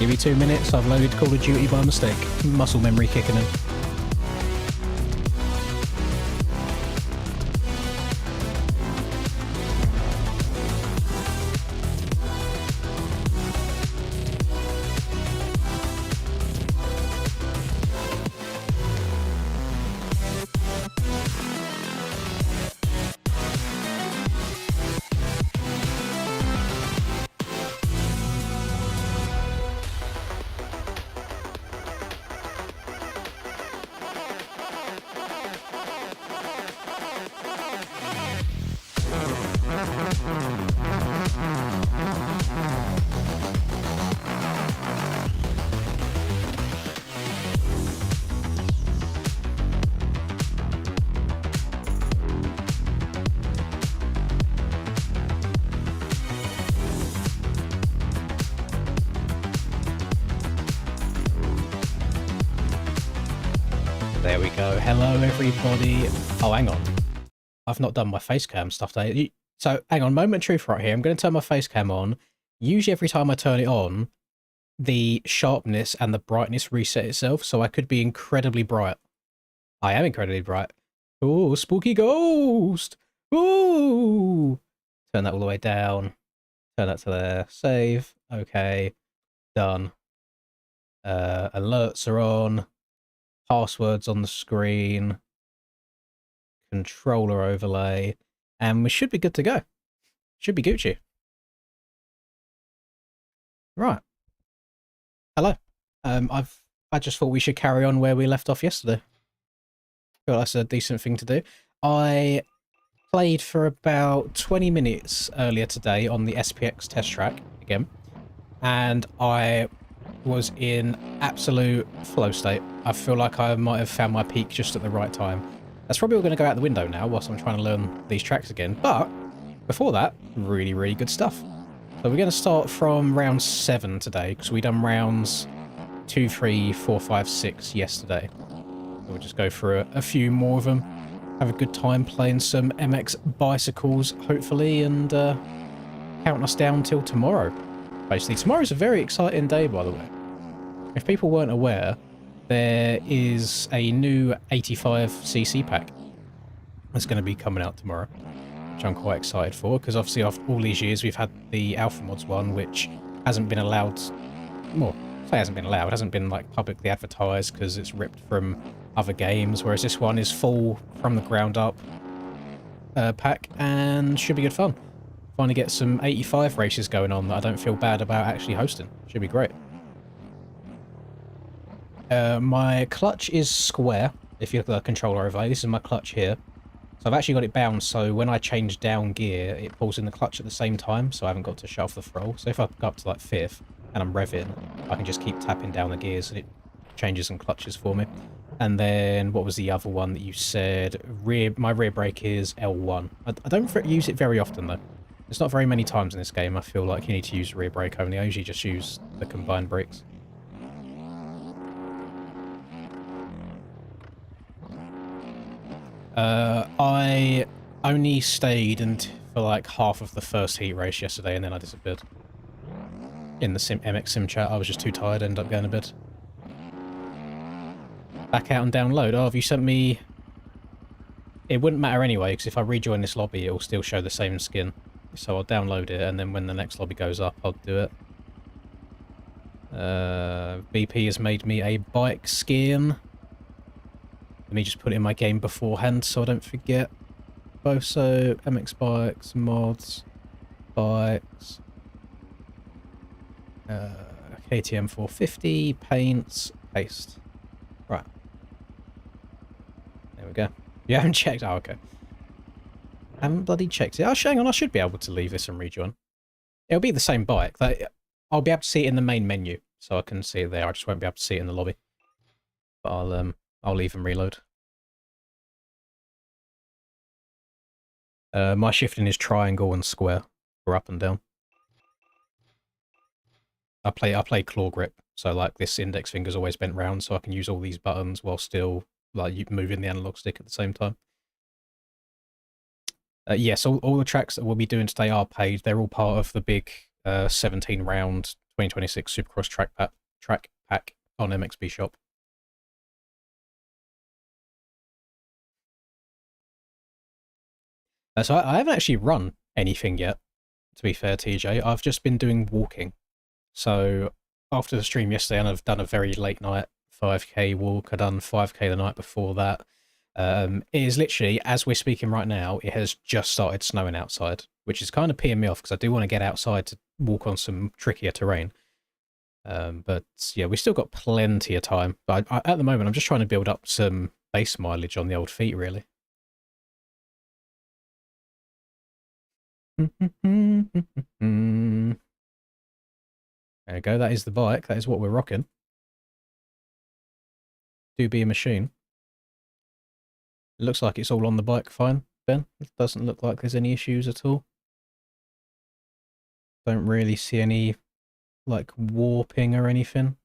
Give me 2 minutes, I've loaded Call of Duty by mistake. Muscle memory kicking in. There we go. Hello, everybody. Oh, hang on. I've not done my face cam stuff today. So, hang on. Moment of truth right here. I'm going to turn my face cam on. Usually, every time I turn it on, the sharpness and the brightness reset itself, so I could be incredibly bright. I am incredibly bright. Oh, spooky ghost! Ooh! Turn that all the way down. Turn that to there. Save. Okay. Done. Alerts are on. Passwords on the screen, controller overlay, and we should be good to go. Should be Gucci. Right. Hello. I just thought we should carry on where we left off yesterday. Feel that's a decent thing to do. I played for about 20 minutes earlier today on the SPX test track again, and I was in absolute flow state. I feel like I might have found my peak just at the right time. That's probably all going to go out the window now whilst I'm trying to learn these tracks again. But before that, really, really good stuff. So we're going to start from round 7 today, because we done rounds 2, 3, 4, 5, 6 yesterday. So we'll just go through a few more of them. Have a good time playing some MX bicycles, hopefully, and counting us down till tomorrow. Basically, tomorrow's a very exciting day, by the way. If people weren't aware, there is a new 85cc pack that's going to be coming out tomorrow, which I'm quite excited for, because obviously after all these years we've had the Alpha Mods one, which hasn't been allowed, well, say hasn't been allowed, hasn't been like publicly advertised because it's ripped from other games, whereas this one is full from the ground up pack and should be good fun. Finally get some 85 races going on that I don't feel bad about actually hosting. Should be great. My clutch is square. If you look at the controller overlay, this is my clutch here. So I've actually got it bound, so when I change down gear, it pulls in the clutch at the same time, so I haven't got to shut off the throttle. So if I go up to like 5th and I'm revving, I can just keep tapping down the gears and it changes some clutches for me. And then, what was the other one that you said? My rear brake is L1. I don't use it very often though. It's not very many times in this game I feel like you need to use rear brake only. I usually just use the combined brakes. I only stayed for like half of the first heat race yesterday and then I disappeared. In the MX Sim chat, I was just too tired, ended up going to bed. Back out and download. Oh, have you sent me... It wouldn't matter anyway, because if I rejoin this lobby, it will still show the same skin. So I'll download it, and then when the next lobby goes up, I'll do it. BP has made me a bike skin. Let me just put it in my game beforehand so I don't forget. Boso, MX bikes, mods, bikes, KTM 450, paints, paste. Right. There we go. You haven't checked? Oh, okay. Haven't bloody checked it. Oh, hang on, I should be able to leave this and rejoin. It'll be the same bike. I'll be able to see it in the main menu, so I can see it there. I just won't be able to see it in the lobby. But I'll leave and reload. My shifting is triangle and square, or up and down. I play claw grip, so like this index finger's always bent round, so I can use all these buttons while still like moving the analog stick at the same time. Yes, all the tracks that we'll be doing today are paid. They're all part of the big 17 round 2026 Supercross track pack on MXB Shop. So I haven't actually run anything yet, to be fair, TJ. I've just been doing walking. So after the stream yesterday, and I've done a very late night 5k walk. I've done 5k the night before that. It is literally, as we're speaking right now, it has just started snowing outside, which is kind of peeing me off because I do want to get outside to walk on some trickier terrain. But yeah, we still got plenty of time. But at the moment, I'm just trying to build up some base mileage on the old feet, really. There we go. That is the bike. That is what we're rocking. Do be a machine. It looks like it's all on the bike fine, Ben. It doesn't look like there's any issues at all. Don't really see any, like, warping or anything.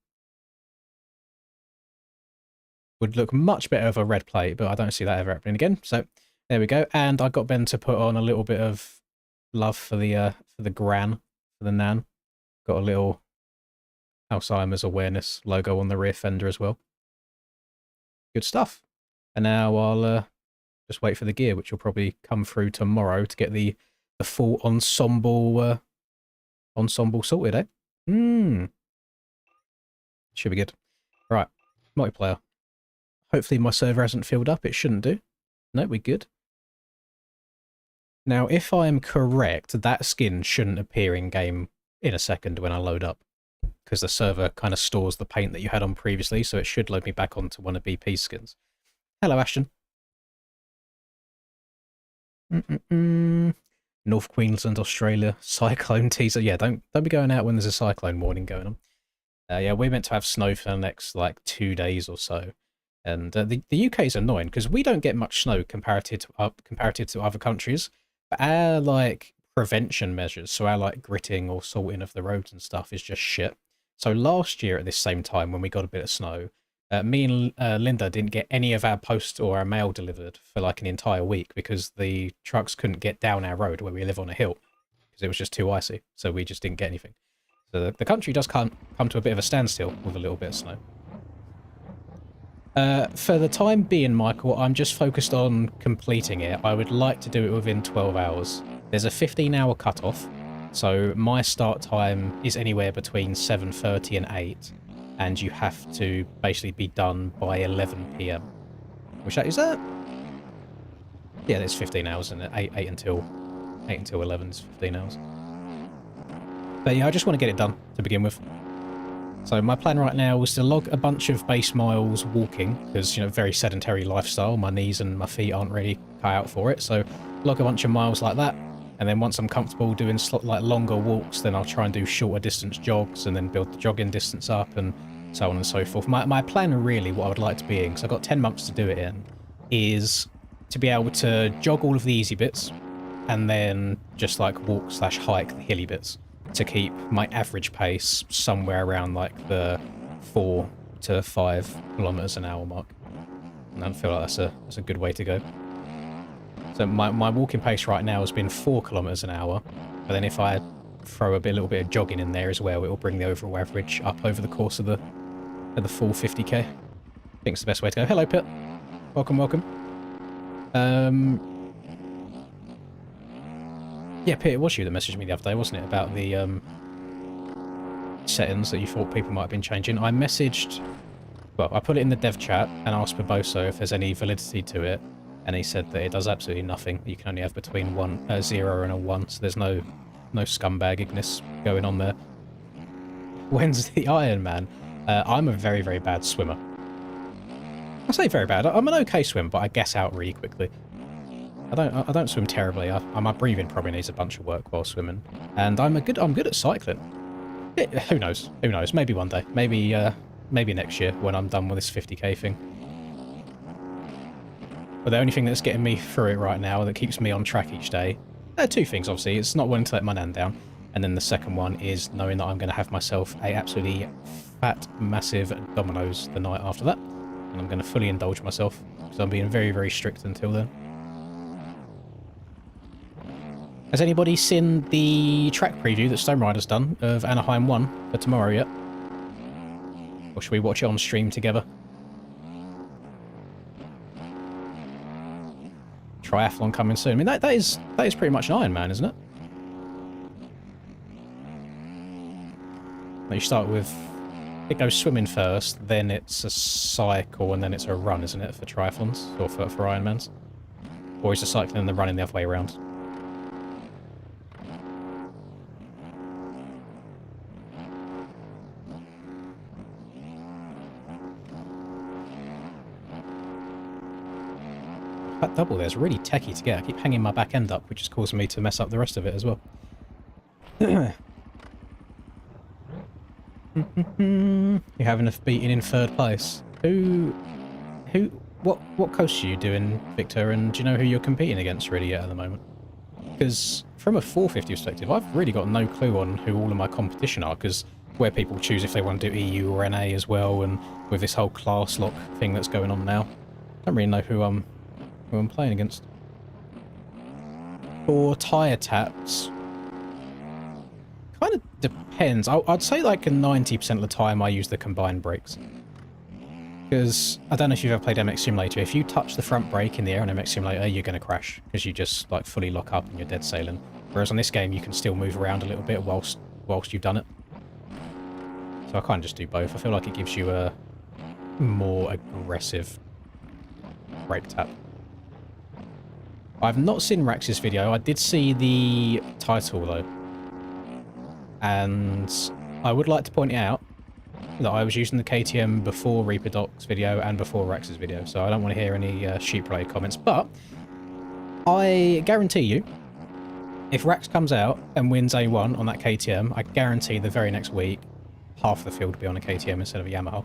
Would look much better with a red plate, but I don't see that ever happening again. So there we go. And I got Ben to put on a little bit of love for the gran, for the nan. Got a little Alzheimer's awareness logo on the rear fender as well. Good stuff. And now I'll just wait for the gear, which will probably come through tomorrow to get the full ensemble sorted, eh? Should be good. Right, multiplayer. Hopefully my server hasn't filled up. It shouldn't do. No, we're good. Now, if I'm correct, that skin shouldn't appear in-game in a second when I load up, because the server kind of stores the paint that you had on previously, so it should load me back onto one of BP's skins. Hello, Ashton. North Queensland, Australia, cyclone teaser. Yeah, don't be going out when there's a cyclone warning going on. Yeah, we're meant to have snow for the next, like, 2 days or so. And the UK is annoying because we don't get much snow comparative to other countries. But our, like, prevention measures, so our, like, gritting or salting of the roads and stuff is just shit. So last year at this same time when we got a bit of snow, me and Linda didn't get any of our post or our mail delivered for, like, an entire week because the trucks couldn't get down our road where we live on a hill because it was just too icy. So we just didn't get anything. So the country does come to a bit of a standstill with a little bit of snow. For the time being, Michael, I'm just focused on completing it. I would like to do it within 12 hours. There's a 15-hour cutoff, so my start time is anywhere between 7:30 and 8, and you have to basically be done by 11 PM. Which is that? Yeah, there's 15 hours in it. 8 until 11 is 15 hours. But yeah, I just want to get it done to begin with. So my plan right now was to log a bunch of base miles walking, because, you know, very sedentary lifestyle. My knees and my feet aren't really cut out for it. So log a bunch of miles like that. And then once I'm comfortable doing like longer walks, then I'll try and do shorter distance jogs and then build the jogging distance up and so on and so forth. My plan really, what I would like to be in, because I've got 10 months to do it in, is to be able to jog all of the easy bits and then just like walk/hike the hilly bits, to keep my average pace somewhere around like the 4 to 5 kilometers an hour mark. And I feel like that's a good way to go. So my walking pace right now has been 4 kilometers an hour, but then if I throw a little bit of jogging in there as well, it will bring the overall average up over the course of the full 50k. I think it's the best way to go. Hello, Pit. Welcome. Yeah, Pete, it was you that messaged me the other day, wasn't it? About the settings that you thought people might have been changing. I messaged... Well, I put it in the dev chat and asked Barboso if there's any validity to it. And he said that it does absolutely nothing. You can only have between 0 and a 1. So there's no scumbagginess going on there. When's the Ironman? I'm a very, very bad swimmer. I say very bad. I'm an okay swimmer, but I gas out really quickly. I don't swim terribly. My breathing probably needs a bunch of work while swimming, and I'm good at cycling. Who knows? Who knows? Maybe one day. Maybe next year when I'm done with this 50k thing. But the only thing that's getting me through it right now, that keeps me on track each day, two things obviously. It's not wanting to let my nan down, and then the second one is knowing that I'm going to have myself a absolutely fat, massive Domino's the night after that, and I'm going to fully indulge myself because I'm being very, very strict until then. Has anybody seen the track preview that Stone Rider's done of Anaheim 1 for tomorrow yet? Or should we watch it on stream together? Triathlon coming soon. I mean, that is pretty much an Ironman, isn't it? You start with... It goes swimming first, then it's a cycle, and then it's a run, isn't it, for triathlons? Or for Ironmans? Or is the cycling and the running the other way around? That double there's really techie to get. I keep hanging my back end up, which is causing me to mess up the rest of it as well. You have enough beating in third place. What coast are you doing, Victor? And do you know who you're competing against really yet at the moment? Because from a 450 perspective, I've really got no clue on who all of my competition are. Because where people choose if they want to do EU or NA as well, and with this whole class lock thing that's going on now, I don't really know who I'm playing against. For tyre taps, kind of depends. I'd say like 90% of the time I use the combined brakes. Because I don't know if you've ever played MX Simulator. If you touch the front brake in the air on MX Simulator, you're going to crash because you just like fully lock up and you're dead sailing. Whereas on this game, you can still move around a little bit whilst you've done it. So I kind of just do both. I feel like it gives you a more aggressive brake tap. I've not seen Rax's video. I did see the title though. And I would like to point out that I was using the KTM before Reaper Doc's video and before Rax's video, so I don't want to hear any sheep-related comments. But I guarantee you, if Rax comes out and wins A1 on that KTM, I guarantee the very next week, half the field will be on a KTM instead of a Yamaha.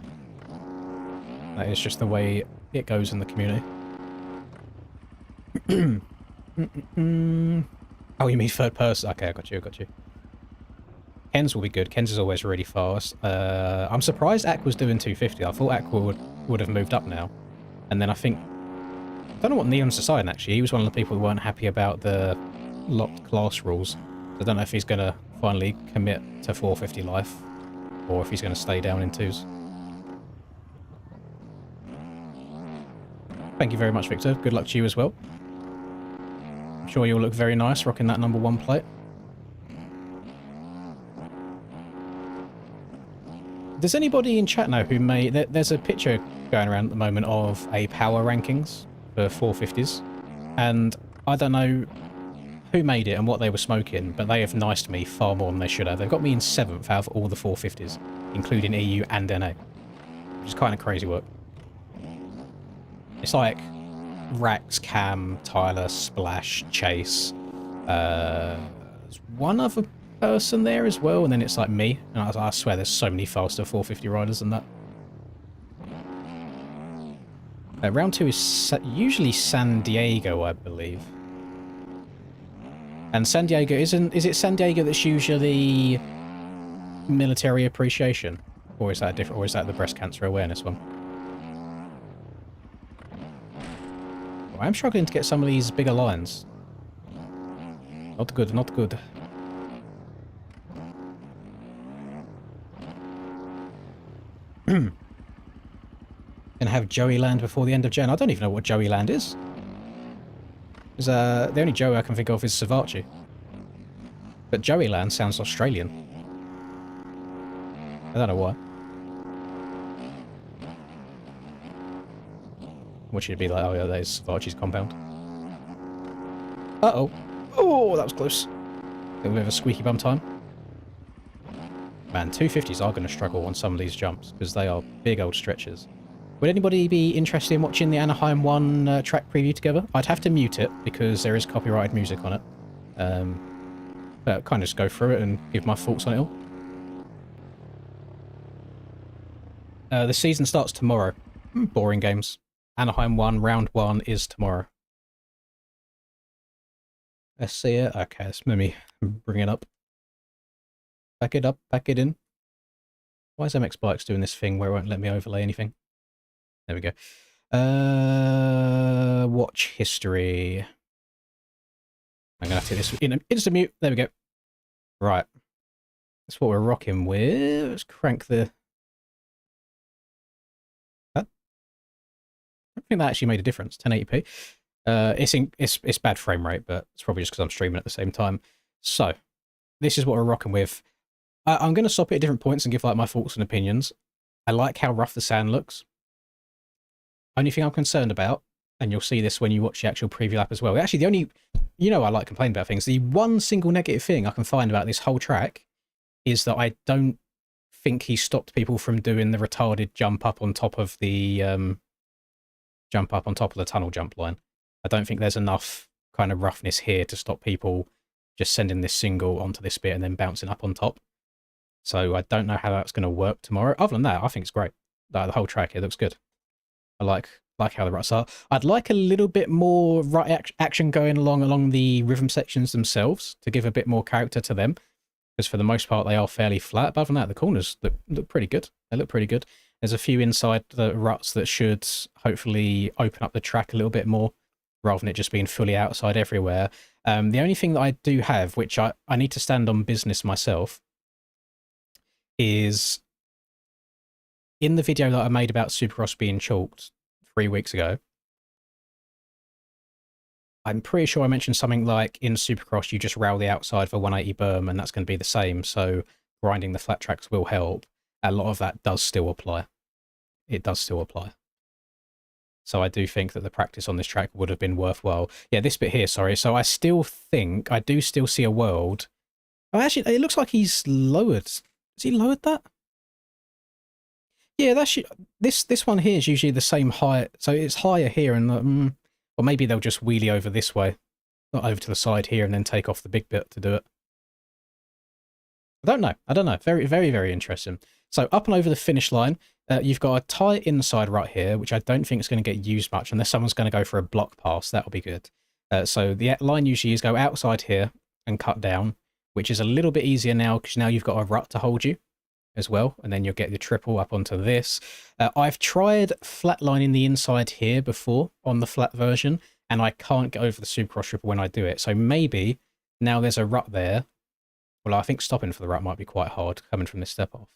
That is just the way it goes in the community. Oh, you mean third person? Okay, I got you. Ken's will be good. Ken's is always really fast. I'm surprised Aqua's doing 250. I thought Aqua would have moved up now. And then I think... I don't know what Neon's deciding, actually. He was one of the people who weren't happy about the locked class rules. I don't know if he's going to finally commit to 450 life, or if he's going to stay down in twos. Thank you very much, Victor. Good luck to you as well. I'm sure you'll look very nice rocking that #1 plate. Does anybody in chat know who may... There's a picture going around at the moment of a power rankings for 450s. And I don't know who made it and what they were smoking, but they have niced me far more than they should have. They've got me in 7th out of all the 450s, including EU and NA. Which is kind of crazy work. It's like Rax, Cam, Tyler, Splash, Chase. There's one other person there as well, and then it's like me, and I swear there's so many faster 450 riders than that. Round 2 is usually San Diego, I believe. And San Diego is it San Diego that's usually military appreciation, or is that different, or is that the breast cancer awareness one? Well, I'm struggling to get some of these bigger lines. Not good, not good. Gonna have Joey Land before the end of Jan. I don't even know what Joey Land is. The only Joey I can think of is Savachi. But Joey Land sounds Australian. I don't know why. Which would be like, oh yeah, that is Savachi's compound. Uh-oh. Oh, that was close. A bit of a squeaky bum time. Man, 250s are going to struggle on some of these jumps because they are big old stretches. Would anybody be interested in watching the Anaheim 1 track preview together? I'd have to mute it because there is copyrighted music on it. But kind of just go through it and give my thoughts on it all. The season starts tomorrow. Boring games. Anaheim 1, round 1 is tomorrow. Let's see it. Okay, let me bring it up. Back it up, back it in. Why is MX Bikes doing this thing where it won't let me overlay anything? There we go. Watch history. I'm going to have to hit this in an instant mute. There we go. Right. That's what we're rocking with. Let's crank the... I don't think that actually made a difference. 1080p. It's bad frame rate, but it's probably just because I'm streaming at the same time. So, this is what we're rocking with. I'm going to stop it at different points and give like my thoughts and opinions. I like how rough the sand looks. Only thing I'm concerned about, and you'll see this when you watch the actual preview lap as well. Actually, the only, I like complaining about things. The one single negative thing I can find about this whole track is that I don't think he stopped people from doing the retarded jump up on top of the tunnel jump line. I don't think there's enough kind of roughness here to stop people just sending this single onto this bit and then bouncing up on top. So I don't know how that's going to work tomorrow. Other than that, I think it's great. The whole track, it looks good. I like how the ruts are. I'd like a little bit more rut action going along the rhythm sections themselves to give a bit more character to them. Because for the most part, they are fairly flat. But other than that, the corners look pretty good. They look pretty good. There's a few inside the ruts that should hopefully open up the track a little bit more, rather than it just being fully outside everywhere. The only thing that I do have, which I need to stand on business myself, is in the video that I made about Supercross being chalked 3 weeks ago, I'm pretty sure I mentioned something like in Supercross you just rail the outside for 180 berm and that's going to be the same, so grinding the flat tracks will help. A lot of that does still apply. It does still apply. So I do think that the practice on this track would have been worthwhile. Yeah, this bit here, sorry. So I still think, I do still see a world. Oh, actually, it looks like he's lowered. Has he lowered that? Yeah, that's this one here is usually the same height. So it's higher here and or maybe they'll just wheelie over this way, not over to the side here and then take off the big bit to do it. I don't know. I don't know. Very, very, very interesting. So up and over the finish line, you've got a tight inside right here, which I don't think is going to get used much unless someone's going to go for a block pass. That'll be good. So the line usually is go outside here and cut down, which is a little bit easier now because now you've got a rut to hold you as well, and then you'll get your triple up onto this. I've tried flatlining the inside here before on the flat version, and I can't get over the Supercross triple when I do it. So maybe now there's a rut there. Well, I think stopping for the rut might be quite hard coming from this step off.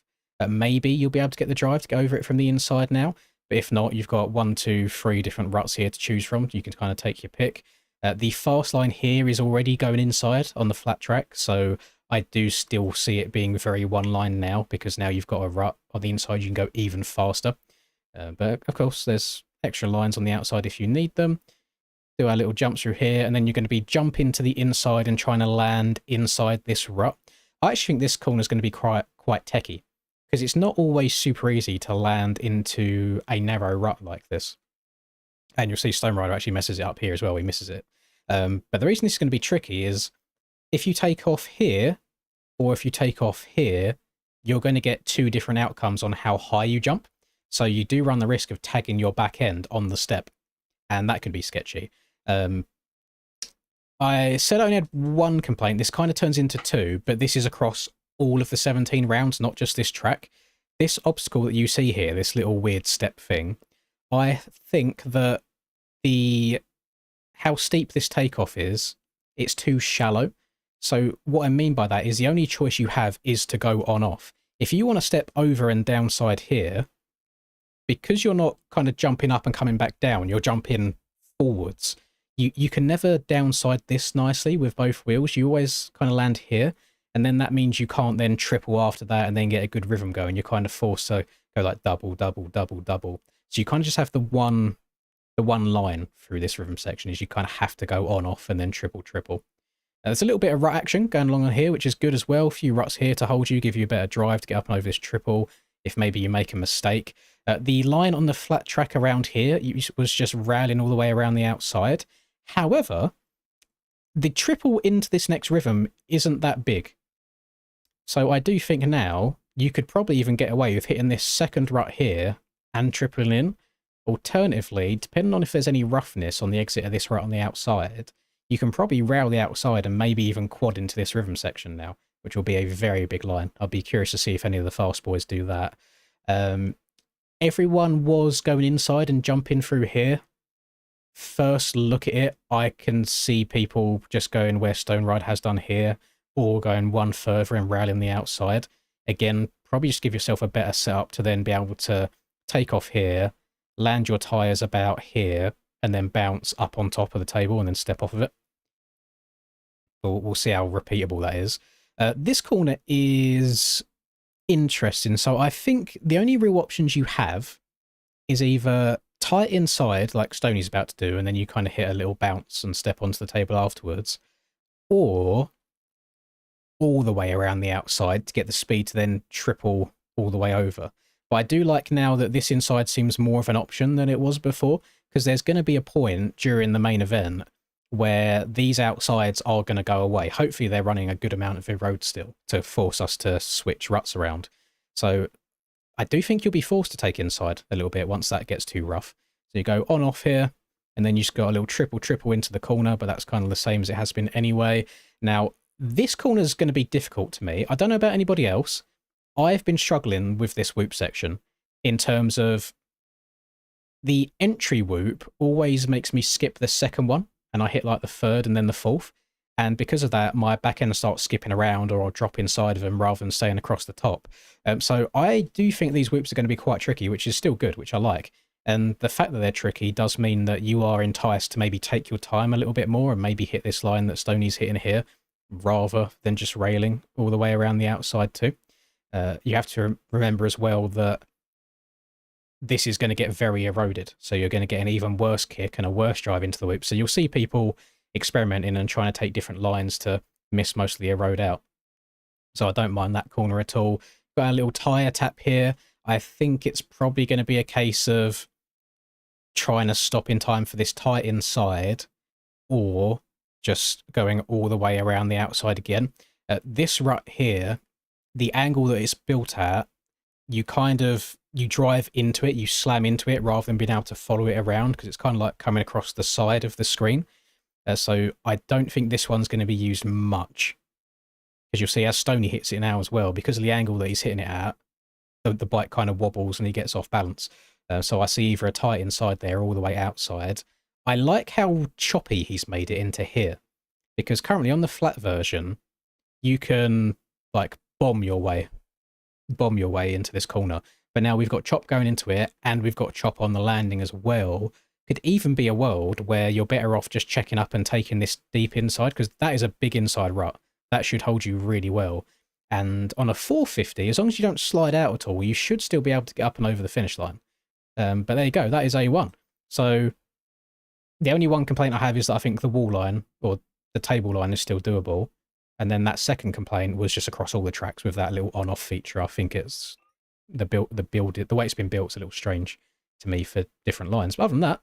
Maybe you'll be able to get the drive to get over it from the inside now. But if not, you've got 1, 2, 3 different ruts here to choose from. You can kind of take your pick. The fast line here is already going inside on the flat track, so I do still see it being very one line now, because now you've got a rut on the inside, you can go even faster. But of course, there's extra lines on the outside if you need them. Do our little jump through here, and then you're going to be jumping to the inside and trying to land inside this rut. I actually think this corner is going to be quite techie, because it's not always super easy to land into a narrow rut like this. And you'll see Stone Rider actually messes it up here as well. He misses it. But the reason this is going to be tricky is if you take off here or if you take off here, you're going to get 2 different outcomes on how high you jump. So you do run the risk of tagging your back end on the step, and that can be sketchy. I said I only had 1 complaint. This kind of turns into 2, but this is across all of the 17 rounds, not just this track. This obstacle that you see here, this little weird step thing, I think that how steep this takeoff is, it's too shallow. So what I mean by that is the only choice you have is to go on off. If you want to step over and downside here, because you're not kind of jumping up and coming back down, you're jumping forwards. You can never downside this nicely with both wheels. You always kind of land here, and then that means you can't then triple after that and then get a good rhythm going. You're kind of forced to go like double, double, double, double. So you kind of just have the one line through this rhythm section is you kind of have to go on, off, and then triple, triple. There's a little bit of rut action going along on here, which is good as well. A few ruts here to hold you, give you a better drive to get up and over this triple if maybe you make a mistake. The line on the flat track around here was just rallying all the way around the outside. However, the triple into this next rhythm isn't that big. So I do think now you could probably even get away with hitting this second rut here and tripling in. Alternatively, depending on if there's any roughness on the exit of this rut on the outside, you can probably rail the outside and maybe even quad into this rhythm section now, which will be a very big line. I'll be curious to see if any of the fast boys do that. Everyone was going inside and jumping through here first look at it, I can see people just going where Stone Ride has done here, or going one further and rallying the outside. Again, probably just give yourself a better setup to then be able to take off here, land your tyres about here, and then bounce up on top of the table and then step off of it. We'll see how repeatable that is. This corner is interesting. So I think the only real options you have is either tie it inside like Stoney's about to do, and then you kind of hit a little bounce and step onto the table afterwards, or all the way around the outside to get the speed to then triple all the way over. But I do like now that this inside seems more of an option than it was before, because there's going to be a point during the main event where these outsides are going to go away. Hopefully they're running a good amount of the road still to force us to switch ruts around. So I do think you'll be forced to take inside a little bit once that gets too rough. So you go on off here, and then you just got a little triple into the corner, but that's kind of the same as it has been anyway. Now, this corner is going to be difficult to me. I don't know about anybody else. I've been struggling with this whoop section in terms of the entry whoop always makes me skip the second one, and I hit like the third and then the fourth. And because of that, my back end starts skipping around, or I'll drop inside of them rather than staying across the top. So I do think these whoops are going to be quite tricky, which is still good, which I like. And the fact that they're tricky does mean that you are enticed to maybe take your time a little bit more and maybe hit this line that Stoney's hitting here, rather than just railing all the way around the outside too. You have to remember as well that this is going to get very eroded. So you're going to get an even worse kick and a worse drive into the whoop. So you'll see people experimenting and trying to take different lines to miss most of the erode out. So I don't mind that corner at all. Got a little tyre tap here. I think it's probably going to be a case of trying to stop in time for this tight inside, or just going all the way around the outside again. This rut here, the angle that it's built at, you drive into it, you slam into it rather than being able to follow it around, because it's kind of like coming across the side of the screen. So I don't think this one's going to be used much, because you'll see as Stoney hits it now as well, because of the angle that he's hitting it at, the bike kind of wobbles and he gets off balance. So I see either a tight inside there or all the way outside. I like how choppy he's made it into here, because currently on the flat version, you can like bomb your way into this corner. But now we've got chop going into it, and we've got chop on the landing as well. Could even be a world where you're better off just checking up and taking this deep inside, because that is a big inside rut. That should hold you really well. And on a 450, as long as you don't slide out at all, you should still be able to get up and over the finish line. But there you go, that is A1. So the only one complaint I have is that I think the wall line, or the table line, is still doable. And then that second complaint was just across all the tracks with that little on-off feature. I think it's the way it's been built is a little strange to me for different lines. But other than that,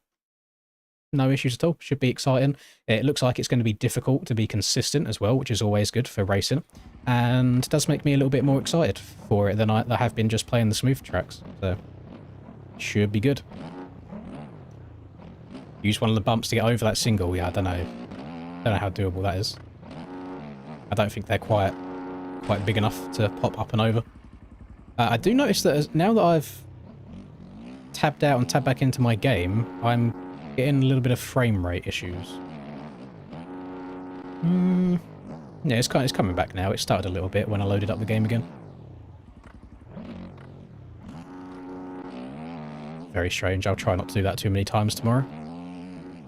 no issues at all. Should be exciting. It looks like it's going to be difficult to be consistent as well, which is always good for racing, and does make me a little bit more excited for it than I have been just playing the smooth tracks. So should be good. Use one of the bumps to get over that single. Yeah, I don't know how doable that is. I don't think they're quite big enough to pop up and over. I do notice that now that I've tabbed out and tabbed back into my game, I'm getting a little bit of frame rate issues. Yeah, it's coming back now. It started a little bit when I loaded up the game again. Very strange. I'll try not to do that too many times tomorrow.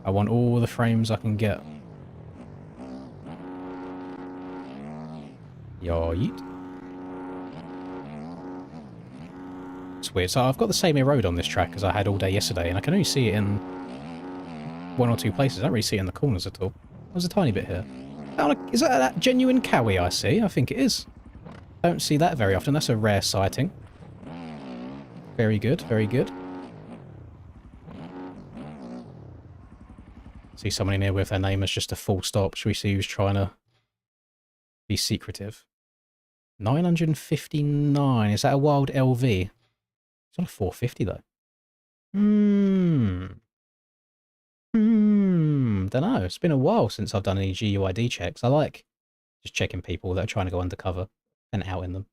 I want all the frames I can get. Yeet. It's weird. So I've got the same erode on this track as I had all day yesterday, and I can only see it in one or two places. I don't really see it in the corners at all. There's a tiny bit here. Is that genuine Cowie I see? I think it is. Don't see that very often. That's a rare sighting. Very good, very good. See someone in here with their name as just a full stop. Should we see who's trying to be secretive? 959. Is that a wild LV? It's not a 450 though. Don't know. It's been a while since I've done any GUID checks. I like just checking people that are trying to go undercover and outing them.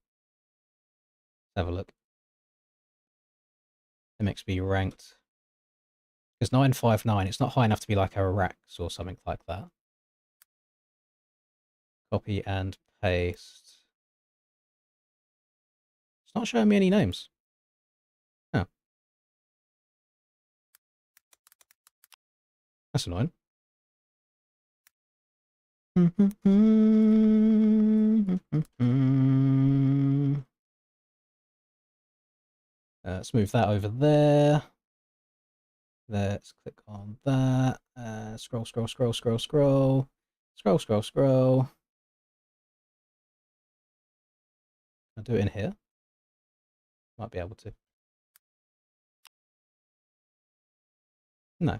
Let's have a look. MXB ranked. Because 959, it's not high enough to be like a Rax or something like that. Copy and paste. It's not showing me any names. Oh. That's annoying. Let's move that over there. Let's click on that. Scroll, scroll, scroll, scroll, scroll. Scroll, scroll, scroll. I'll do it in here. Might be able to. No.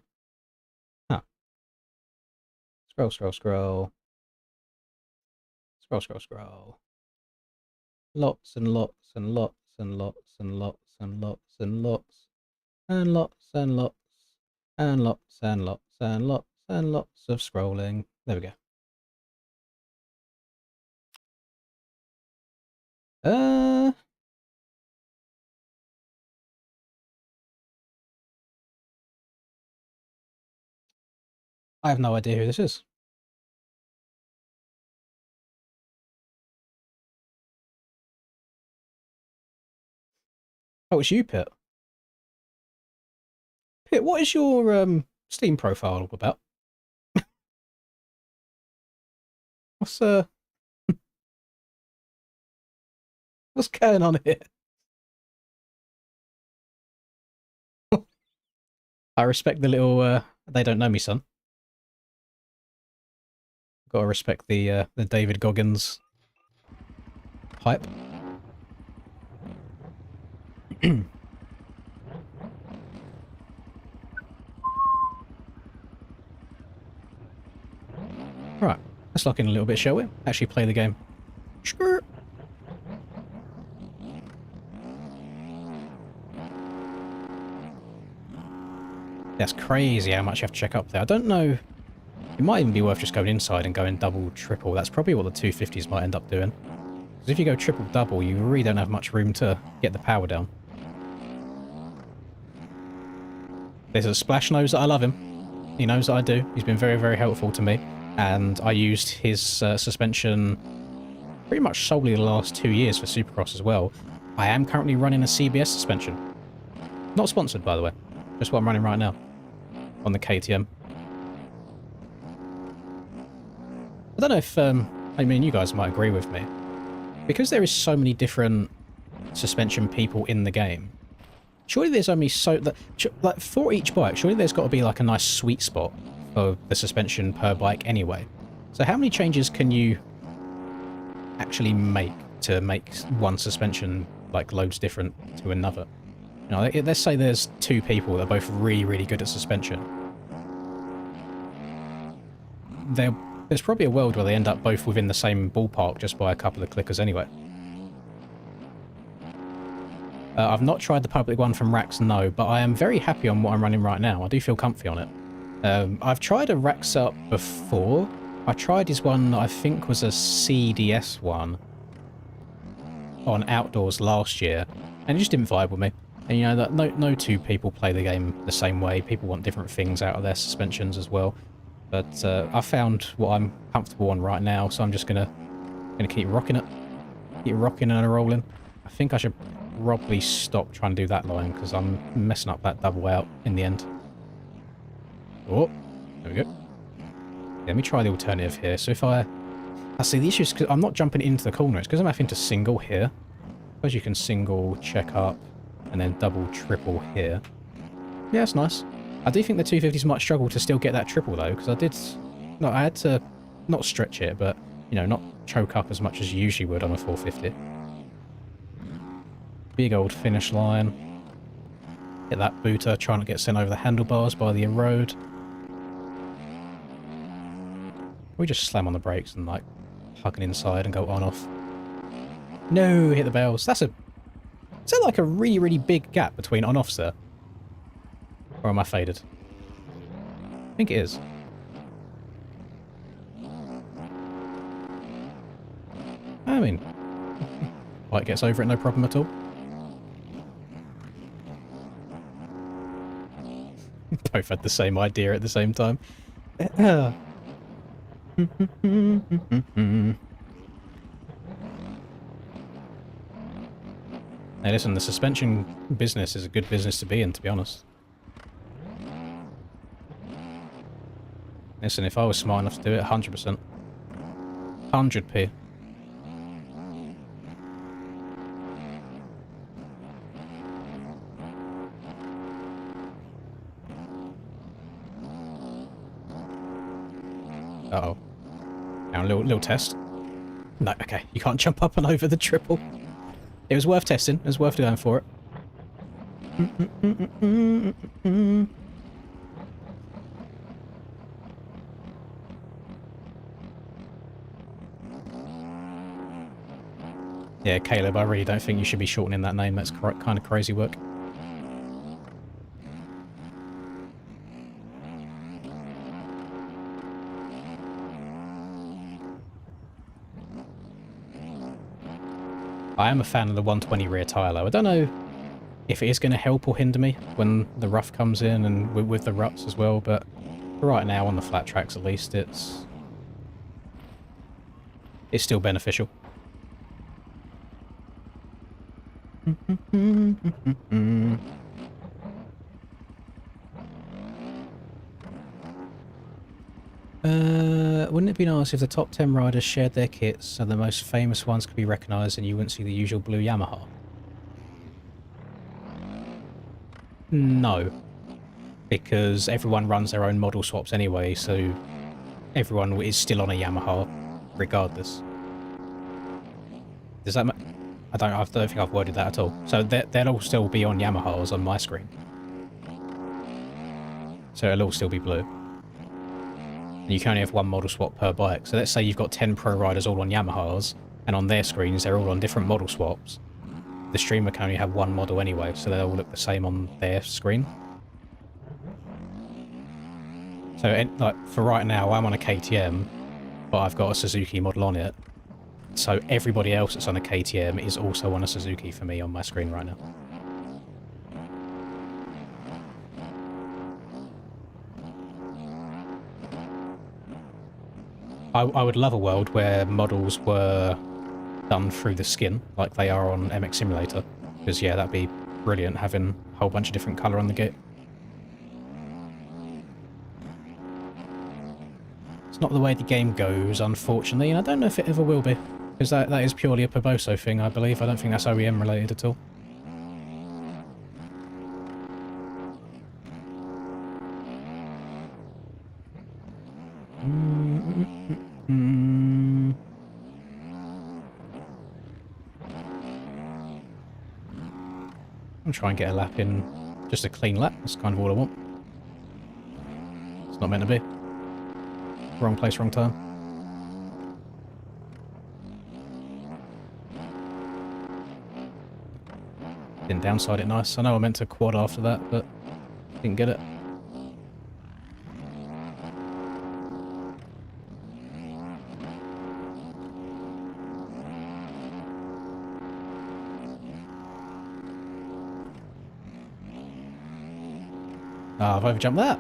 Huh. Scroll, scroll, scroll. Scroll, scroll, scroll. Lots and lots and lots and lots and lots and lots and lots and lots and lots and lots and lots and lots and lots of scrolling. There we go. I have no idea who this is. Oh, it's you, Pit. Pit, what is your Steam profile all about? What's what's going on here? I respect the little they don't know me, son. Gotta respect the David Goggins hype. Right, let's lock in a little bit, shall we? Actually play the game. Sure. That's crazy how much you have to check up there. I don't know. It might even be worth just going inside and going double, triple. That's probably what the 250s might end up doing. Because if you go triple, double, you really don't have much room to get the power down. There's a Splash knows that I love him. He knows that I do. He's been very, very helpful to me. And I used his suspension pretty much solely the last 2 years for Supercross as well. I am currently running a CBS suspension. Not sponsored, by the way. Just what I'm running right now on the KTM. I don't know if, I mean, you guys might agree with me. Because there is so many different suspension people in the game, surely there's only so that, like, for each bike, surely there's got to be like a nice sweet spot for the suspension per bike anyway. So how many changes can you actually make to make one suspension like loads different to another? You know, let's say there's two people that are both really, really good at suspension. There's probably a world where they end up both within the same ballpark just by a couple of clickers anyway. I've not tried the public one from Rax, no, but I am very happy on what I'm running right now. I do feel comfy on it. I've tried a Rax up before. I tried his one that I think was a CDS one on Outdoors last year, and it just didn't vibe with me. And you know that no two people play the game the same way. People want different things out of their suspensions as well. But I found what I'm comfortable on right now, so I'm just gonna keep rocking it, keep rocking and rolling. I think I should probably stop trying to do that line because I'm messing up that double out in the end. Oh, there we go. Yeah, let me try the alternative here. So if I see the issue is because I'm not jumping into the corner. It's because I'm having to single here. I suppose you can single, check up, and then double, triple here. Yeah, that's nice. I do think the 250s might struggle to still get that triple though, because I had to not stretch it, but you know, not choke up as much as you usually would on a 450. Big old finish line. Hit that booter, trying to get sent over the handlebars by the road. We just slam on the brakes and like hugging inside and go on off. No, hit the bells. Is that like a really, really big gap between on-offs there? Or am I faded? I think it is. I mean, bike gets over it, no problem at all. Both had the same idea at the same time. Hey, listen, the suspension business is a good business to be in, to be honest. Listen, if I was smart enough to do it, 100%. 100p. Uh-oh. Now, a little test. No, okay. You can't jump up and over the triple. It was worth testing. It was worth going for it. Yeah, Caleb, I really don't think you should be shortening that name. That's kind of crazy work. I am a fan of the 120 rear tyre, though. I don't know if it is going to help or hinder me when the rough comes in and with the ruts as well, but for right now, on the flat tracks at least, it's still beneficial. Wouldn't it be nice if the top 10 riders shared their kits so the most famous ones could be recognised and you wouldn't see the usual blue Yamaha? No. Because everyone runs their own model swaps anyway, so everyone is still on a Yamaha regardless. Does that I don't think I've worded that at all. So they'll all still be on Yamahas on my screen. So it'll all still be blue. And you can only have one model swap per bike. So let's say you've got 10 pro riders all on Yamahas, and on their screens they're all on different model swaps. The streamer can only have one model anyway, so they'll all look the same on their screen. So like for right now, I'm on a KTM, but I've got a Suzuki model on it. So everybody else that's on a KTM is also on a Suzuki for me on my screen right now. I would love a world where models were done through the skin, like they are on MX Simulator. Because, yeah, that'd be brilliant, having a whole bunch of different colour on the kit. It's not the way the game goes, unfortunately, and I don't know if it ever will be. Because that is purely a Poboso thing, I believe. I don't think that's OEM related at all. I'm trying to get a lap in, just a clean lap. That's kind of all I want. It's not meant to be. Wrong place, wrong time. Didn't downside it nice. I know I meant to quad after that, but didn't get it. Ah, I've overjumped that.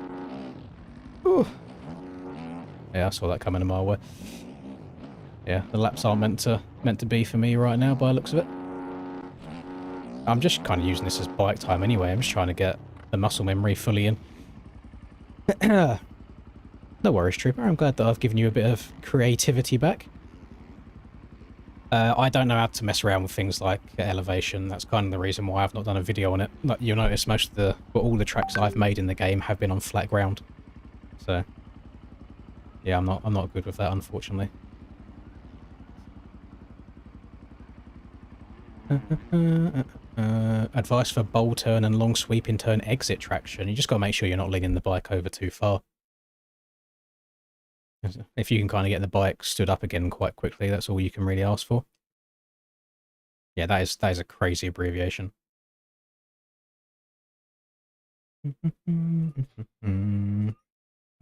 Ooh. Yeah, I saw that coming a mile away. Yeah, the laps aren't meant to be for me right now by the looks of it. I'm just kind of using this as bike time anyway. I'm just trying to get the muscle memory fully in. No worries, Trooper. I'm glad that I've given you a bit of creativity back. I don't know how to mess around with things like elevation. That's kind of the reason why I've not done a video on it. Like, you'll notice all the tracks I've made in the game have been on flat ground. So, yeah, I'm not good with that, unfortunately. Advice for bowl turn and long sweeping turn exit traction. You just got to make sure you're not leaning the bike over too far. If you can kind of get the bike stood up again quite quickly, that's all you can really ask for. Yeah, that is a crazy abbreviation. I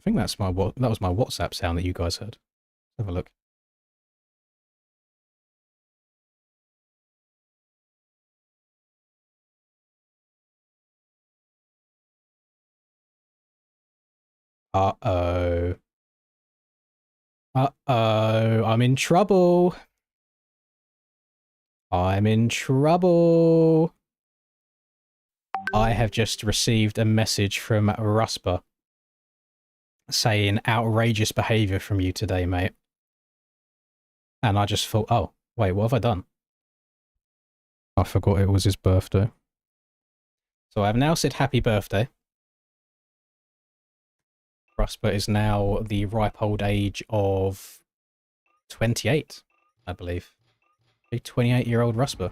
think that was my WhatsApp sound that you guys heard. Have a look. Uh-oh. Uh-oh. I'm in trouble. I'm in trouble. I have just received a message from Rusper saying outrageous behaviour from you today, mate. And I just thought, oh, wait, what have I done? I forgot it was his birthday. So I've now said happy birthday. Rusper is now the ripe old age of 28, I believe. A 28-year-old Rusper.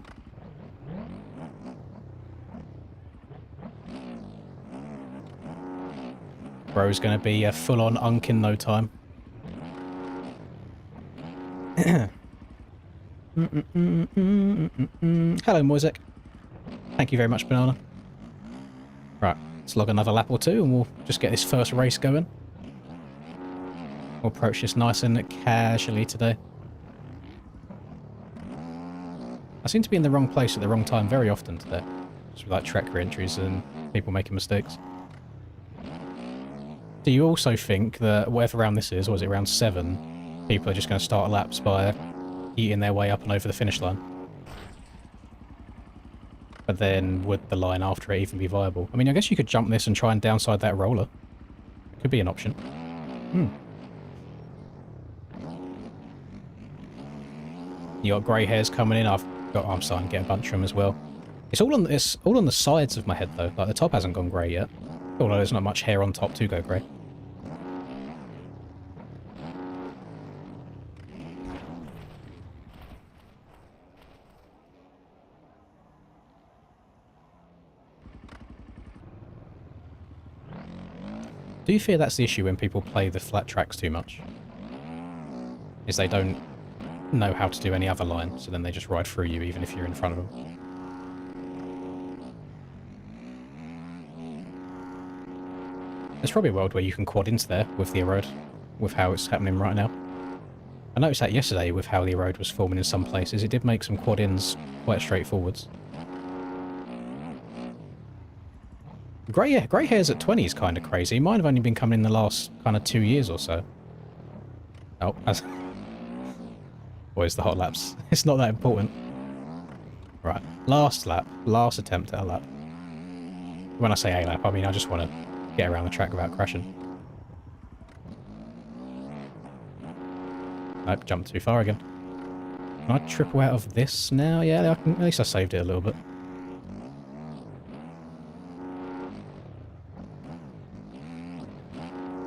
Bro's going to be a full-on unk in no time. Hello, Moisek. Thank you very much, Banana. Right, let's log another lap or two and we'll just get this first race going. We'll approach this nice and casually today. I seem to be in the wrong place at the wrong time very often today. Just with like track re-entries and people making mistakes. Do you also think that whatever round this is, or is it round 7, people are just going to start laps by eating their way up and over the finish line? But then would the line after it even be viable? I mean, I guess you could jump this and try and downside that roller. It could be an option. You got grey hairs coming in. I'm starting to get a bunch of them as well. It's all on the sides of my head though. Like the top hasn't gone grey yet. Although there's not much hair on top to go grey. Do you fear that's the issue when people play the flat tracks too much? Is they don't know how to do any other line, so then they just ride through you even if you're in front of them. There's probably a world where you can quad into there with the erode, with how it's happening right now. I noticed that yesterday with how the erode was forming in some places. It did make some quad ins quite straightforwards. Grey hairs at 20 is kind of crazy. Mine have only been coming in the last kind of 2 years or so. Oh, that's... Boys, the hot laps. It's not that important. Right, last lap. Last attempt at a lap. When I say a lap, I mean I just want to get around the track without crashing. Nope, jumped too far again. Can I triple out of this now? Yeah, at least I saved it a little bit.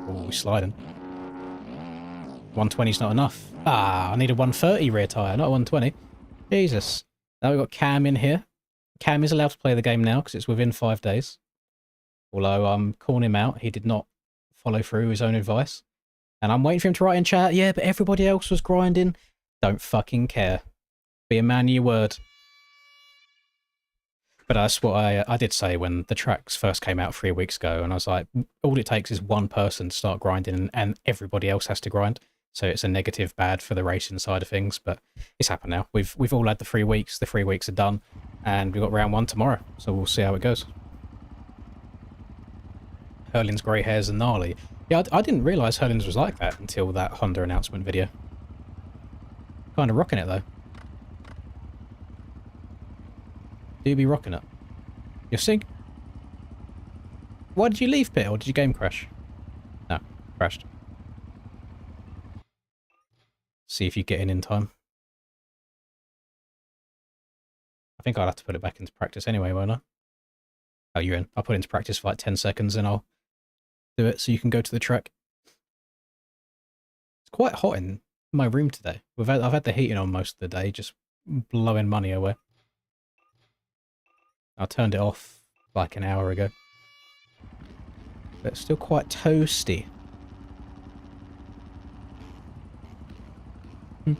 Oh, we're sliding. 120's not enough. Ah, I need a 130 rear tyre, not a 120. Jesus. Now we've got Cam in here. Cam is allowed to play the game now because it's within 5 days. Although I'm calling him out, he did not follow through his own advice. And I'm waiting for him to write in chat, yeah, but everybody else was grinding. Don't fucking care. Be a man of your word. But that's what I did say when the tracks first came out 3 weeks ago, and I was like, all it takes is one person to start grinding and everybody else has to grind. So it's a negative bad for the racing side of things, but it's happened now. We've all had the 3 weeks, the 3 weeks are done, and we've got round 1 tomorrow, so we'll see how it goes. Hurlin's grey hairs are gnarly. Yeah, I didn't realise Hurlin's was like that until that Honda announcement video. Kind of rocking it though. Do you be rocking it? You're sync? Why did you leave pit, or did you game crash? No, crashed. See if you get in time. I think I'll have to put it back into practice anyway, won't I? Oh, you're in. I'll put it into practice for like 10 seconds and I'll do it so you can go to the track. It's quite hot in my room today. I've had the heating on most of the day, just blowing money away. I turned it off like an hour ago. But it's still quite toasty. We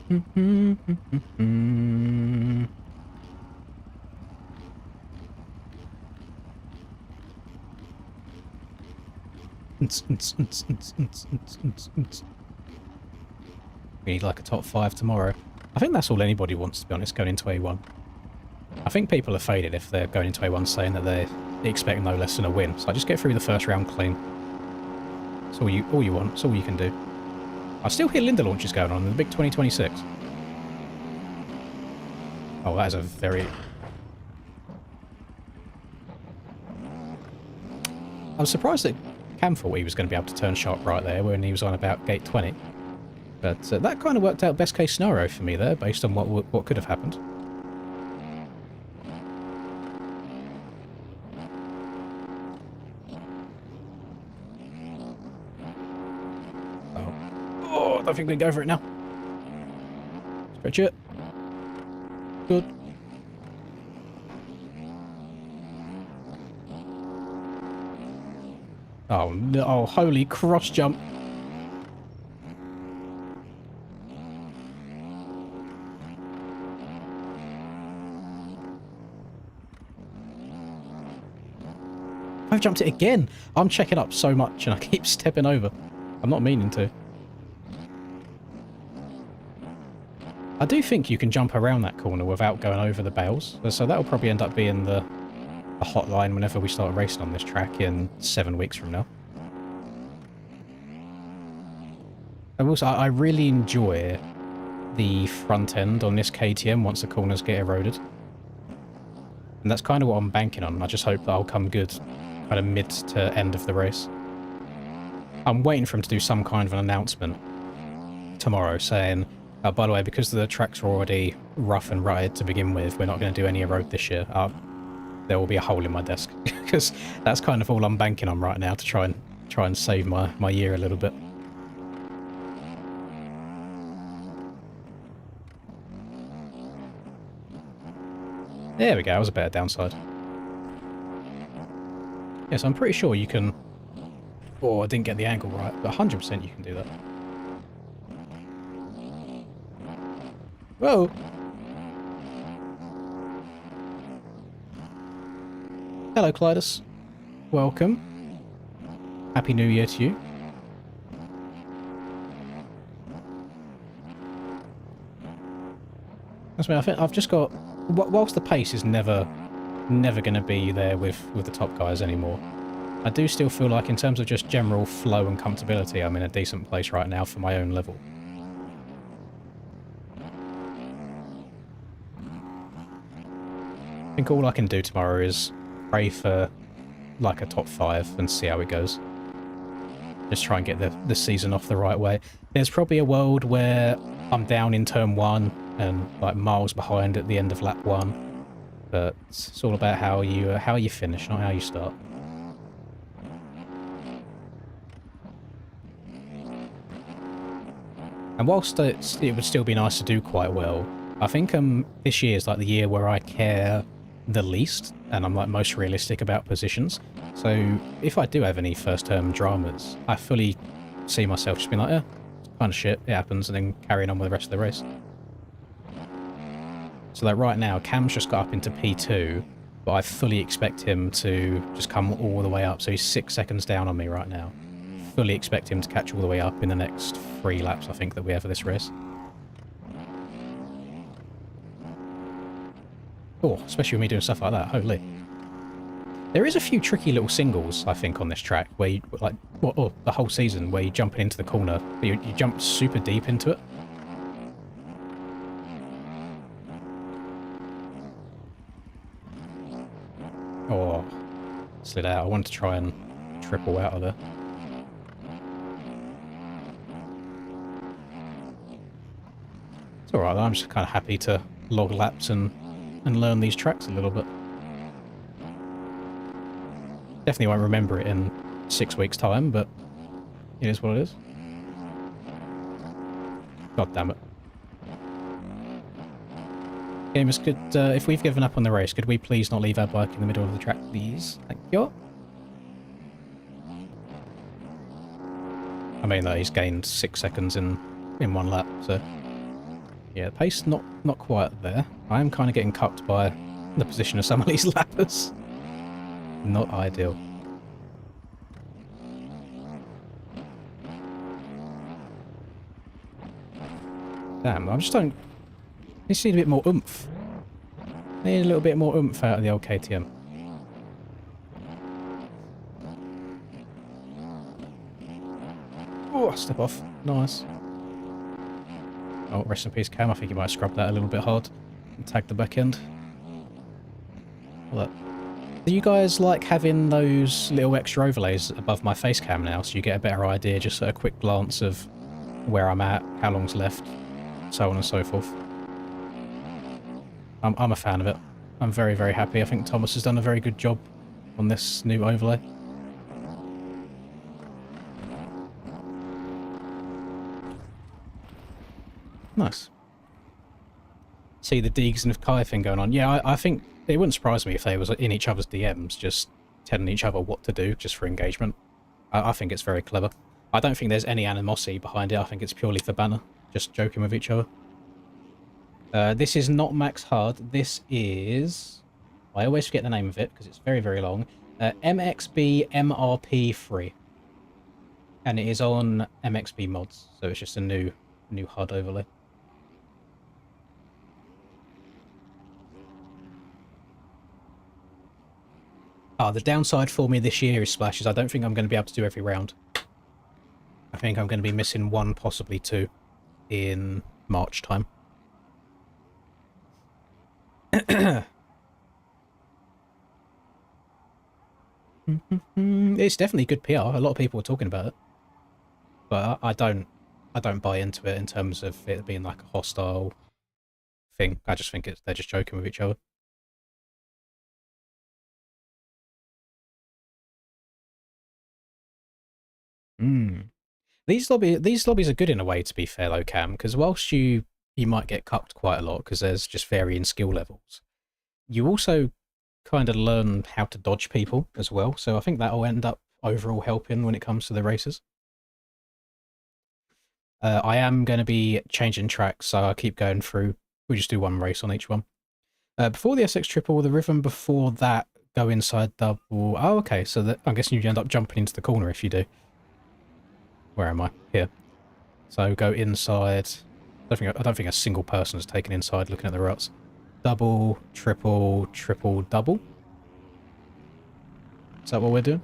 need like a top 5 tomorrow. I think that's all anybody wants, to be honest, going into A1. I think people are faded if they're going into A1 saying that they expect no less than a win. So I just get through the first round clean. It's all you want. It's all you can do. I still hear Linda launches going on in the big 2026. Oh, that is a very... I was surprised that Cam thought he was going to be able to turn sharp right there when he was on about gate 20. But that kind of worked out best case scenario for me there, based on what could have happened. Oh, I don't think we can go for it now. Stretch it. Good. Oh no, oh, holy cross jump. I've jumped it again. I'm checking up so much and I keep stepping over. I'm not meaning to. I do think you can jump around that corner without going over the bales. So that'll probably end up being the hotline whenever we start racing on this track in 7 weeks from now. And also, I really enjoy the front end on this KTM once the corners get eroded. And that's kind of what I'm banking on. I just hope that I'll come good kind of mid to end of the race. I'm waiting for him to do some kind of an announcement tomorrow saying, oh, by the way, because the tracks are already rough and rutted to begin with, we're not going to do any erode this year. There will be a hole in my desk because that's kind of all I'm banking on right now to try and save my year a little bit. There we go, that was a better downside. Yes, I'm pretty sure you can... Oh, I didn't get the angle right, but 100% you can do that. Whoa! Hello, Clytus. Welcome. Happy New Year to you. That's me. I think I've just got... Whilst the pace is never going to be there with the top guys anymore, I do still feel like in terms of just general flow and comfortability, I'm in a decent place right now for my own level. I think all I can do tomorrow is pray for like a top 5 and see how it goes. Just try and get the season off the right way. There's probably a world where I'm down in turn 1 and like miles behind at the end of lap 1, but it's all about how you finish, not how you start. And whilst it would still be nice to do quite well, I think this year is like the year where I care the least, and I'm like most realistic about positions. So if I do have any first term dramas, I fully see myself just being like, kind of shit, it happens, and then carrying on with the rest of the race. So like right now, Cam's just got up into P2, but I fully expect him to just come all the way up. So he's 6 seconds down on me right now. Fully expect him to catch all the way up in the next 3 laps, I think, that we have for this race. Oh, especially with me doing stuff like that, holy. There is a few tricky little singles, I think, on this track, where you, like, the whole season, where you jump into the corner, but you jump super deep into it. Oh, slid out. I wanted to try and triple out of there. It's alright, I'm just kind of happy to log laps and learn these tracks a little bit. Definitely won't remember it in 6 weeks' time, but it is what it is. God damn it. Gamers, could, if we've given up on the race, could we please not leave our bike in the middle of the track, please? Thank you. I mean, he's gained 6 seconds in 1 lap, so... Yeah, the pace not quite there. I am kind of getting cupped by the position of some of these lappers. Not ideal. Damn, I just don't... Just need a bit more oomph. Need a little bit more oomph out of the old KTM. Oh, step off. Nice. Oh, rest in peace, Cam. I think you might have scrubbed that a little bit hard and tagged the back end. Look. Do you guys like having those little extra overlays above my face cam now, so you get a better idea, just at a quick glance of where I'm at, how long's left, so on and so forth? I'm a fan of it. I'm very, very happy. I think Thomas has done a very good job on this new overlay. Nice. See the Deegs and Kai thing going on. Yeah, I think it wouldn't surprise me if they was in each other's DMs, just telling each other what to do, just for engagement. I think it's very clever. I don't think there's any animosity behind it. I think it's purely for banner, just joking with each other. This is not max hard. This is... I always forget the name of it because it's very, very long. MXB MRP3. And it is on MXB mods, so it's just a new HUD overlay. The downside for me this year is Splash is I don't think I'm going to be able to do every round. I think I'm going to be missing one, possibly two, in March time. It's definitely good PR. A lot of people are talking about it, but I don't buy into it in terms of it being like a hostile thing. I just think they're just joking with each other. These lobbies are good in a way, to be fair though, Cam, because whilst you might get cucked quite a lot because there's just varying skill levels, you also kind of learn how to dodge people as well. So I think that'll end up overall helping when it comes to the races. I am going to be changing tracks, so I'll keep going through. We just do one race on each one. Before the SX triple, the rhythm before that, go inside double. Oh, okay. So I'm guessing you end up jumping into the corner if you do. Where am I? Here. So go inside. I don't think a single person has taken inside looking at the ruts. Double, triple, triple, double. Is that what we're doing?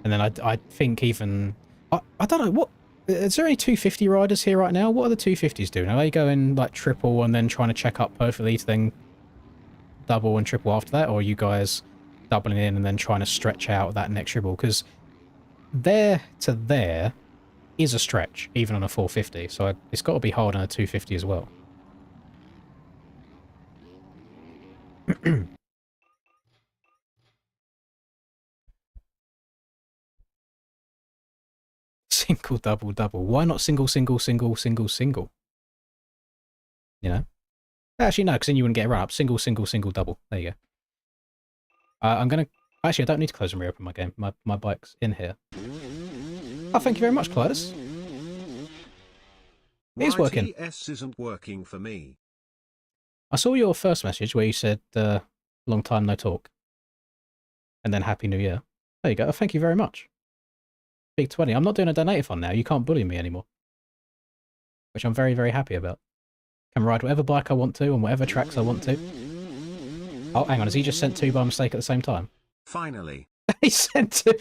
And then I think even... I don't know, what... Is there any 250 riders here right now? What are the 250s doing? Are they going like triple and then trying to check up perfectly to then double and triple after that? Or are you guys doubling in and then trying to stretch out that next triple? Because there to there is a stretch, even on a 450. So it's got to be hard on a 250 as well. Single, double, double. Why not single, single, single, single, single? You know? Actually, no, because then you wouldn't get a run-up. Single, single, single, double. There you go. I'm going to... Actually, I don't need to close and reopen my game. My bike's in here. Oh, thank you very much, Clytus. It is working. YTS isn't working for me. I saw your first message where you said, long time no talk. And then Happy New Year. There you go. Oh, thank you very much. Big 20. I'm not doing a donator fund now. You can't bully me anymore. Which I'm very, very happy about. Can ride whatever bike I want to on whatever tracks I want to. Oh, hang on. Has he just sent two by mistake at the same time? Finally. He sent two.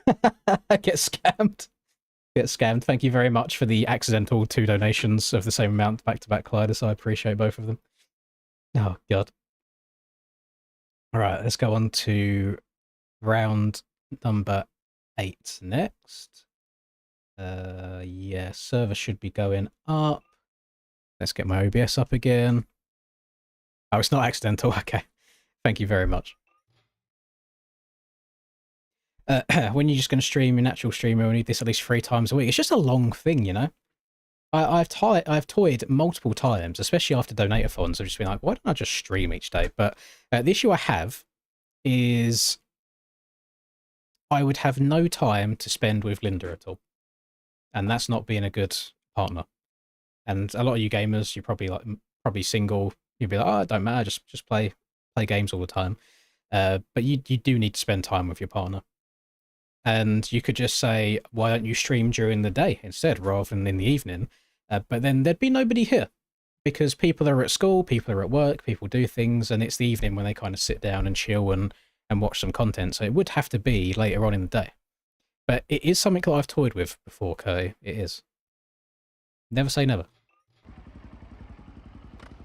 Get scammed. Get scammed. Thank you very much for the accidental two donations of the same amount back-to-back, Clytus. I appreciate both of them. Oh, God. All right, let's go on to round number 8 next. Yeah, server should be going up. Let's get my OBS up again. Oh, it's not accidental. Okay. Thank you very much. When you're just going to stream your natural stream, you'll need this at least 3 times a week. It's just a long thing, you know? I've toyed multiple times, especially after donator-thons. I've just been like, why don't I just stream each day? But the issue I have is I would have no time to spend with Linda at all. And that's not being a good partner. And a lot of you gamers, you're probably single. You'd be like, oh, it don't matter, just play games all the time. But you do need to spend time with your partner. And you could just say, why don't you stream during the day instead, rather than in the evening? But then there'd be nobody here. Because people are at school, people are at work, people do things, and it's the evening when they kind of sit down and chill and watch some content. So it would have to be later on in the day. But it is something that I've toyed with before, Curry. It is. Never say never.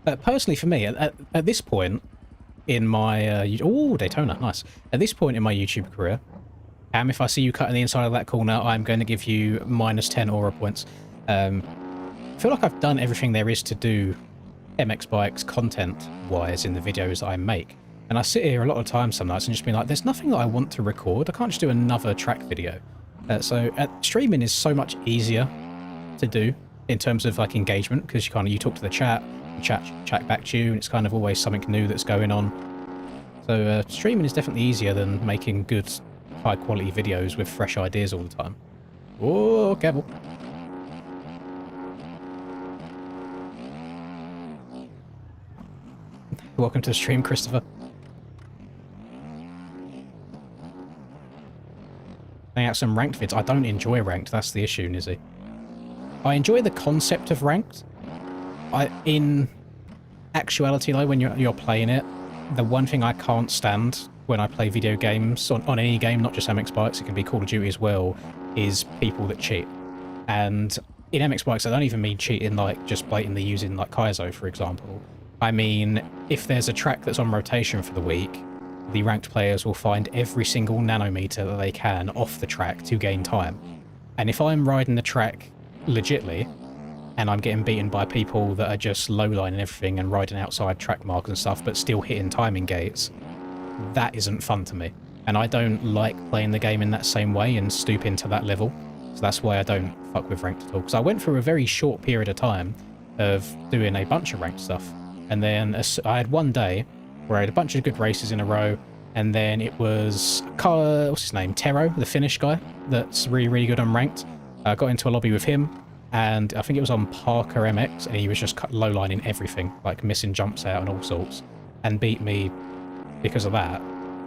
Personally, for me, at this point in my... oh, Daytona, nice. At this point in my YouTube career, if I see you cutting the inside of that corner, I'm going to give you -10 aura points. I feel like I've done everything there is to do MX Bikes content-wise in the videos that I make. And I sit here a lot of times some nights and just be like, there's nothing that I want to record. I can't just do another track video. Streaming is so much easier to do in terms of like engagement, because you talk to the chat back to you, and it's kind of always something new that's going on. So streaming is definitely easier than making good, high-quality videos with fresh ideas all the time. Oh, careful. Welcome to the stream, Christopher. Hang out some ranked vids. I don't enjoy ranked, that's the issue, Nizzy. I enjoy the concept of ranked. In actuality, though, when you're playing it, the one thing I can't stand when I play video games, on any game, not just MX Bikes, it can be Call of Duty as well, is people that cheat. And in MX Bikes, I don't even mean cheating like just blatantly using like Kaizo, for example. I mean, if there's a track that's on rotation for the week, the ranked players will find every single nanometer that they can off the track to gain time. And if I'm riding the track legitly, and I'm getting beaten by people that are just low-lining everything and riding outside track marks and stuff, but still hitting timing gates, that isn't fun to me. And I don't like playing the game in that same way and stoop into that level. So that's why I don't fuck with ranked at all. Because I went through a very short period of time of doing a bunch of ranked stuff. And then I had one day where I had a bunch of good races in a row, and then it was, what's his name, Tero, the Finnish guy, that's really, really good on ranked. I got into a lobby with him, and I think it was on Parker MX, and he was just low-lining everything, like missing jumps out and all sorts, and beat me because of that.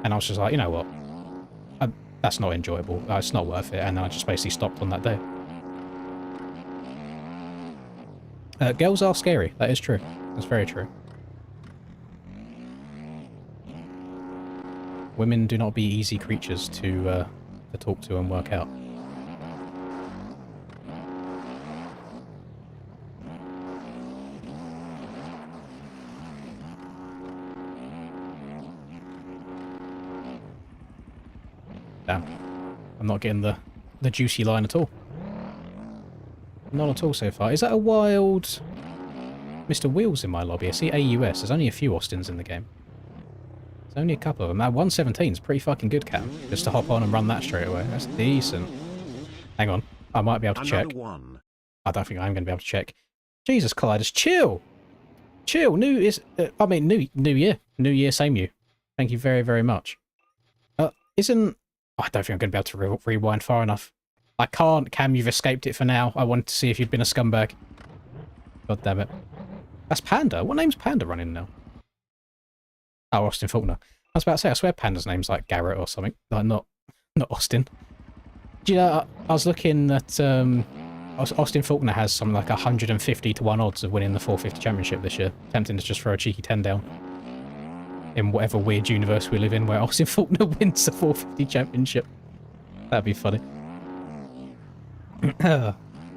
And I was just like, you know what, that's not enjoyable, it's not worth it, and I just basically stopped on that day. Girls are scary, that is true. That's very true. Women do not be easy creatures to talk to and work out. Damn. I'm not getting the juicy line at all. Not at all so far. Is that a wild Mr. Wheels in my lobby? I see AUS. There's only a few Austins in the game. There's only a couple of them. That 117 is pretty fucking good, Cam. Just to hop on and run that straight away. That's decent. Hang on. I might be able to check. I don't think I'm going to be able to check. Jesus, Colliders, chill! Chill! New year. New year, same you. Thank you very, very much. I don't think I'm going to be able to rewind far enough. I can't, Cam, you've escaped it for now. I wanted to see if you'd been a scumbag. God damn it. That's Panda. What name's Panda running now? Oh, Austin Faulkner. I was about to say, I swear Panda's name's like Garrett or something. Like, not Austin. Do you know, I was looking at, Austin Faulkner has something like 150 to 1 odds of winning the 450 championship this year. Tempting to just throw a cheeky 10 down. In whatever weird universe we live in where Austin Faulkner wins the 450 championship. That'd be funny.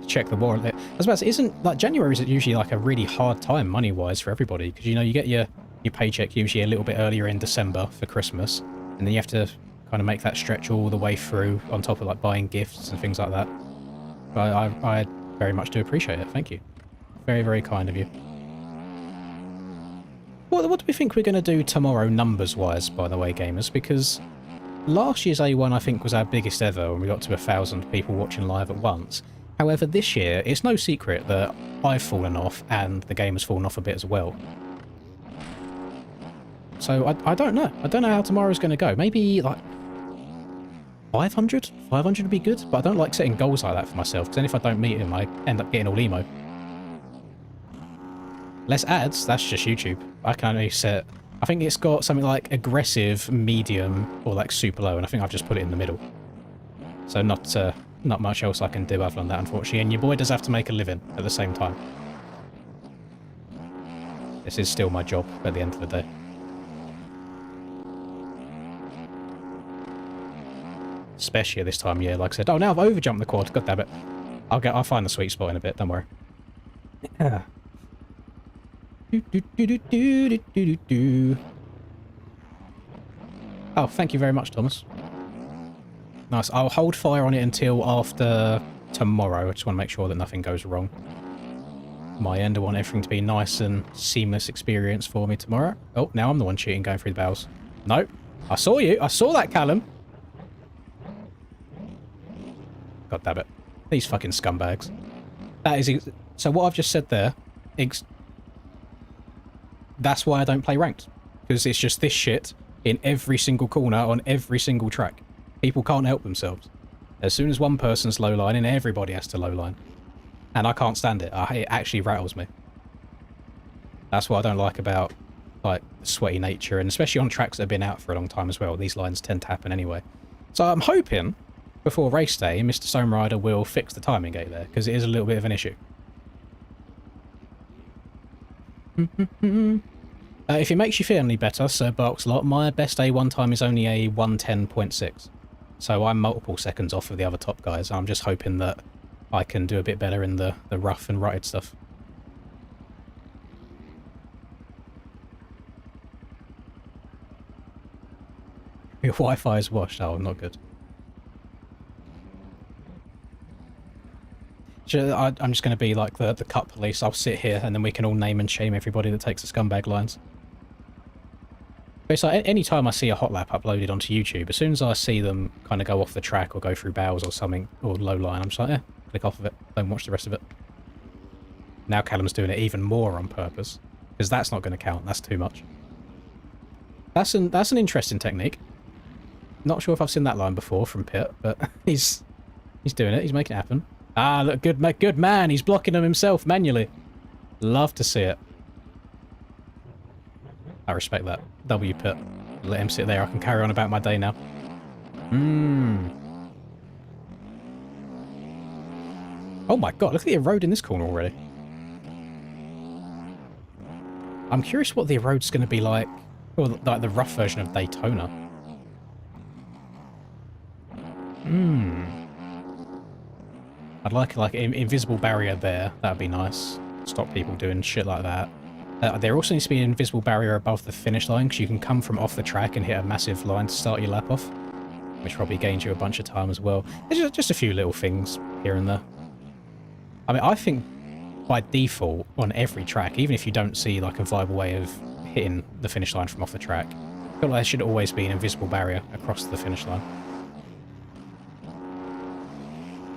Check the war. I was about to say, like, January is usually like a really hard time money-wise for everybody, because, you know, you get your paycheck usually a little bit earlier in December for Christmas, and then you have to kind of make that stretch all the way through, on top of like buying gifts and things like that. But I very much do appreciate it. Thank you. Very, very kind of you. What do we think we're going to do tomorrow numbers-wise, by the way, gamers? Because last year's A1, I think, was our biggest ever when we got to 1,000 people watching live at once. However, this year, it's no secret that I've fallen off and the game has fallen off a bit as well. So I don't know. I don't know how tomorrow's going to go. Maybe like 500? 500 would be good, but I don't like setting goals like that for myself, because then if I don't meet them, I end up getting all emo. Less ads, that's just YouTube. I can only set... I think it's got something like aggressive, medium, or like super low, and I think I've just put it in the middle. So not much else I can do other than that, unfortunately. And your boy does have to make a living at the same time. This is still my job at the end of the day. Especially at this time of year, like I said. Oh, now I've overjumped the quad. God damn it. I'll find the sweet spot in a bit, don't worry. Yeah. Oh, thank you very much, Thomas. Nice. I'll hold fire on it until after tomorrow. I just want to make sure that nothing goes wrong. My end, I want everything to be nice and seamless experience for me tomorrow. Oh, now I'm the one cheating going through the barrels. Nope. I saw you. I saw that, Callum. God damn it. These fucking scumbags. That is... So what I've just said there... That's why I don't play ranked. Because it's just this shit in every single corner on every single track. People can't help themselves. As soon as one person's low lining, everybody has to low line. And I can't stand it. It actually rattles me. That's what I don't like about like sweaty nature, and especially on tracks that have been out for a long time as well. These lines tend to happen anyway. So I'm hoping before race day, Mr. Stone Rider will fix the timing gate there, because it is a little bit of an issue. If it makes you feel any better, Sir Barkslot, my best A1 time is only a 1:10.6. So I'm multiple seconds off of the other top guys. I'm just hoping that I can do a bit better in the rough and rutted stuff. Your Wi-Fi is washed. Oh, not good. I'm just going to be like the cut police. I'll sit here and then we can all name and shame everybody that takes the scumbag lines. But it's like any time I see a hot lap uploaded onto YouTube, as soon as I see them kind of go off the track or go through barrels or something, or low line, I'm just like, click off of it. Don't watch the rest of it. Now Callum's doing it even more on purpose, because that's not going to count. That's too much. That's an interesting technique. Not sure if I've seen that line before from Pitt, but he's doing it. He's making it happen. Ah, look, good man. He's blocking them himself manually. Love to see it. I respect that. W Pitt. Let him sit there. I can carry on about my day now. Oh my god, look at the road in this corner already. I'm curious what the road's going to be like, or like the rough version of Daytona. I'd like an invisible barrier there. That'd be nice. Stop people doing shit like that. There also needs to be an invisible barrier above the finish line, because you can come from off the track and hit a massive line to start your lap off, which probably gains you a bunch of time as well. There's just a few little things here and there. I mean, I think by default on every track, even if you don't see like a viable way of hitting the finish line from off the track, I feel like there should always be an invisible barrier across the finish line,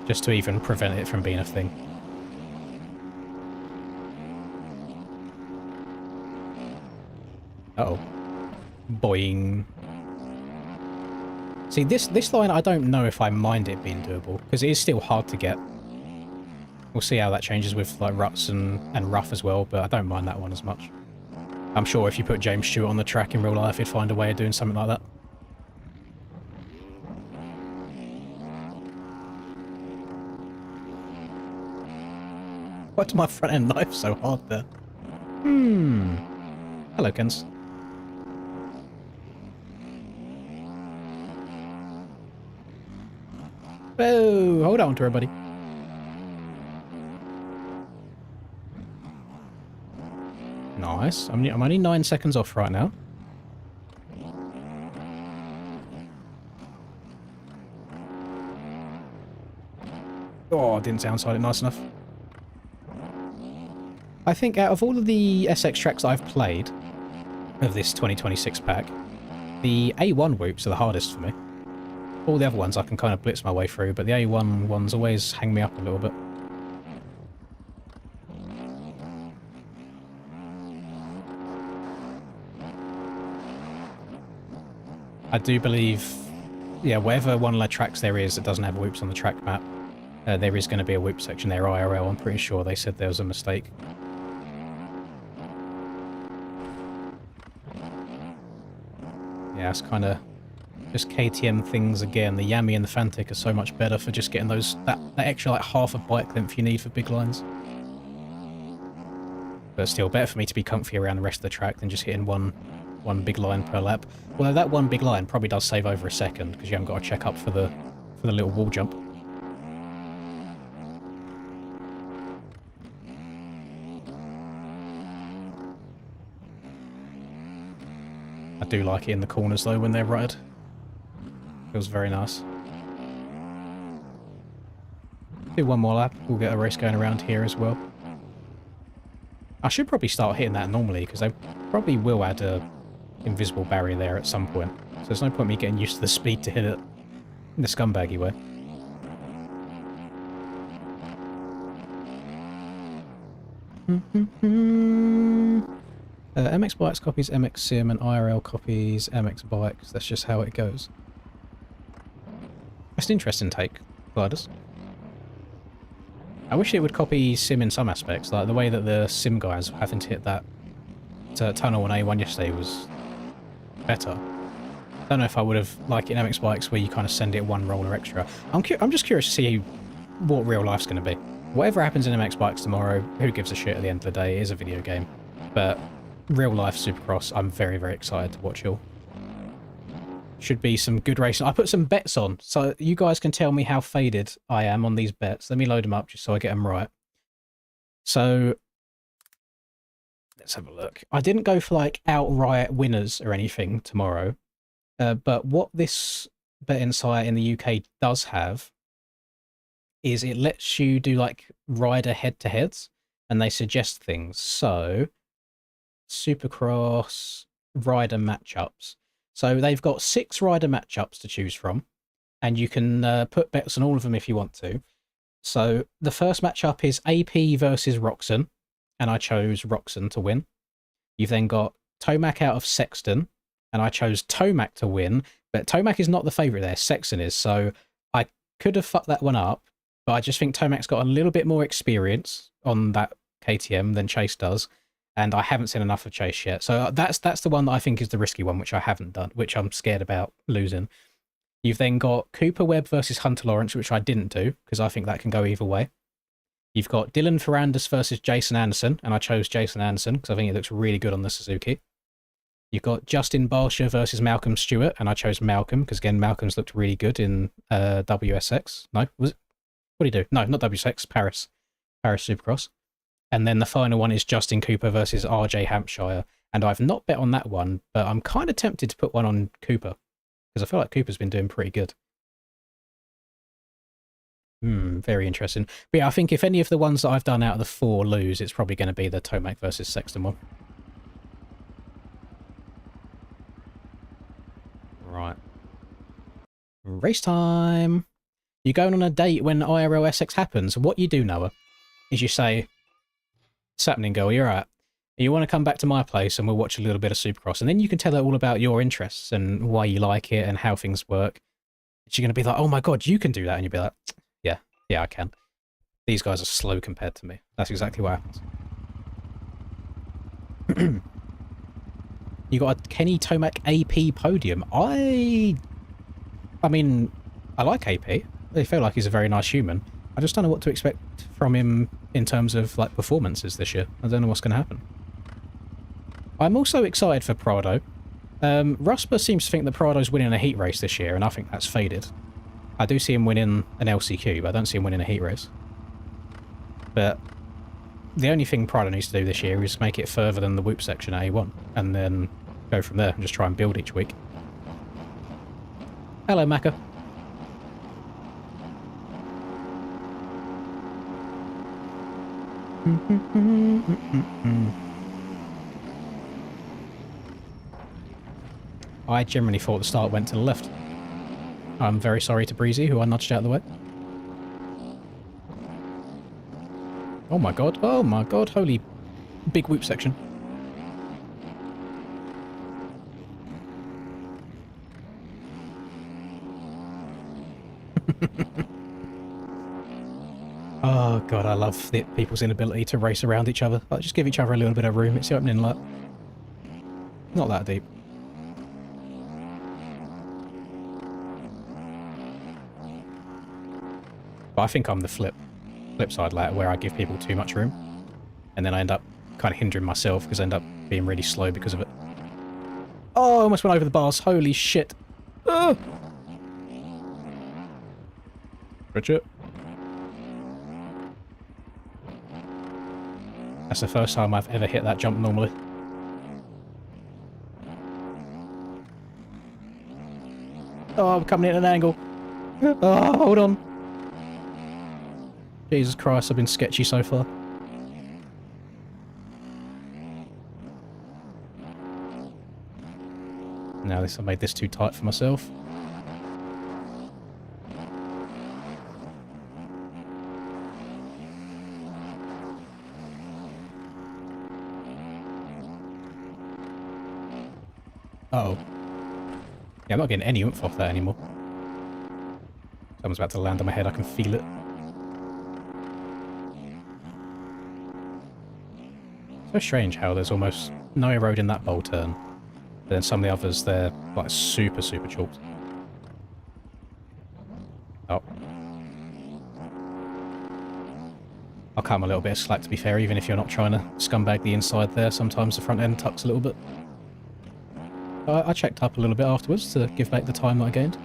just to even prevent it from being a thing. Uh-oh. Boing. See, this line, I don't know if I mind it being doable, because it is still hard to get. We'll see how that changes with like ruts and rough as well, but I don't mind that one as much. I'm sure if you put James Stewart on the track in real life, he'd find a way of doing something like that. Why did my front end knife so hard there? Hello, Kens. Whoa, hold on to her, buddy. Nice. I'm only 9 seconds off right now. Oh, didn't sound it nice enough. I think out of all of the SX tracks I've played of this 2026 pack, the A1 whoops are the hardest for me. All the other ones I can kind of blitz my way through, but the A1 ones always hang me up a little bit. I do believe, yeah, whatever one of the tracks there is that doesn't have whoops on the track map, there is going to be a whoop section there IRL. I'm pretty sure they said there was a mistake. Yeah, it's kind of just KTM things again. The Yami and the Fantic are so much better for just getting that extra like half a bike length you need for big lines. But still, better for me to be comfy around the rest of the track than just hitting one big line per lap. Although that one big line probably does save over a second, because you haven't got to check up for the for the little wall jump. I do like it in the corners though when they're rutted. Feels very nice. Do one more lap, we'll get a race going around here as well. I should probably start hitting that normally, because they probably will add a invisible barrier there at some point. So there's no point me getting used to the speed to hit it in the scumbaggy way. MX Bikes copies MX Sim and IRL copies MX Bikes. That's just how it goes. That's an interesting take, Gliders. I wish it would copy Sim in some aspects, like the way that the Sim guys were having to hit that tunnel on A1 yesterday was better. I don't know if I would have, like in MX Bikes, where you kind of send it one roller extra. I'm just curious to see what real life's going to be. Whatever happens in MX Bikes tomorrow, who gives a shit at the end of the day? It is a video game. But real life Supercross, I'm very, very excited to watch all. Should be some good racing. I put some bets on, so you guys can tell me how faded I am on these bets. Let me load them up just so I get them right. So, let's have a look. I didn't go for like outright winners or anything tomorrow, but what this betting site in the UK does have is it lets you do like rider head-to-heads, and they suggest things. So, Supercross rider matchups. So they've got 6 rider matchups to choose from, and you can put bets on all of them if you want to. So the first matchup is AP versus Roxon, and I chose Roxon to win. You've then got Tomac out of Sexton, and I chose Tomac to win, but Tomac is not the favourite there, Sexton is, so I could have fucked that one up, but I just think Tomac's got a little bit more experience on that KTM than Chase does. And I haven't seen enough of Chase yet. So that's the one that I think is the risky one, which I haven't done, which I'm scared about losing. You've then got Cooper Webb versus Hunter Lawrence, which I didn't do, because I think that can go either way. You've got Dylan Ferrandis versus Jason Anderson, and I chose Jason Anderson, because I think he looks really good on the Suzuki. You've got Justin Barsha versus Malcolm Stewart, and I chose Malcolm, because again, Malcolm's looked really good in WSX. No, was it? What did he do? No, not WSX, Paris Supercross. And then the final one is Justin Cooper versus RJ Hampshire. And I've not bet on that one, but I'm kind of tempted to put one on Cooper, because I feel like Cooper's been doing pretty good. Very interesting. But yeah, I think if any of the ones that I've done out of the 4 lose, it's probably going to be the Tomac versus Sexton one. Right. Race time! You're going on a date when IRL SX happens. What you do, Noah, is you say, "What's happening, girl? You're right. You want to come back to my place and we'll watch a little bit of Supercross." And then you can tell her all about your interests and why you like it and how things work. She's going to be like, "Oh my God, you can do that." And you'll be like, yeah, I can. These guys are slow compared to me. That's exactly what happens. You got a Kenny Tomac AP podium. I mean, I like AP. I feel like he's a very nice human. I just don't know what to expect from him in terms of like performances this year. I don't know what's going to happen. I'm also excited for Prado. Rusper seems to think that Prado's winning a heat race this year, and I think that's faded. I do see him winning an LCQ, but I don't see him winning a heat race. But the only thing Prado needs to do this year is make it further than the Whoop section at A1, and then go from there and just try and build each week. Hello, Macca. I generally thought the start went to the left. I'm very sorry to Breezy, who I nudged out of the way. Oh my god, holy big Whoop section. Oh god, I love people's inability to race around each other. Like, just give each other a little bit of room. It's the opening lap. Not that deep. But I think I'm the flip side lap, where I give people too much room, and then I end up kind of hindering myself because I end up being really slow because of it. Oh, I almost went over the bars. Holy shit. Oh! Richard. That's the first time I've ever hit that jump normally. Oh, I'm coming in at an angle. Oh, hold on. Jesus Christ, I've been sketchy so far. Now I made this too tight for myself. Uh-oh. Yeah, I'm not getting any oomph off that anymore. Someone's about to land on my head, I can feel it. So strange how there's almost no road in that bowl turn. But then some of the others, they're like super, super chalked. Oh. I'll cut him a little bit of slack, to be fair, even if you're not trying to scumbag the inside there. Sometimes the front end tucks a little bit. I checked up a little bit afterwards to give back the time that I gained.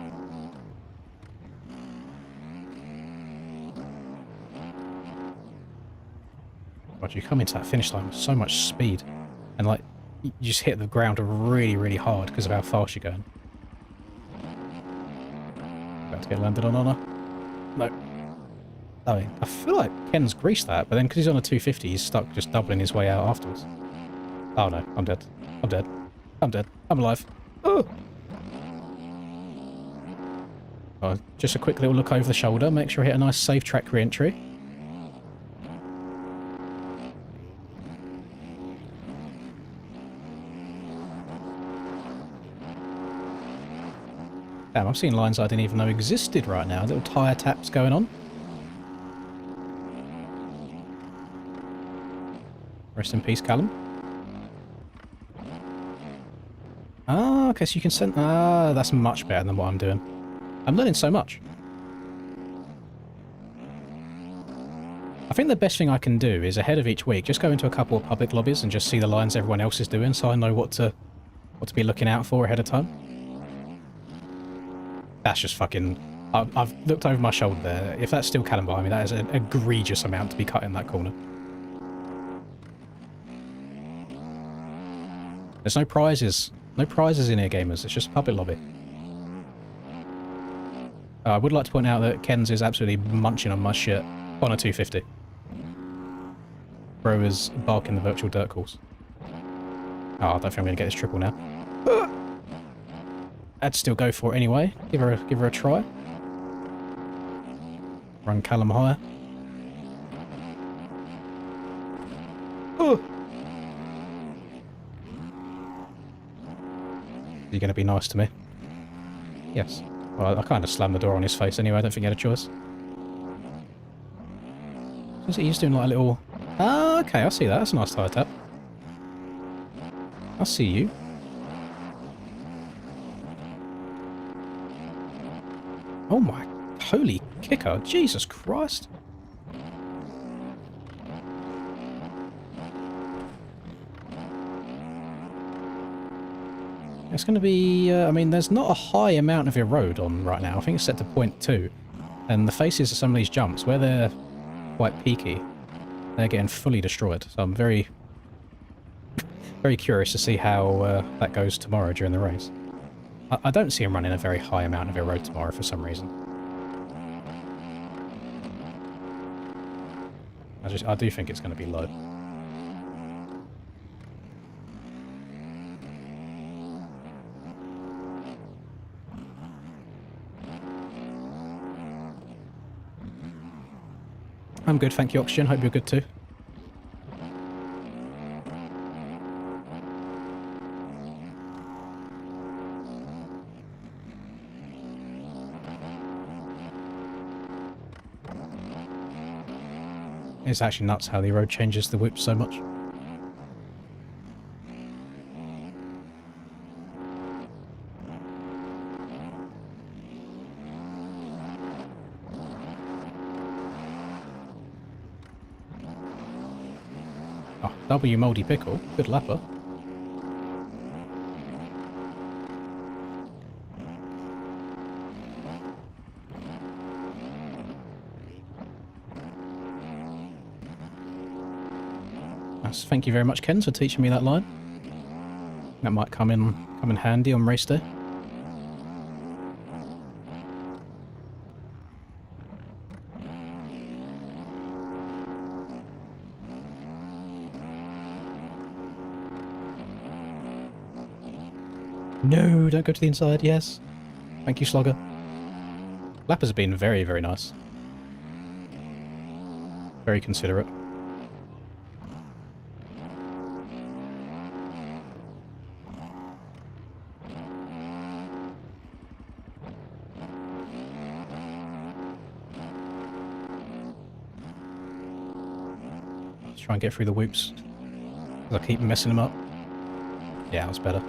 God, you come into that finish line with so much speed, and like you just hit the ground really, really hard because of how fast you're going. About to get landed on honour. No. Oh, I feel like Ken's greased that, but then because he's on a 250, he's stuck just doubling his way out afterwards. Oh no, I'm dead. I'm dead. I'm dead. I'm alive. Oh! Oh, just a quick little look over the shoulder, make sure I hit a nice safe track re-entry. Damn, I've seen lines I didn't even know existed right now. Little tyre taps going on. Rest in peace, Callum. Ah, okay, so you can send... Ah, that's much better than what I'm doing. I'm learning so much. I think the best thing I can do is ahead of each week, just go into a couple of public lobbies and just see the lines everyone else is doing so I know what to be looking out for ahead of time. That's just fucking... I've looked over my shoulder there. If that's still Callum behind me, that is an egregious amount to be cut in that corner. There's no prizes. No prizes in here, gamers. It's just a public lobby. I would like to point out that Ken's is absolutely munching on my shit on a 250. Bro is barking the virtual dirt course. Oh, I don't think I'm going to get this triple now. I'd still go for it anyway. Give her a try. Run Callum higher. Oh! Is he going to be nice to me? Yes. Well, I kind of slammed the door on his face anyway. I don't think he had a choice. He's doing like a little... Ah, okay, I see that. That's a nice tire tap. I see you. Oh my... Holy kicker. Jesus Christ. It's going to be... I mean, there's not a high amount of erode on right now. I think it's set to 0.2. And the faces of some of these jumps, where they're quite peaky, they're getting fully destroyed. So I'm very... very curious to see how that goes tomorrow during the race. I don't see him running a very high amount of erode tomorrow for some reason. I do think it's going to be low. I'm good, thank you, Oxygen. Hope you're good too. It's actually nuts how the road changes the whip so much. Oh, W Mouldy Pickle. Good lapper. Thank you very much, Ken, for teaching me that line. That might come in handy on race day. No, don't go to the inside, yes. Thank you, Slogger. Lappers have been very, very nice. Very considerate. Let's try and get through the whoops. Because I keep messing them up. Yeah, that's better.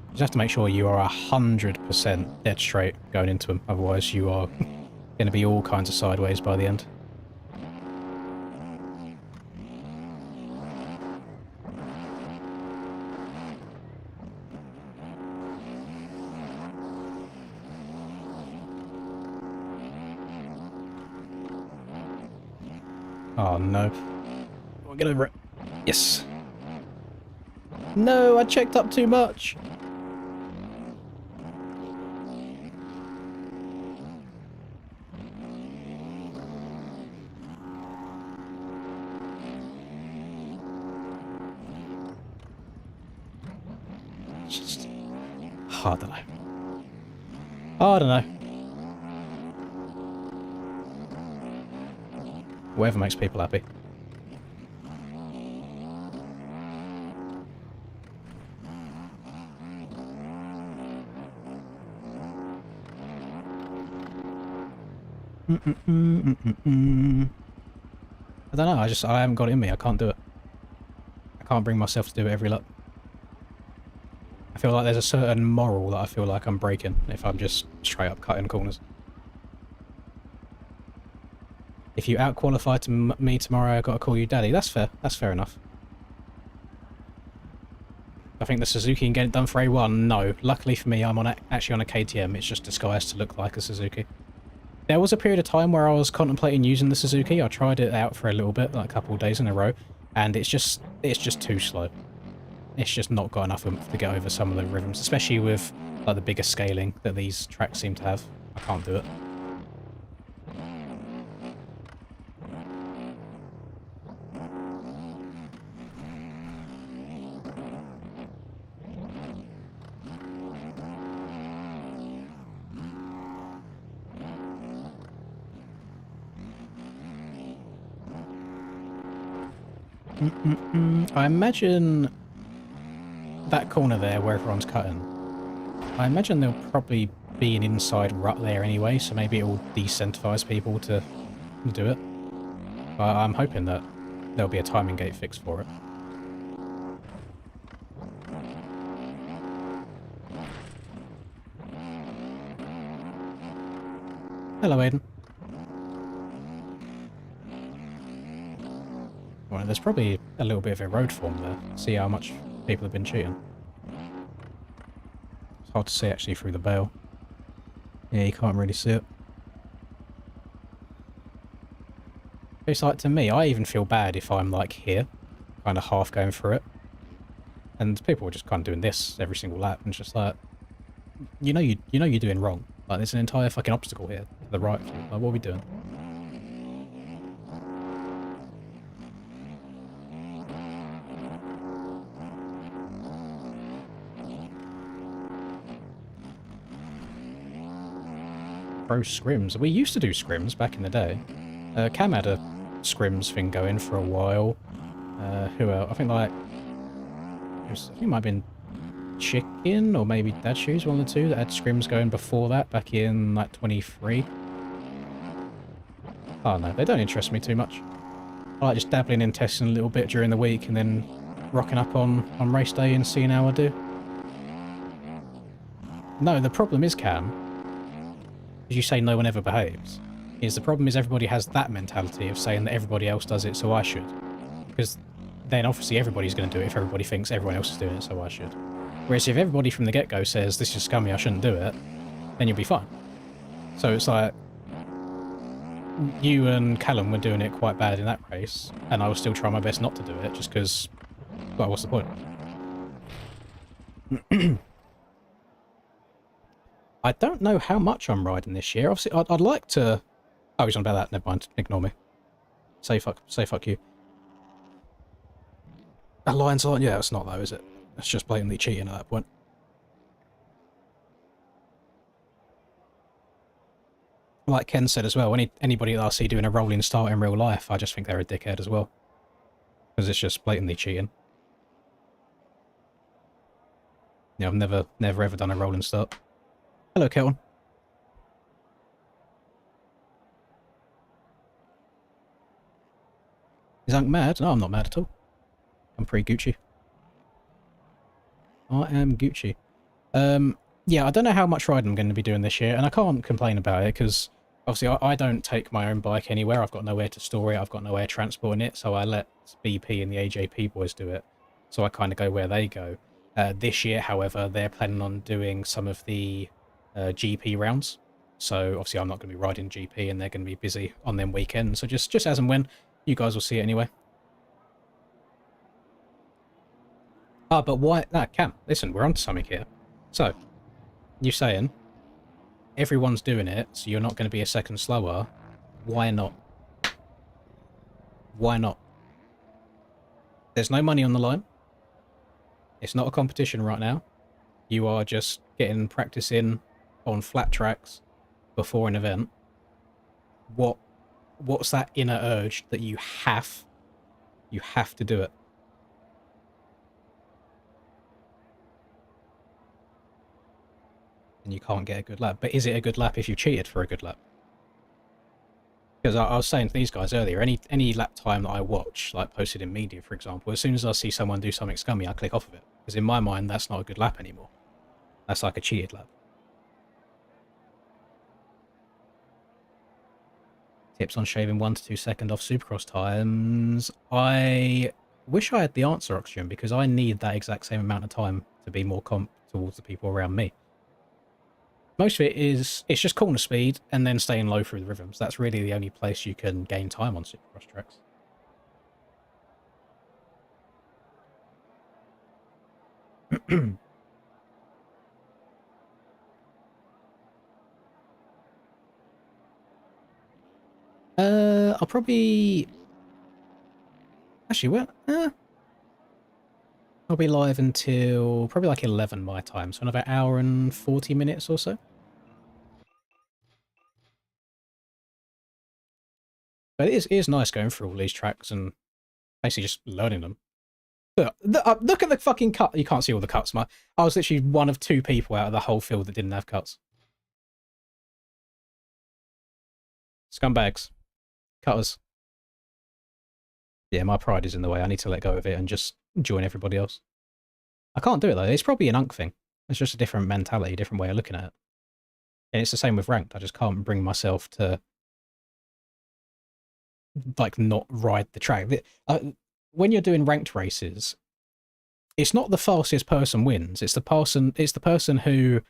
You just have to make sure you are 100% dead straight going into them. Otherwise you are going to be all kinds of sideways by the end. Oh no. I'll get over it. Yes. No, I checked up too much. Just... I don't know. I don't know. Whatever makes people happy. I don't know, I haven't got it in me, I can't do it. I can't bring myself to do it every lap. I feel like there's a certain moral that I feel like I'm breaking if I'm just straight up cutting corners. If you out-qualify to me tomorrow, I've got to call you daddy. That's fair. That's fair enough. I think the Suzuki can get it done for A1. No. Luckily for me, I'm actually on a KTM. It's just disguised to look like a Suzuki. There was a period of time where I was contemplating using the Suzuki. I tried it out for a little bit, like a couple of days in a row, and it's just too slow. It's just not got enough oomph to get over some of the rhythms, especially with like the bigger scaling that these tracks seem to have. I can't do it. I imagine that corner there where everyone's cutting, I imagine there'll probably be an inside rut there anyway, so maybe it will decentivize people to do it. But I'm hoping that there'll be a timing gate fix for it. Hello, Aiden. Well, there's probably a little bit of a road form there. See how much people have been cheating. It's hard to see actually through the bale. Yeah, you can't really see it. It's like, to me, I even feel bad if I'm like here, kind of half going through it. And people are just kind of doing this every single lap, and it's just like, you know you're doing wrong. Like, there's an entire fucking obstacle here to the right of you. Like, what are we doing? Pro scrims. We used to do scrims back in the day. Cam had a scrims thing going for a while. Who else? I think like I think it might have been Chicken or maybe Dad Shoes, one of the two that had scrims going before that, back in like 23. Oh no, they don't interest me too much. I like just dabbling in testing a little bit during the week and then rocking up on race day and seeing how I do. No, the problem is, Cam, as you say no one ever behaves, is the problem is everybody has that mentality of saying that everybody else does it, so I should. Because then obviously everybody's going to do it if everybody thinks everyone else is doing it, so I should. Whereas if everybody from the get-go says, this is scummy, I shouldn't do it, then you'll be fine. So it's like, you and Callum were doing it quite bad in that race, and I was still trying my best not to do it, just because, well, what's the point? I don't know how much I'm riding this year. Obviously, I'd like to... Oh, he's on about that. Never mind. Ignore me. Say fuck you. That line's on? Yeah, it's not though, is it? It's just blatantly cheating at that point. Like Ken said as well, anybody that I see doing a rolling start in real life, I just think they're a dickhead as well. Because it's just blatantly cheating. Yeah, I've never ever done a rolling start. Hello, Kelton. Is Unc mad? No, I'm not mad at all. I'm pretty Gucci. I am Gucci. Yeah, I don't know how much riding I'm going to be doing this year, and I can't complain about it, because obviously I don't take my own bike anywhere. I've got nowhere to store it. I've got nowhere transporting it, so I let BP and the AJP boys do it. So I kind of go where they go. This year, however, they're planning on doing some of the GP rounds. So obviously I'm not going to be riding GP, and they're going to be busy on them weekends. So just as and when, you guys will see it anyway. Ah, but why? Ah, Cam, listen, we're onto something here. So, you're saying everyone's doing it, so you're not going to be a second slower. Why not? Why not? There's no money on the line. It's not a competition right now. You are just getting practice in on flat tracks before an event. What's that inner urge that you have to do it? And you can't get a good lap. But is it a good lap if you cheated for a good lap? Because I was saying to these guys earlier, any lap time that I watch, like posted in media, for example, as soon as I see someone do something scummy, I click off of it. Because in my mind, that's not a good lap anymore. That's like a cheated lap. Tips on shaving 1 to 2 seconds off Supercross times. I wish I had the answer, Oxygen, because I need that exact same amount of time to be more comp towards the people around me. Most of it is, it's just corner speed and then staying low through the rhythms. That's really the only place you can gain time on Supercross tracks. I'll probably... Actually, well, I'll be live until probably like 11 my time, so another hour and 40 minutes or so. But it is nice going through all these tracks and basically just learning them. Look at the fucking cut. You can't see all the cuts, man. I was literally one of 2 people out of the whole field that didn't have cuts. Scumbags. Cutters. Yeah, my pride is in the way. I need to let go of it and just join everybody else. I can't do it, though. It's probably an unk thing. It's just a different mentality, different way of looking at it. And it's the same with ranked. I just can't bring myself to, like, not ride the track. When you're doing ranked races, it's not the fastest person wins. It's the person who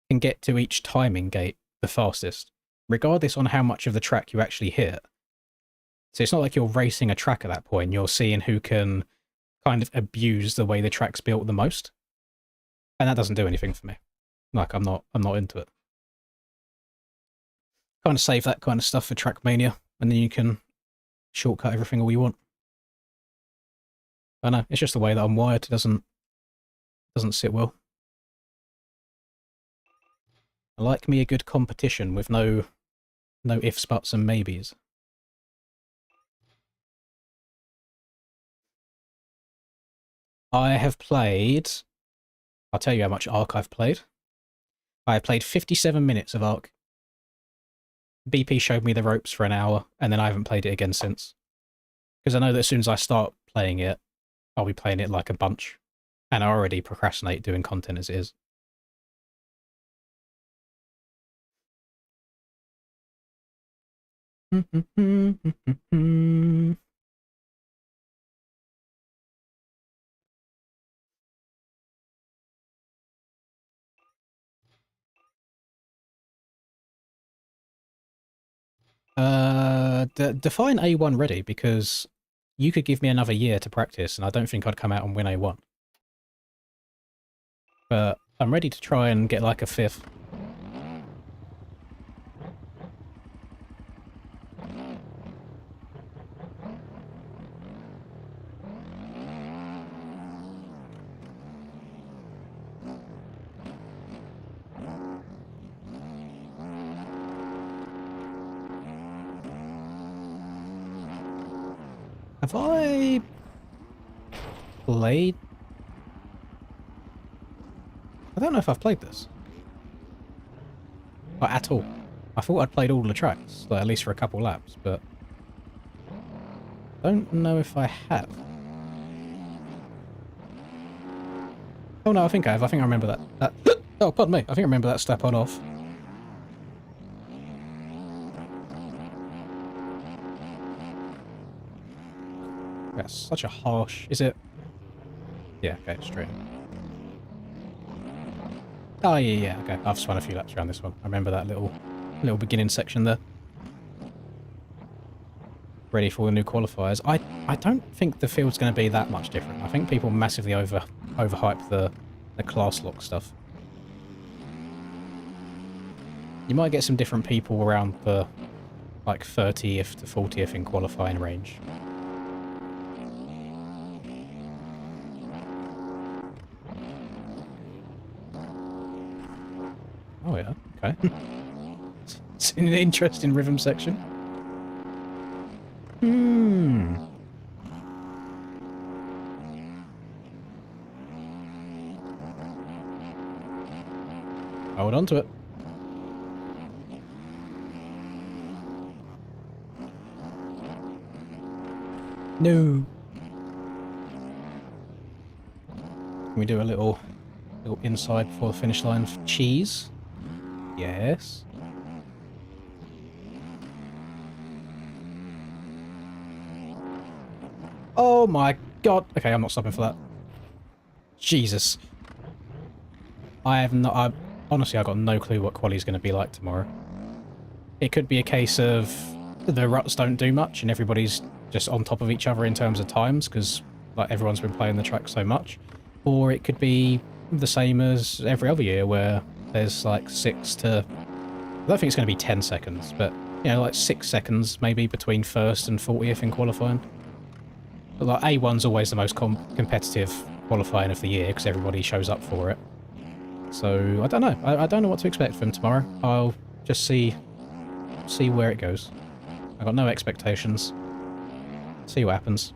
can get to each timing gate the fastest, regardless on how much of the track you actually hit. So it's not like you're racing a track at that point. You're seeing who can kind of abuse the way the track's built the most. And that doesn't do anything for me. Like, I'm not into it. Kind of save that kind of stuff for Trackmania, and then you can shortcut everything all you want. I know, it's just the way that I'm wired. It doesn't sit well. I like me a good competition with no ifs, buts, and maybes. I have played... I'll tell you how much Ark I've played. I have played 57 minutes of Ark. BP showed me the ropes for an hour, and then I haven't played it again since. Because I know that as soon as I start playing it, I'll be playing it like a bunch. And I already procrastinate doing content as it is. Define A1 ready, because you could give me another year to practice, and I don't think I'd come out and win A1. But I'm ready to try and get like a 5th. Have I played? I don't know if I've played this. Like, at all. I thought I'd played all the tracks, like, at least for a couple laps, but I don't know if I have. Oh no, I think I have. I think I remember that. Oh, pardon me. I think I remember that step on off. That's such a harsh... Is it? Yeah, okay, straight. Oh, yeah, okay. I've spun a few laps around this one. I remember that little beginning section there. Ready for the new qualifiers. I don't think the field's going to be that much different. I think people massively overhype the class lock stuff. You might get some different people around the like 30th to 40th in qualifying range. Oh yeah, okay. It's an interesting rhythm section. Hold on to it. No. Can we do a little inside before the finish line for cheese? Yes. Oh my god. Okay, I'm not stopping for that. Jesus. Honestly, I've got no clue what quali's going to be like tomorrow. It could be a case of the ruts don't do much and everybody's just on top of each other in terms of times because like everyone's been playing the track so much. Or it could be the same as every other year where there's like 6 to... I don't think it's going to be 10 seconds, but you know, like 6 seconds maybe between 1st and 40th in qualifying. But like A1's always the most competitive qualifying of the year because everybody shows up for it. So I don't know. I don't know what to expect from tomorrow. I'll just see where it goes. I've got no expectations. See what happens.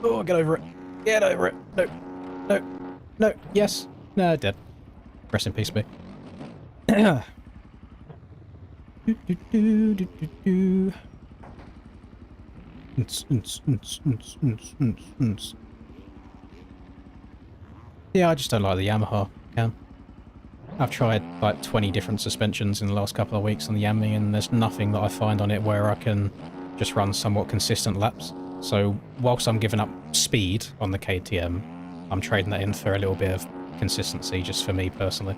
Oh, get over it. Get over it. No. No. No. Yes. No, dead. Rest in peace, me. Yeah, I just don't like the Yamaha cam. I've tried like 20 different suspensions in the last couple of weeks on the Yami, and there's nothing that I find on it where I can just run somewhat consistent laps. So whilst I'm giving up speed on the KTM, I'm trading that in for a little bit of consistency just for me personally.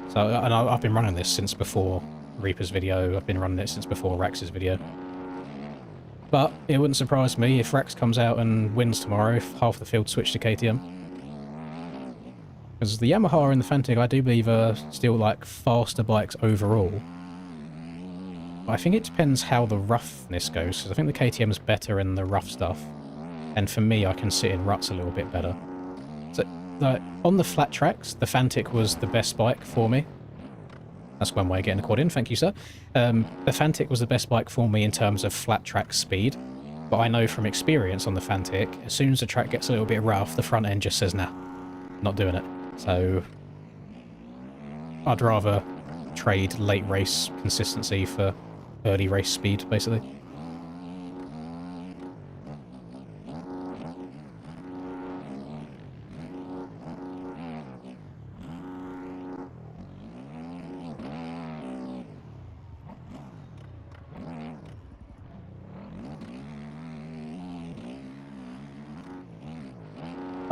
So, and I've been running this since before Reaper's video, I've been running it since before Rax's video. But it wouldn't surprise me if Rax comes out and wins tomorrow if half the field switch to KTM. Because the Yamaha and the Fantic, I do believe, are still like faster bikes overall. But I think it depends how the roughness goes, because I think the KTM's better in the rough stuff. And for me, I can sit in ruts a little bit better. So, on the flat tracks, the Fantic was the best bike for me. That's one way of getting a quad in, thank you, sir. The Fantic was the best bike for me in terms of flat track speed. But I know from experience on the Fantic, as soon as the track gets a little bit rough, the front end just says, nah, not doing it. So I'd rather trade late race consistency for early race speed, basically.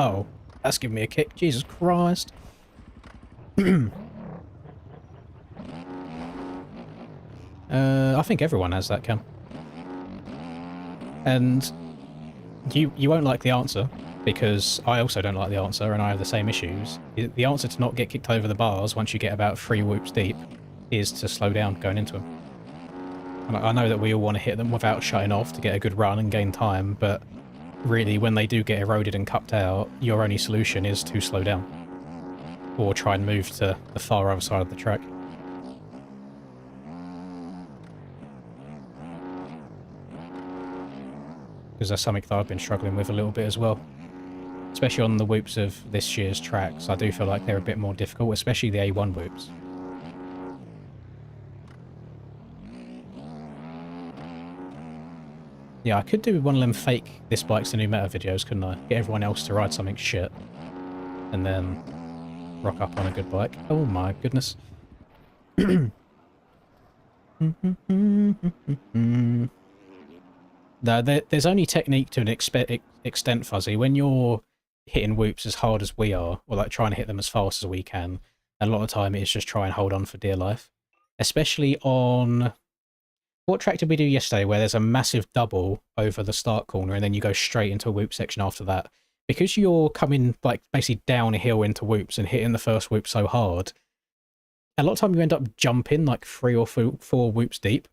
Oh, that's giving me a kick. Jesus Christ. I think everyone has that, Cam. And you won't like the answer, because I also don't like the answer and I have the same issues. The answer to not get kicked over the bars once you get about 3 whoops deep is to slow down going into them. And I know that we all want to hit them without shutting off to get a good run and gain time, but really when they do get eroded and cupped out, your only solution is to slow down. Or try and move to the far other side of the track. Because that's something that I've been struggling with a little bit as well. Especially on the whoops of this year's tracks, I do feel like they're a bit more difficult, especially the A1 whoops. Yeah, I could do one of them fake "this bike's the new meta" videos, couldn't I? Get everyone else to ride something shit. And then rock up on a good bike. Oh my goodness. There's only technique to an extent, Fuzzy. When you're hitting whoops as hard as we are, or like trying to hit them as fast as we can, a lot of the time it's just try and hold on for dear life. Especially on... What track did we do yesterday where there's a massive double over the start corner and then you go straight into a whoop section after that? Because you're coming like basically downhill into whoops and hitting the first whoop so hard, a lot of time you end up jumping like 3 or 4 whoops deep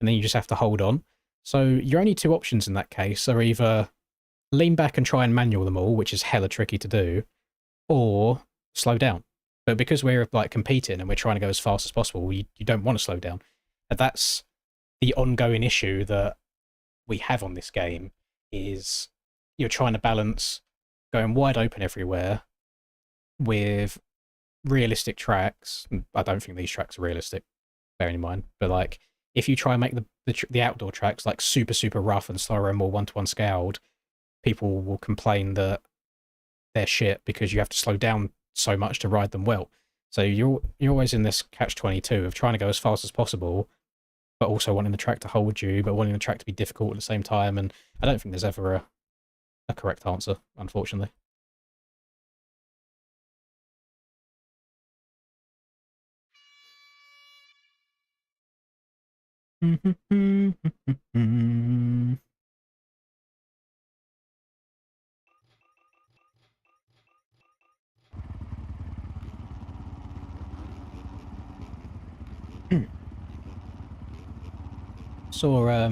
and then you just have to hold on. So your only 2 options in that case are either lean back and try and manual them all, which is hella tricky to do, or slow down. But because we're like competing and we're trying to go as fast as possible, you don't want to slow down. And that's the ongoing issue that we have on this game, is you're trying to balance going wide open everywhere with realistic tracks. I don't think these tracks are realistic, bearing in mind, but like if you try and make the outdoor tracks like super rough and slower and more 1-to-1 scaled, people will complain that they're shit because you have to slow down so much to ride them well. So you're always in this catch-22 of trying to go as fast as possible, but also wanting the track to hold you, but wanting the track to be difficult at the same time. And I don't think there's ever a correct answer, unfortunately. Saw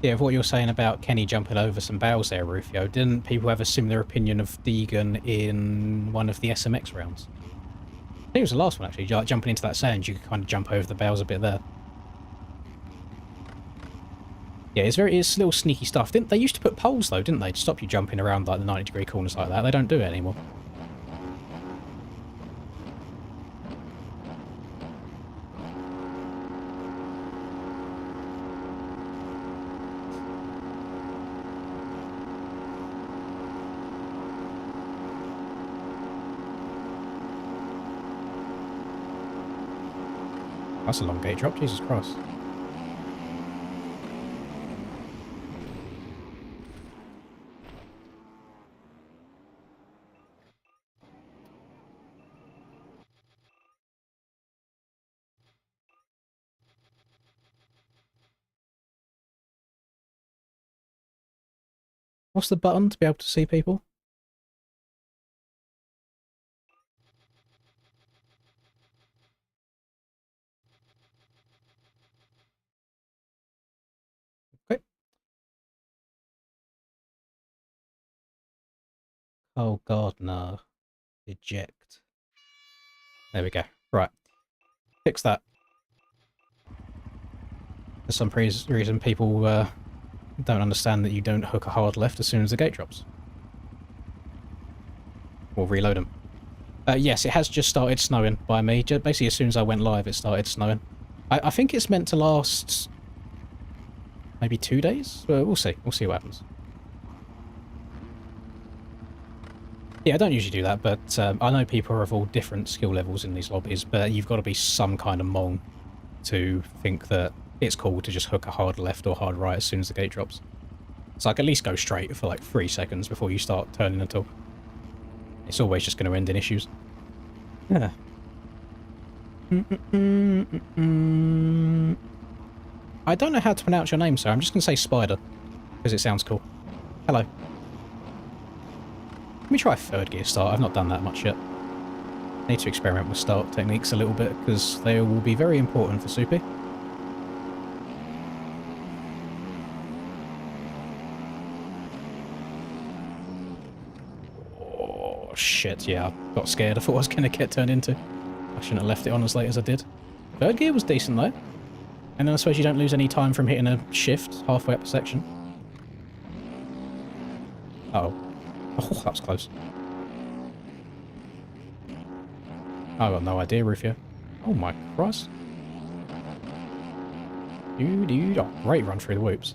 yeah, of what you're saying about Kenny jumping over some bales there, Rufio. Didn't people have a similar opinion of Deegan in one of the SMX rounds? I think it was the last one, actually. Like, jumping into that sand, you could kind of jump over the bales a bit there. Yeah, it's a little sneaky stuff. They used to put poles, though, didn't they, to stop you jumping around like the 90-degree corners like that? They don't do it anymore. That's a long gate drop, Jesus Christ. What's the button to be able to see people? Okay. Oh god, no. Eject. There we go. Right. Fix that. For some reason, people don't understand that you don't hook a hard left as soon as the gate drops. Or reload them. Yes, it has just started snowing by me. Basically, as soon as I went live, it started snowing. I think it's meant to last maybe 2 days? We'll see. We'll see what happens. Yeah, I don't usually do that, but I know people are of all different skill levels in these lobbies, but you've got to be some kind of mong to think that it's cool to just hook a hard left or hard right as soon as the gate drops. It's like at least go straight for like 3 seconds before you start turning at all. It's always just going to end in issues. Yeah. I don't know how to pronounce your name, sir. I'm just going to say Spider, because it sounds cool. Hello. Let me try third gear start. I've not done that much yet. I need to experiment with start techniques a little bit, because they will be very important for Soupy. Oh, shit, yeah. I got scared. I thought I was going to get turned into. I shouldn't have left it on as late as I did. Third gear was decent, though. And then I suppose you don't lose any time from hitting a shift halfway up the section. Uh-oh. Oh, that was close. I've got no idea, Rufio. Oh my Christ. Dude. Oh, great run through the whoops.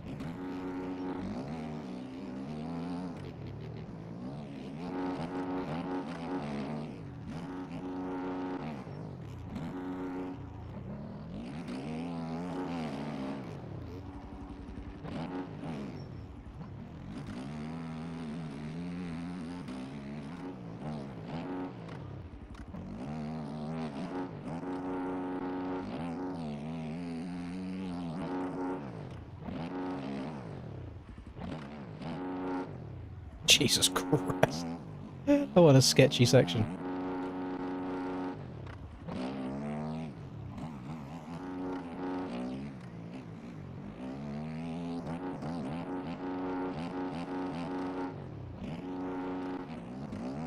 Jesus Christ. Oh, what a sketchy section.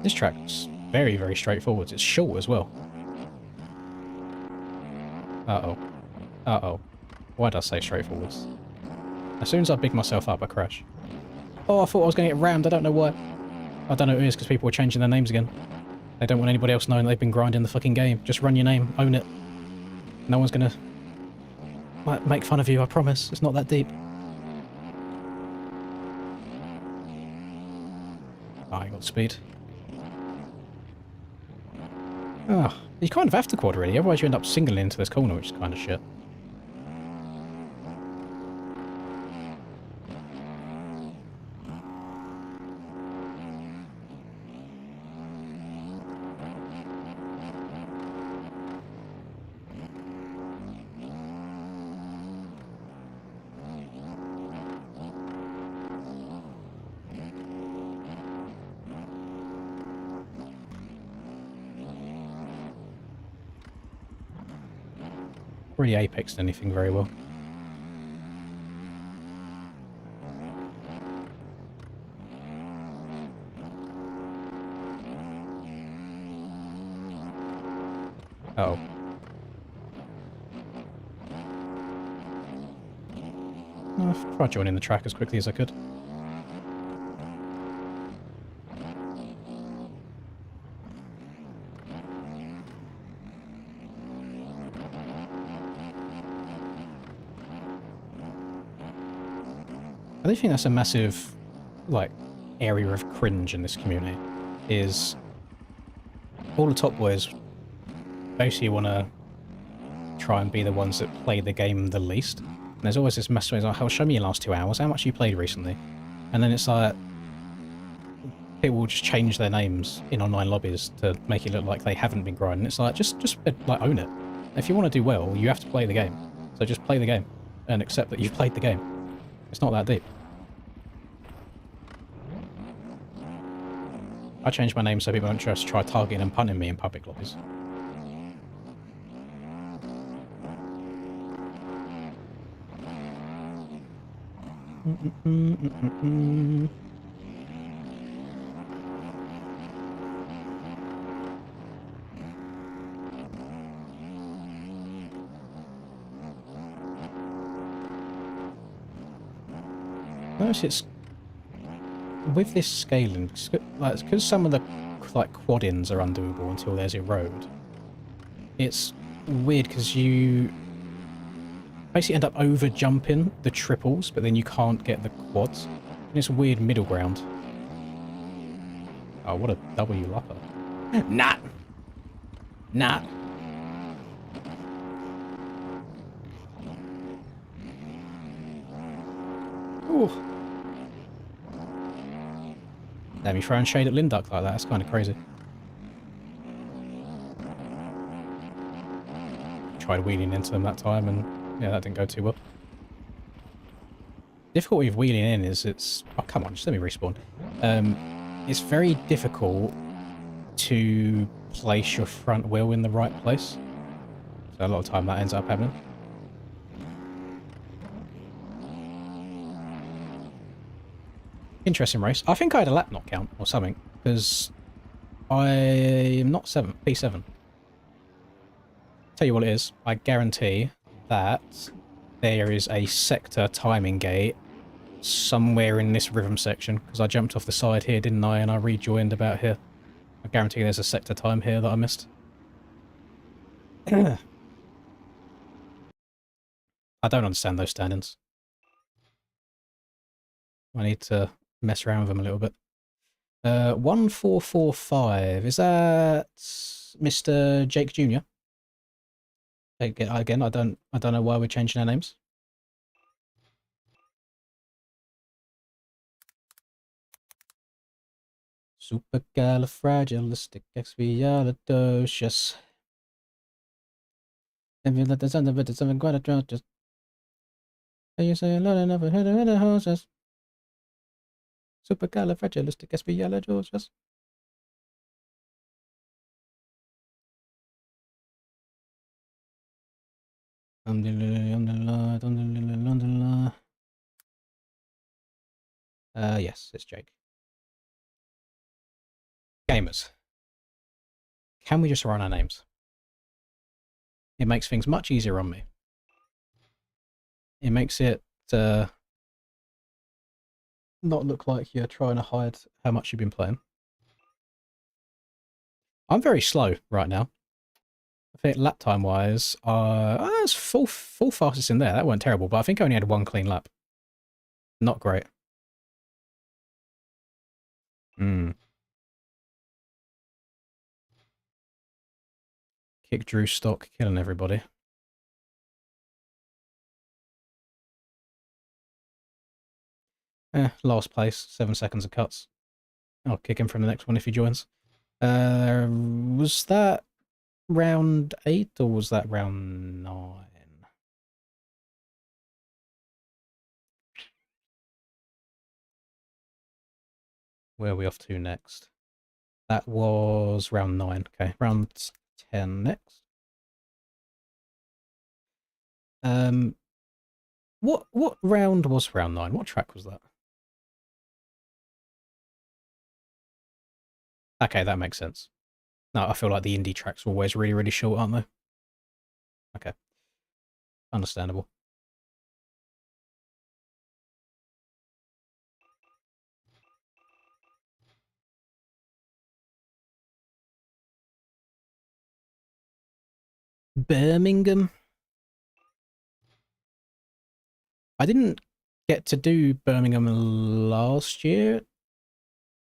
This track's very, very straightforward. It's short as well. Uh-oh. Uh-oh. Why'd I say straightforward? As soon as I big myself up, I crash. Oh, I thought I was going to get rammed. I don't know why. I don't know who it is, because people are changing their names again. They don't want anybody else knowing they've been grinding the fucking game. Just run your name. Own it. No one's going to make fun of you, I promise. It's not that deep. Oh, I got speed. Oh, you kind of have to quad, really. Otherwise you end up singling into this corner, which is kind of shit. Really apexed anything very well. Uh oh. I've tried joining the track as quickly as I could. I do think that's a massive, like, area of cringe in this community, is all the top boys basically want to try and be the ones that play the game the least. And there's always this message like, oh, show me your last 2 hours, how much you played recently? And then it's like, people will just change their names in online lobbies to make it look like they haven't been grinding. It's like, just like, own it. If you want to do well, you have to play the game. So just play the game and accept that you've played the game. It's not that deep. I changed my name so people don't just try targeting and punting me in public lobbies. Notice it's with this scaling, like, because some of the like quad-ins are undoable until there's a road. It's weird because you basically end up over jumping the triples, but then you can't get the quads. And it's a weird middle ground. Oh, what a W lupper! Nah. Ooh. Damn, you throwing shade at Linduck like that. That's kind of crazy. Tried wheeling into them that time, and yeah, that didn't go too well. Difficulty of wheeling in is it's... Oh, come on, just let me respawn. It's very difficult to place your front wheel in the right place. So a lot of time that ends up happening. Interesting race. I think I had a lap not count or something, because I'm not P7. Tell you what it is, I guarantee that there is a sector timing gate somewhere in this rhythm section, because I jumped off the side here, didn't I, and I rejoined about here. I guarantee there's a sector time here that I missed. I don't understand those stand-ins. I need to mess around with them a little bit. 1445, is that Mr. Jake Jr.? Again, I don't know why we're changing our names. Supercalifragilisticexpialidocious. If you let the sound of it, it's something quite atrocious. You say a lot enough, hit the horses. Supercalifragilisticexpialidocious. Yes, it's Jake. Gamers. Can we just run our names? It makes things much easier on me. It makes it not look like you're trying to hide how much you've been playing. I'm very slow right now. I think lap time wise, it's full fastest in there. That weren't terrible, but I think I only had one clean lap. Not great. Kick Drew stock, killing everybody. Last place, 7 seconds of cuts. I'll kick him from the next one if he joins. Was that round 8 or was that round 9? Where are we off to next? That was round 9. Okay, round 10 next. What round was round 9? What track was that? Okay, that makes sense. No, I feel like the indie tracks are always really, really short, aren't they? Okay. Understandable. Birmingham? I didn't get to do Birmingham last year.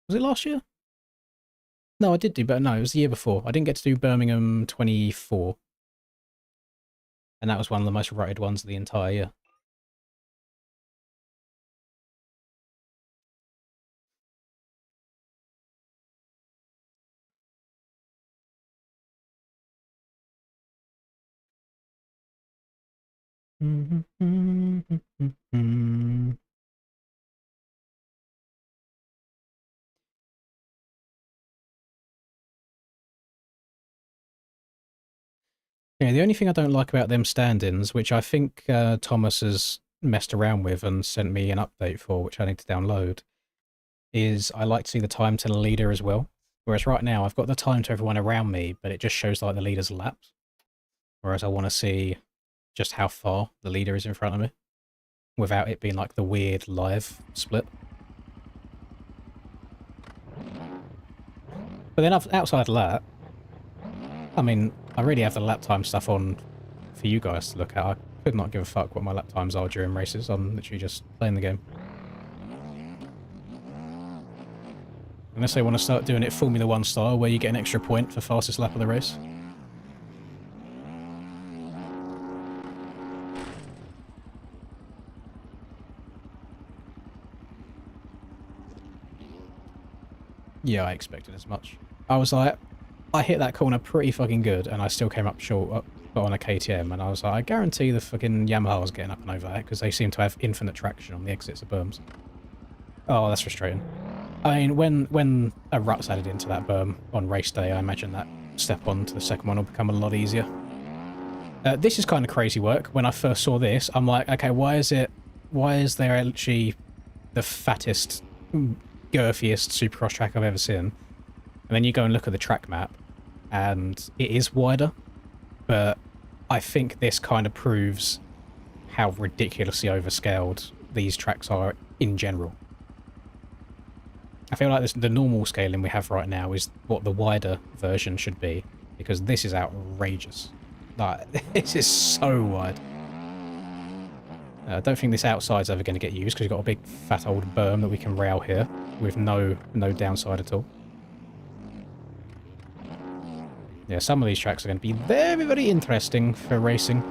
Was it last year? No, I did do, but no, it was the year before. I didn't get to do Birmingham 24. And that was one of the most rated ones of the entire year. Yeah, the only thing I don't like about them stand-ins, which I think Thomas has messed around with and sent me an update for, which I need to download, is I like to see the time to the leader as well. Whereas right now, I've got the time to everyone around me, but it just shows like the leader's laps. Whereas I want to see just how far the leader is in front of me, without it being like the weird live split. But then outside of that, I mean, I really have the lap time stuff on for you guys to look at. I could not give a fuck what my lap times are during races. I'm literally just playing the game. Unless they want to start doing it Formula 1 style, where you get an extra point for fastest lap of the race. Yeah, I expected as much. I was like, I hit that corner pretty fucking good, and I still came up short on a KTM, and I was like, I guarantee the fucking Yamaha's getting up and over that, because they seem to have infinite traction on the exits of berms. Oh, that's frustrating. I mean, when a rut's added into that berm on race day, I imagine that step on to the second one will become a lot easier. This is kind of crazy work. When I first saw this, I'm like, okay, why is there actually the fattest, girthiest Supercross track I've ever seen? And then you go and look at the track map, and it is wider, but I think this kind of proves how ridiculously overscaled these tracks are in general. I feel like the normal scaling we have right now is what the wider version should be, because this is outrageous. Like, this is so wide. I don't think this outside's ever going to get used, because you've got a big fat old berm that we can rail here with no downside at all. Yeah, some of these tracks are going to be very, very interesting for racing.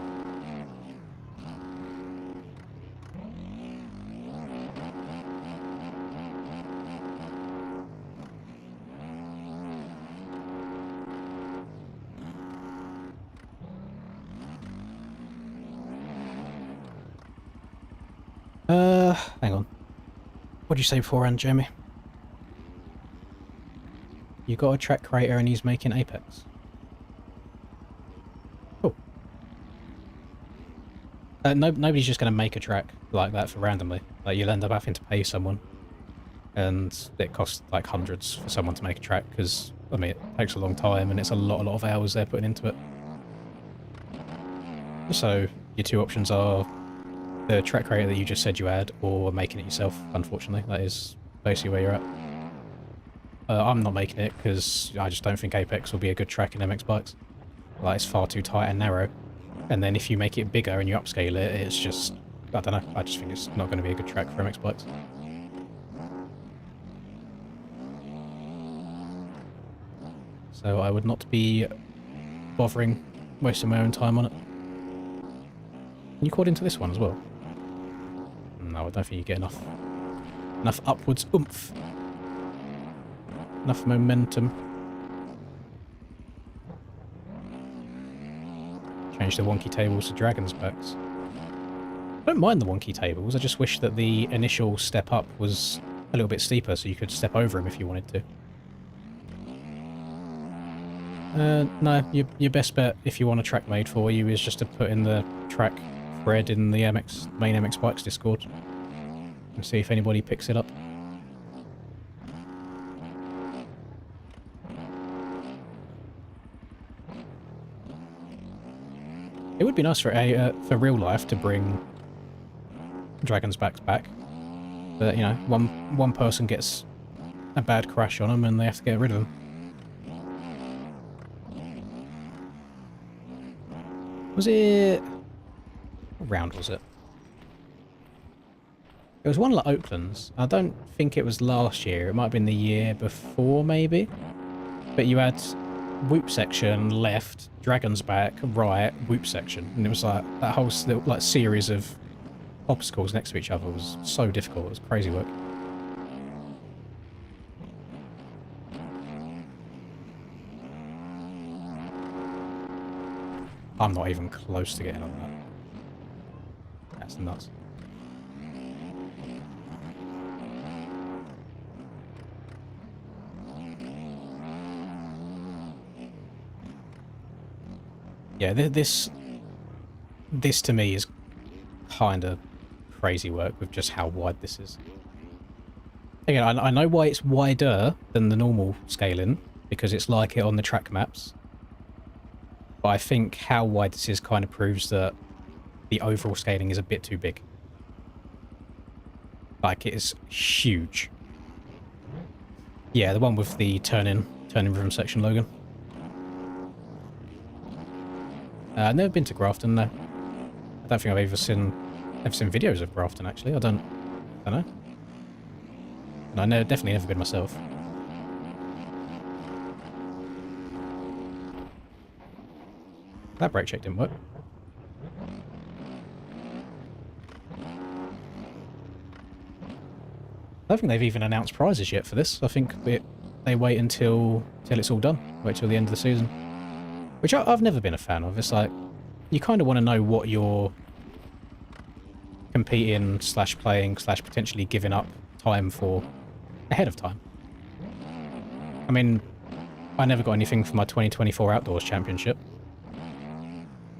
Hang on. What did you say beforehand, Jamie? You got a track creator and he's making Apex. Cool. Nobody's just going to make a track like that for randomly. Like, you'll end up having to pay someone. And it costs like hundreds for someone to make a track, because, I mean, it takes a long time and it's a lot of hours they're putting into it. So, your two options are the track creator that you just said you had, or making it yourself, unfortunately. That is basically where you're at. I'm not making it, because I just don't think Apex will be a good track in MX bikes. Like, it's far too tight and narrow. And then if you make it bigger and you upscale it, it's just... I don't know, I just think it's not going to be a good track for MX bikes. So I would not be bothering wasting my own time on it. Can you quad into this one as well? No, I don't think you get enough upwards oomph. Enough momentum. Change the wonky tables to Dragon's backs. I don't mind the wonky tables, I just wish that the initial step up was a little bit steeper so you could step over him if you wanted to. No, your best bet if you want a track made for you is just to put in the track thread in the main MX Bikes Discord and see if anybody picks it up. It would be nice for real life to bring Dragon's backs back, but you know, one person gets a bad crash on them and they have to get rid of them. Was it... what round was it? It was one like Oakland's. I don't think it was last year. It might have been the year before, maybe. But you had whoop section left, Dragon's back, right, whoop section. And it was like that whole like series of obstacles next to each other was so difficult. It was crazy work. I'm not even close to getting on that. That's nuts. Yeah, this to me is kind of crazy work with just how wide this is. Again, I know why it's wider than the normal scaling, because it's like it on the track maps. But I think how wide this is kind of proves that the overall scaling is a bit too big. Like, it is huge. Yeah, the one with the turning room section, Logan. I've never been to Grafton, no. I don't think I've ever seen videos of Grafton, actually. I don't know. And I've definitely never been myself. That brake check didn't work. I don't think they've even announced prizes yet for this. I think they wait until it's all done. Wait till the end of the season. Which I've never been a fan of. It's like, you kind of want to know what you're competing / playing / potentially giving up time for ahead of time. I mean, I never got anything for my 2024 Outdoors Championship.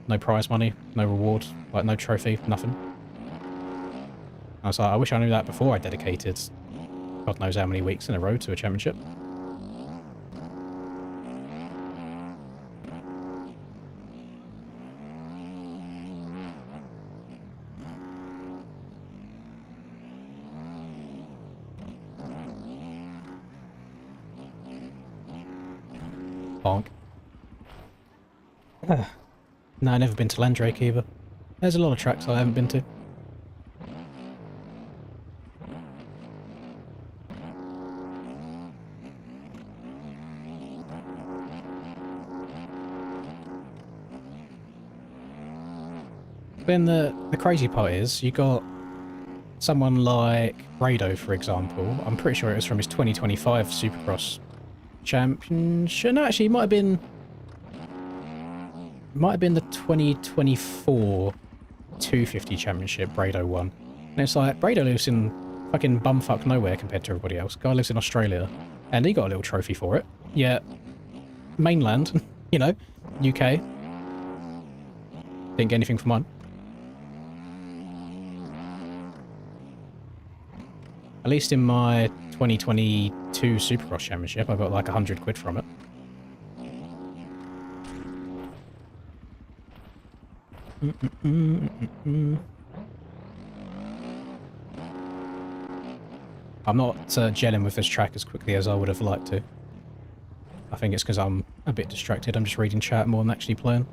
No prize money, no reward, like no trophy, nothing. I was like, I wish I knew that before I dedicated God knows how many weeks in a row to a championship. Bonk. No, I've never been to Landrake either. There's a lot of tracks I haven't been to. Then the crazy part is, you got someone like Rado, for example. I'm pretty sure it was from his 2025 Supercross Championship. No, actually, it might have been the 2024 250 Championship Brado won. And it's like, Brado lives in fucking bumfuck nowhere compared to everybody else. Guy lives in Australia, and he got a little trophy for it. Yeah, mainland, you know, UK. Didn't get anything for mine. At least in my 2022 Supercross Championship, I got like 100 quid from it. I'm not gelling with this track as quickly as I would have liked to. I think it's because I'm a bit distracted. I'm just reading chat more than actually playing.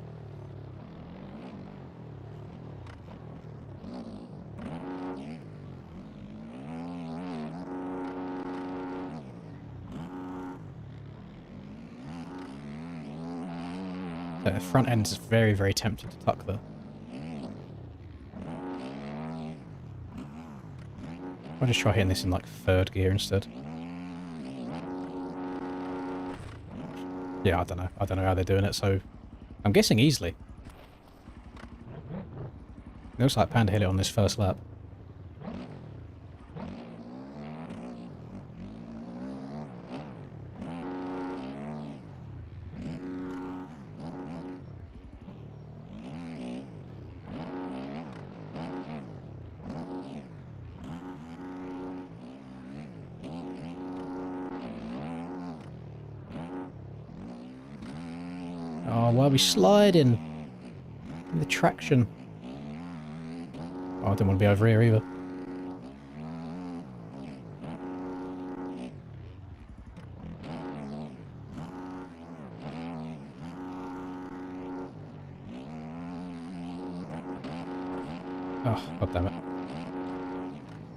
The front end is very, very tempting to tuck though. I'll just try hitting this in like third gear instead. Yeah, I don't know. I don't know how they're doing it, so I'm guessing easily. It looks like Panda hit it on this first lap. Oh, why are we sliding? The traction. Oh, I don't want to be over here either. Oh, God damn it.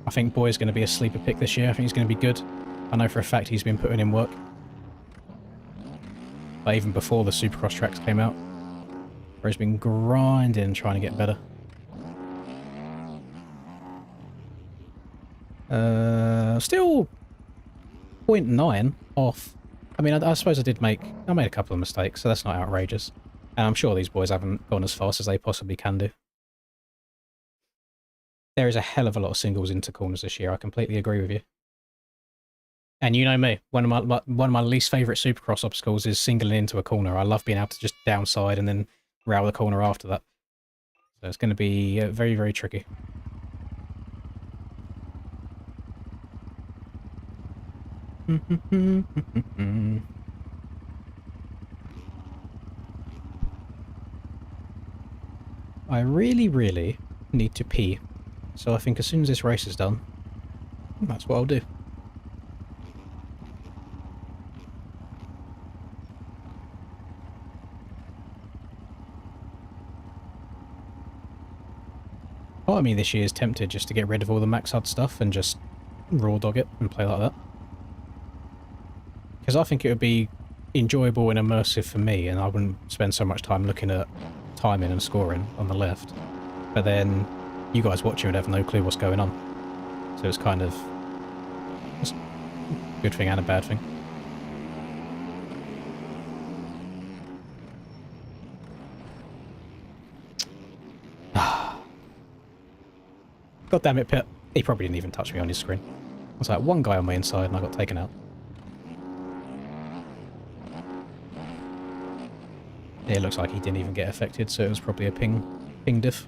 I think Boy's going to be a sleeper pick this year. I think he's going to be good. I know for a fact he's been putting in work. But even before the Supercross tracks came out, where he's been grinding trying to get better. Still 0.9 off. I mean, I suppose I made a couple of mistakes, so that's not outrageous. And I'm sure these boys haven't gone as fast as they possibly can do. There is a hell of a lot of singles into corners this year. I completely agree with you. And you know me, one of my least favourite Supercross obstacles is singling into a corner. I love being able to just downside and then rail the corner after that. So it's going to be very, very tricky. I really, really need to pee. So I think as soon as this race is done, that's what I'll do. Part of me this year is tempted just to get rid of all the Max HUD stuff and just raw dog it and play like that. Because I think it would be enjoyable and immersive for me, and I wouldn't spend so much time looking at timing and scoring on the left. But then you guys watching would have no clue what's going on. So it's kind of a good thing and a bad thing. God damn it, Pit. He probably didn't even touch me on his screen. I was like, one guy on my inside and I got taken out. Yeah, it looks like he didn't even get affected, so it was probably a ping diff.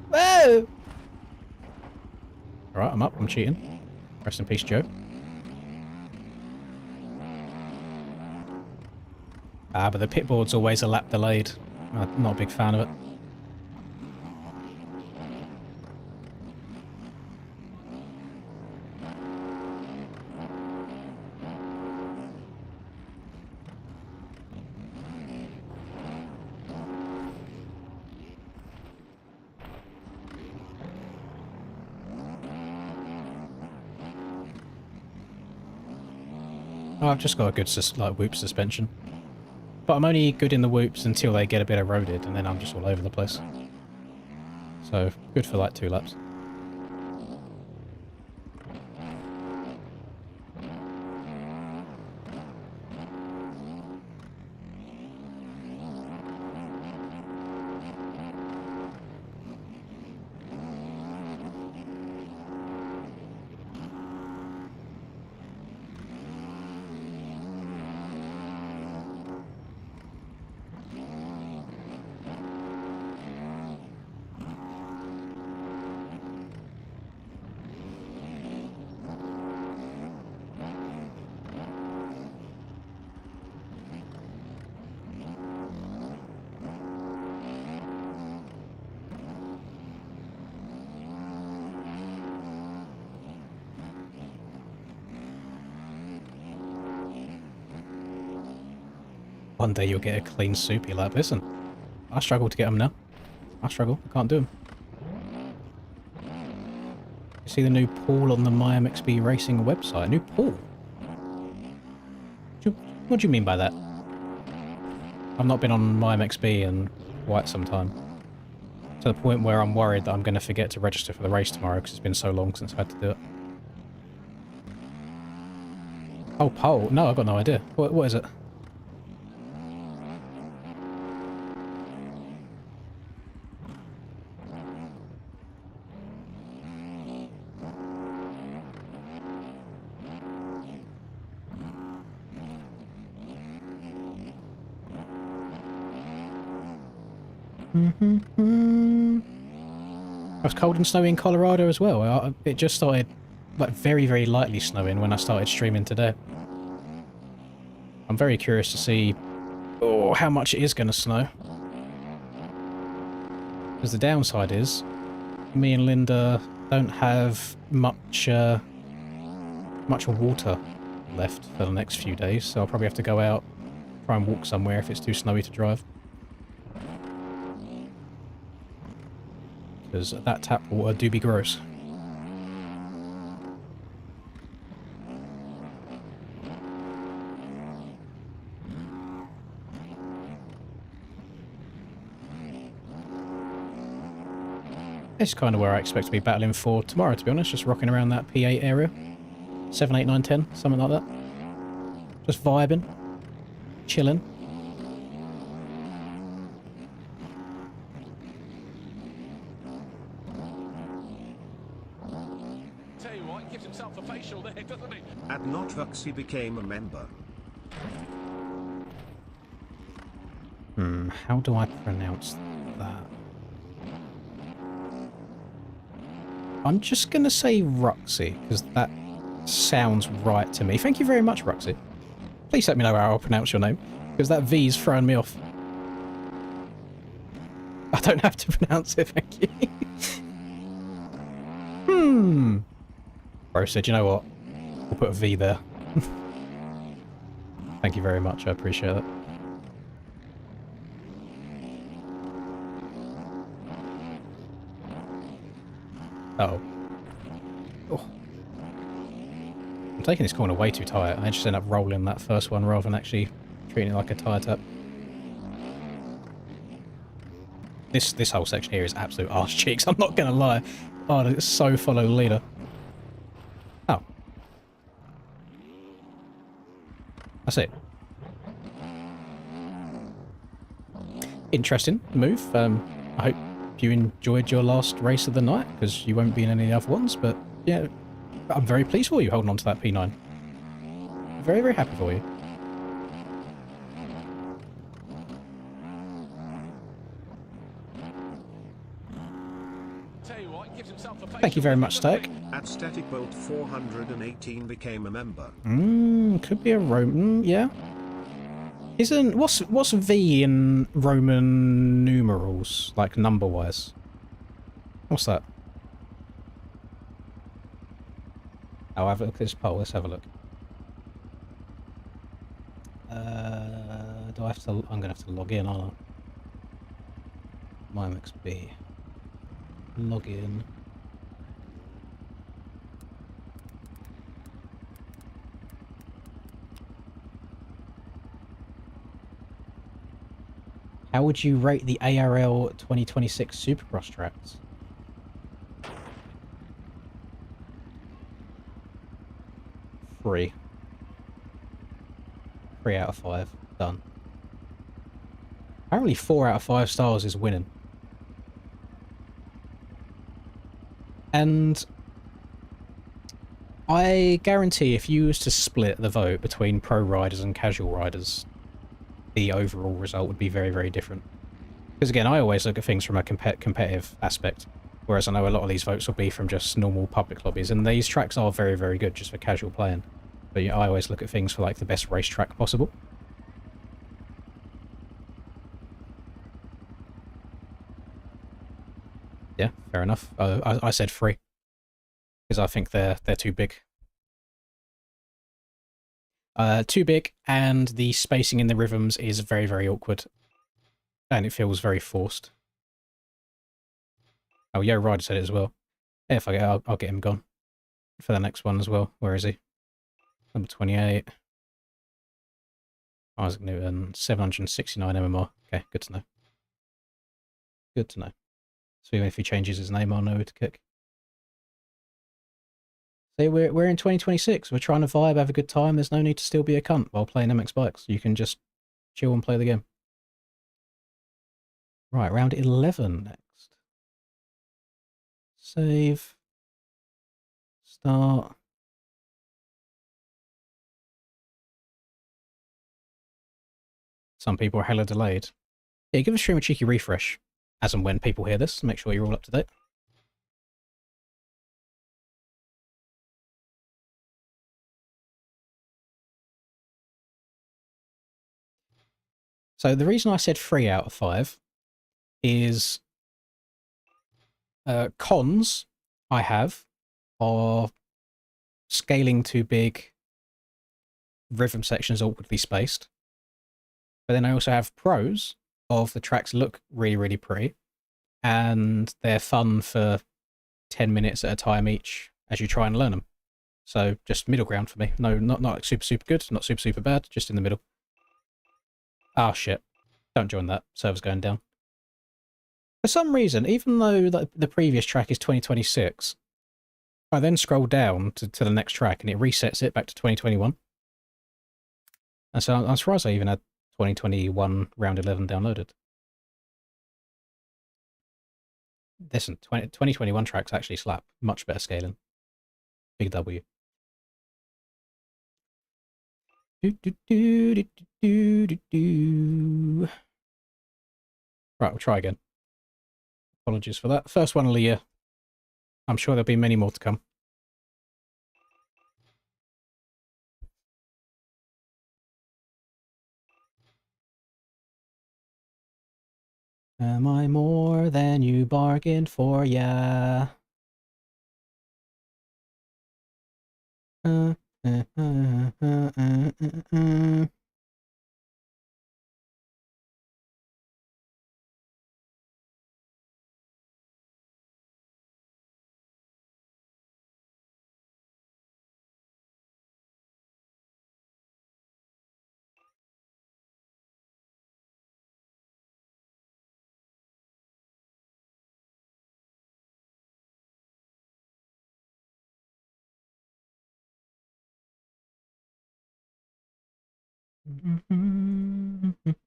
Whoa! Alright, I'm up. I'm cheating. Rest in peace, Joe. Ah, but the pit board's always a lap delayed. I'm not a big fan of it. Oh, I've just got a good like whoop suspension. But I'm only good in the whoops until they get a bit eroded, and then I'm just all over the place. So, good for like 2 laps. One day you'll get a clean soupy lap. Listen, I struggle to get them now. I struggle. I can't do them. You see the new pool on the MyMXB Racing website? New pool? What do you mean by that? I've not been on MyMXB in quite some time. To the point where I'm worried that I'm going to forget to register for the race tomorrow because it's been so long since I had to do it. Oh, poll? No, I've got no idea. What is it? It was cold and snowy in Colorado as well. It just started like very, very lightly snowing when I started streaming today. I'm very curious to see how much it is going to snow. Because the downside is, me and Linda don't have much water left for the next few days, so I'll probably have to go out, try and walk somewhere if it's too snowy to drive. Because that tap water do be gross. It's kind of where I expect to be battling for tomorrow, to be honest. Just rocking around that P8 area. 7, 8, 9, 10, something like that. Just vibing. Chilling. Tell you what, gives himself a facial there, doesn't he? At Not Huxley became a member. How do I pronounce that? I'm just going to say Ruxy, because that sounds right to me. Thank you very much, Ruxy. Please let me know how I'll pronounce your name, because that V's throwing me off. I don't have to pronounce it, thank you. Bro said, you know what? We'll put a V there. Thank you very much, I appreciate it. Uh-oh. Oh. I'm taking this corner way too tight. I just end up rolling that first one rather than actually treating it like a tyre tap. This whole section here is absolute arse cheeks, I'm not gonna lie. Oh, it's so follow the leader. Oh. That's it. Interesting move. I hope you enjoyed your last race of the night, because you won't be in any other ones, but yeah, I'm very pleased for you holding on to that P9. Very, very happy for you. Tell you what, gives himself a Thank you very much, Stoke. At Static Bolt 418 became a member. Could be a Roman, yeah. Isn't what's V in Roman numerals, like number wise? What's that? I'll have a look at this poll. Let's have a look. Do I have to? I'm gonna have to log in, aren't I? MyMXB. Log in. How would you rate the ARL 2026 Supercross tracks? Three. 3 out of 5. Done. Apparently 4 out of 5 stars is winning. And I guarantee if you was to split the vote between pro riders and casual riders, the overall result would be very, very different. Because again, I always look at things from a competitive aspect, whereas I know a lot of these votes will be from just normal public lobbies, and these tracks are very, very good just for casual playing. But yeah, I always look at things for like the best racetrack possible. Yeah, fair enough. I said 3 because I think they're too big. Too big, and the spacing in the rhythms is very, very awkward, and it feels very forced. Oh, Yo Ryder said it as well. Yeah, if I get, I'll get him gone for the next one as well. Where is he? Number 28. Isaac Newton, 769 MMR. Okay, good to know. Good to know. So even if he changes his name, I'll know who to kick. So we're in 2026. We're trying to vibe, have a good time. There's no need to still be a cunt while playing MX bikes. You can just chill and play the game. Right, round 11 next. Save. Start. Some people are hella delayed. Yeah, give the stream a cheeky refresh as and when people hear this. Make sure you're all up to date. So the reason I said 3 out of 5 is cons I have are scaling too big, rhythm sections awkwardly spaced. But then I also have pros of the tracks look really, really pretty, and they're fun for 10 minutes at a time each as you try and learn them. So just middle ground for me. No, not like super, super good, not super, super bad, just in the middle. Ah, shit. Don't join that. Server's going down. For some reason, even though the previous track is 2026, I then scroll down to the next track and it resets it back to 2021. And so I'm surprised I even had 2021 round 11 downloaded. Listen, 2021 tracks actually slap. Much better scaling. Big W. Right, we'll try again. Apologies for that. First one of the year. I'm sure there'll be many more to come. Am I more than you bargained for? Yeah. Uh, uh, uh, uh, uh, uh, uh.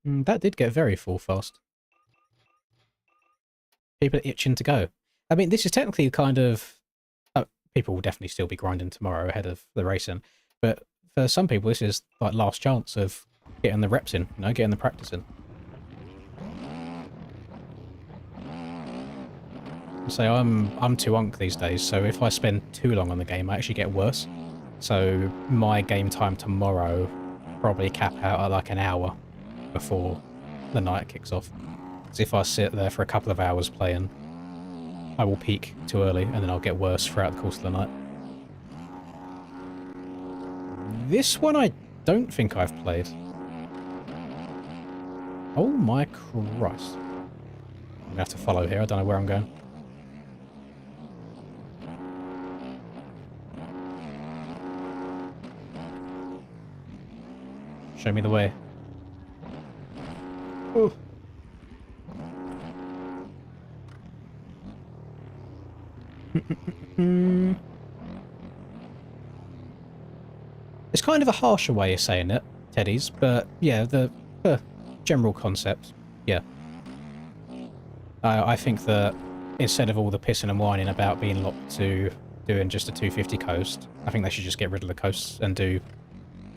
That did get very full fast. People are itching to go. I mean, this is technically kind of... people will definitely still be grinding tomorrow ahead of the racing, but for some people this is like last chance of getting the reps in, you know, getting the practice in. So I'm too unk these days, so if I spend too long on the game I actually get worse. So my game time tomorrow probably cap out at like an hour before the night kicks off. So if I sit there for a couple of hours playing, I will peak too early and then I'll get worse throughout the course of the night. This one I don't think I've played. Oh my Christ. I'm gonna have to follow here, I don't know where I'm going. Show me the way. Ooh. It's kind of a harsher way of saying it, Teddies, but yeah, the general concept, yeah. I think that instead of all the pissing and whining about being locked to doing just a 250 coast, I think they should just get rid of the coasts and do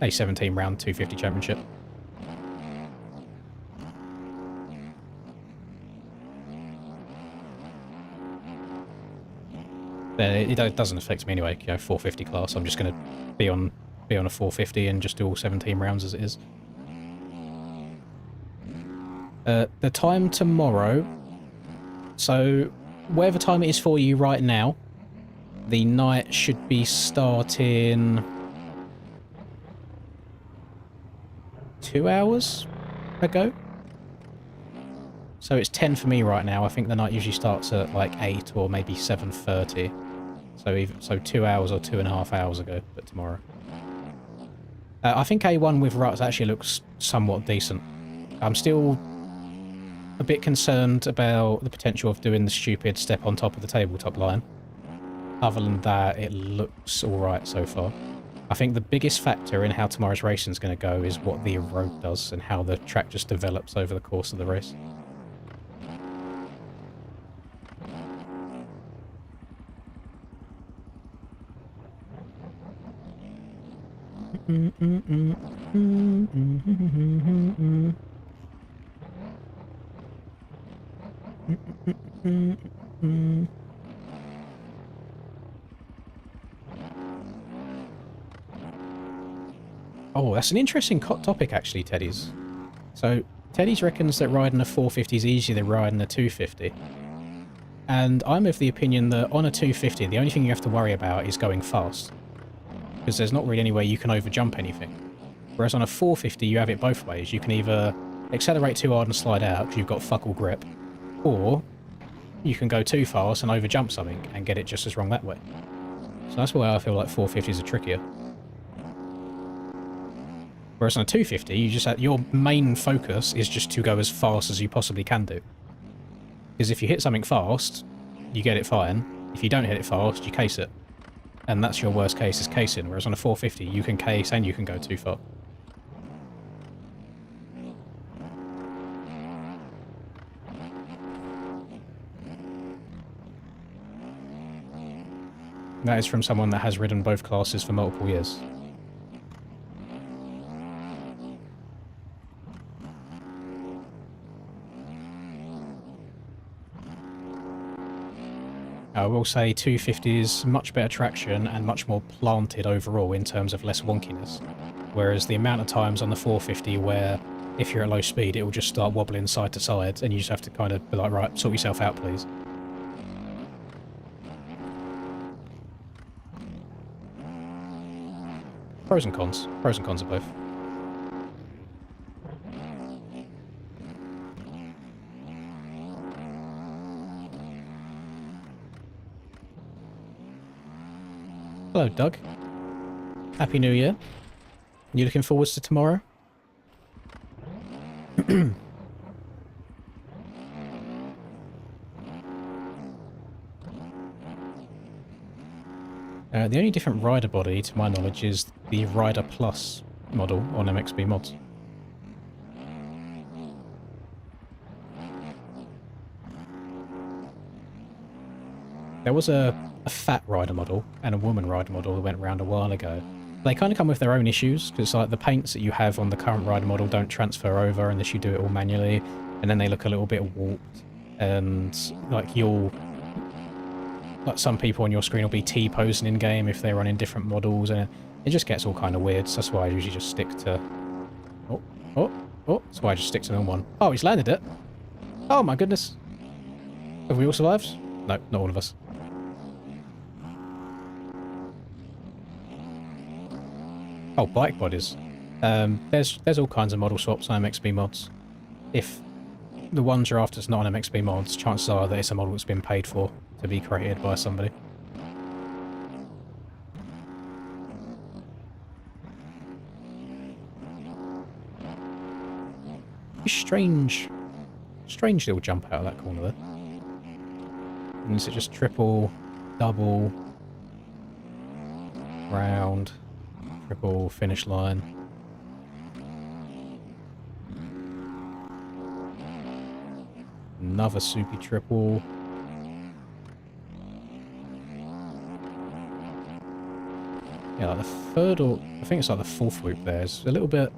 a 17-round 250 championship. It doesn't affect me anyway, you know, 450 class. I'm just going to be on a 450 and just do all 17 rounds as it is. The time tomorrow, so whatever time it is for you right now, the night should be starting 2 hours ago. So it's 10 for me right now. I think the night usually starts at like 8 or maybe 7:30. So 2 hours or 2.5 hours ago, but tomorrow. I think A1 with ruts actually looks somewhat decent. I'm still a bit concerned about the potential of doing the stupid step on top of the tabletop line. Other than that, it looks alright so far. I think the biggest factor in how tomorrow's racing is going to go is what the road does and how the track just develops over the course of the race. Oh, that's an interesting topic actually, Teddy's. So, Teddy's reckons that riding a 450 is easier than riding a 250. And I'm of the opinion that on a 250, the only thing you have to worry about is going fast. Because there's not really any way you can overjump anything. Whereas on a 450, you have it both ways. You can either accelerate too hard and slide out because you've got fuck all grip, or you can go too fast and overjump something and get it just as wrong that way. So that's why I feel like 450s are trickier. Whereas on a 250, you just your main focus is just to go as fast as you possibly can do. Because if you hit something fast, you get it fine. If you don't hit it fast, you case it. And that's your worst case, is casing. Whereas on a 450, you can case and you can go too far. That is from someone that has ridden both classes for multiple years. I will say 250 is much better traction and much more planted overall in terms of less wonkiness. Whereas the amount of times on the 450 where if you're at low speed it will just start wobbling side to side and you just have to kind of be like, right, sort yourself out please. Pros and cons. Pros and cons of both. Hello, Doug. Happy New Year. You looking forwards to tomorrow? The only different rider body, to my knowledge, is the Rider Plus model on MXB Mods. There was a fat rider model and a woman rider model that went around a while ago. They kind of come with their own issues, because like the paints that you have on the current rider model don't transfer over unless you do it all manually, and then they look a little bit warped, and like like some people on your screen will be T-posing in game if they're running different models, and it just gets all kind of weird. So that's why I usually just stick to... Oh, that's why I just stick to the one. Oh, he's landed it. Oh my goodness. Have we all survived? No, not all of us. Oh, bike bodies. There's all kinds of model swaps on MXB mods. If the ones you're after is not on MXB mods, chances are that it's a model that's been paid for to be created by somebody. Strange little jump out of that corner there. And is it just triple, double, round, triple, finish line? Another soupy triple. Yeah, like the third or... I think it's like the fourth loop there. It's a little bit...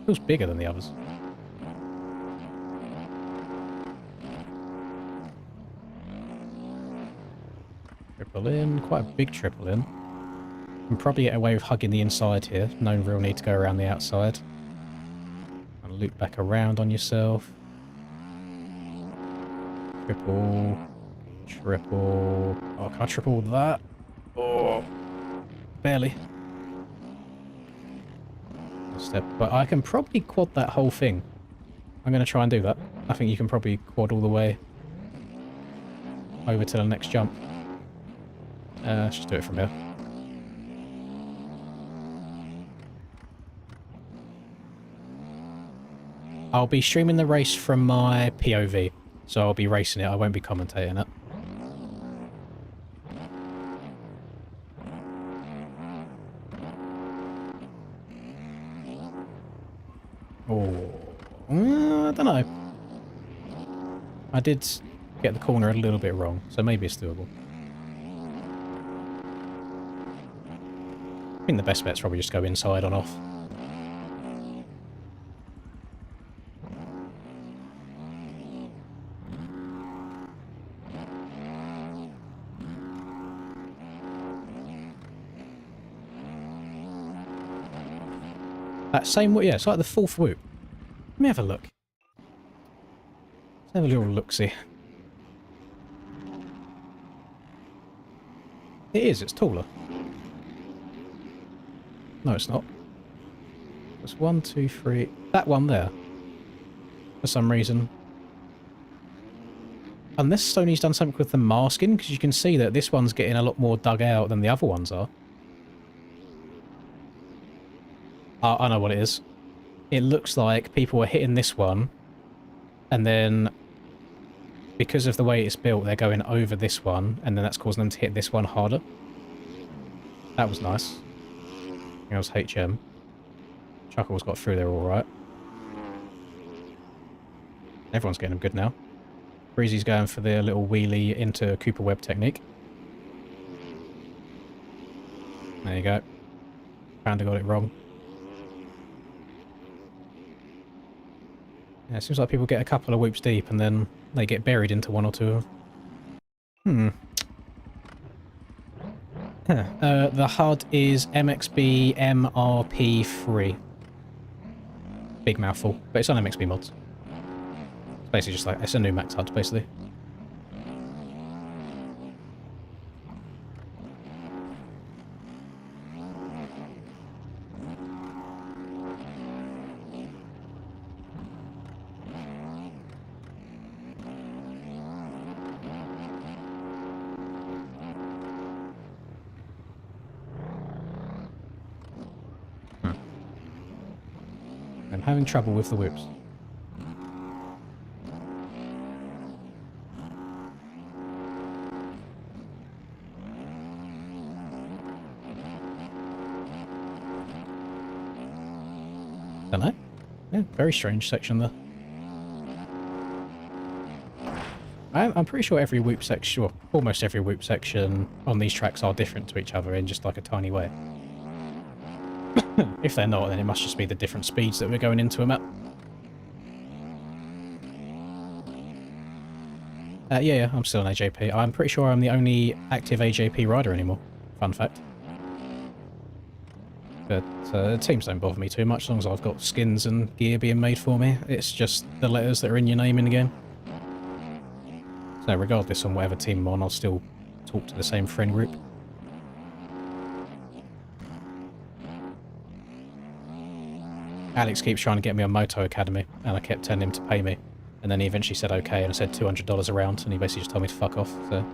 feels bigger than the others. Triple in. Quite a big triple in. Can probably get away with hugging the inside here. No real need to go around the outside. And loop back around on yourself. Triple. Triple. Oh, can I triple that? Oh. Barely. Step. But I can probably quad that whole thing. I'm going to try and do that. I think you can probably quad all the way over to the next jump. Let's just do it from here. I'll be streaming the race from my POV, so I'll be racing it, I won't be commentating it. Oh, I don't know. I did get the corner a little bit wrong, so maybe it's doable. I think the best bet's probably just go inside on off. That same, yeah, it's like the fourth whoop. Let me have a look. Let's have a little look-see. It is, it's taller. No, it's not. There's 1, 2, 3... That one there. For some reason. Unless Sony's done something with the masking, because you can see that this one's getting a lot more dug out than the other ones are. Oh, I know what it is. It looks like people are hitting this one, and then because of the way it's built, they're going over this one, and then that's causing them to hit this one harder. That was nice. That was HM. Chuckles got through there alright. Everyone's getting them good now. Breezy's going for the little wheelie into Cooper Webb technique. There you go. Panda got it wrong. Yeah, it seems like people get a couple of whoops deep and then they get buried into one or two of them. The HUD is MXB MRP3. Big mouthful, but it's on MXB mods. It's basically just like, it's a new max HUD, basically. I'm having trouble with the whoops. Don't know. Yeah, very strange section there. I'm pretty sure every whoop section, or almost every whoop section on these tracks are different to each other in just like a tiny way. If they're not, then it must just be the different speeds that we're going into them at. Yeah, I'm still an AJP. I'm pretty sure I'm the only active AJP rider anymore. Fun fact. But teams don't bother me too much as long as I've got skins and gear being made for me. It's just the letters that are in your name in the game. So regardless on whatever team I'm on, I'll still talk to the same friend group. Alex keeps trying to get me on Moto Academy, and I kept telling him to pay me. And then he eventually said okay, and I said $200 a round, and he basically just told me to fuck off. So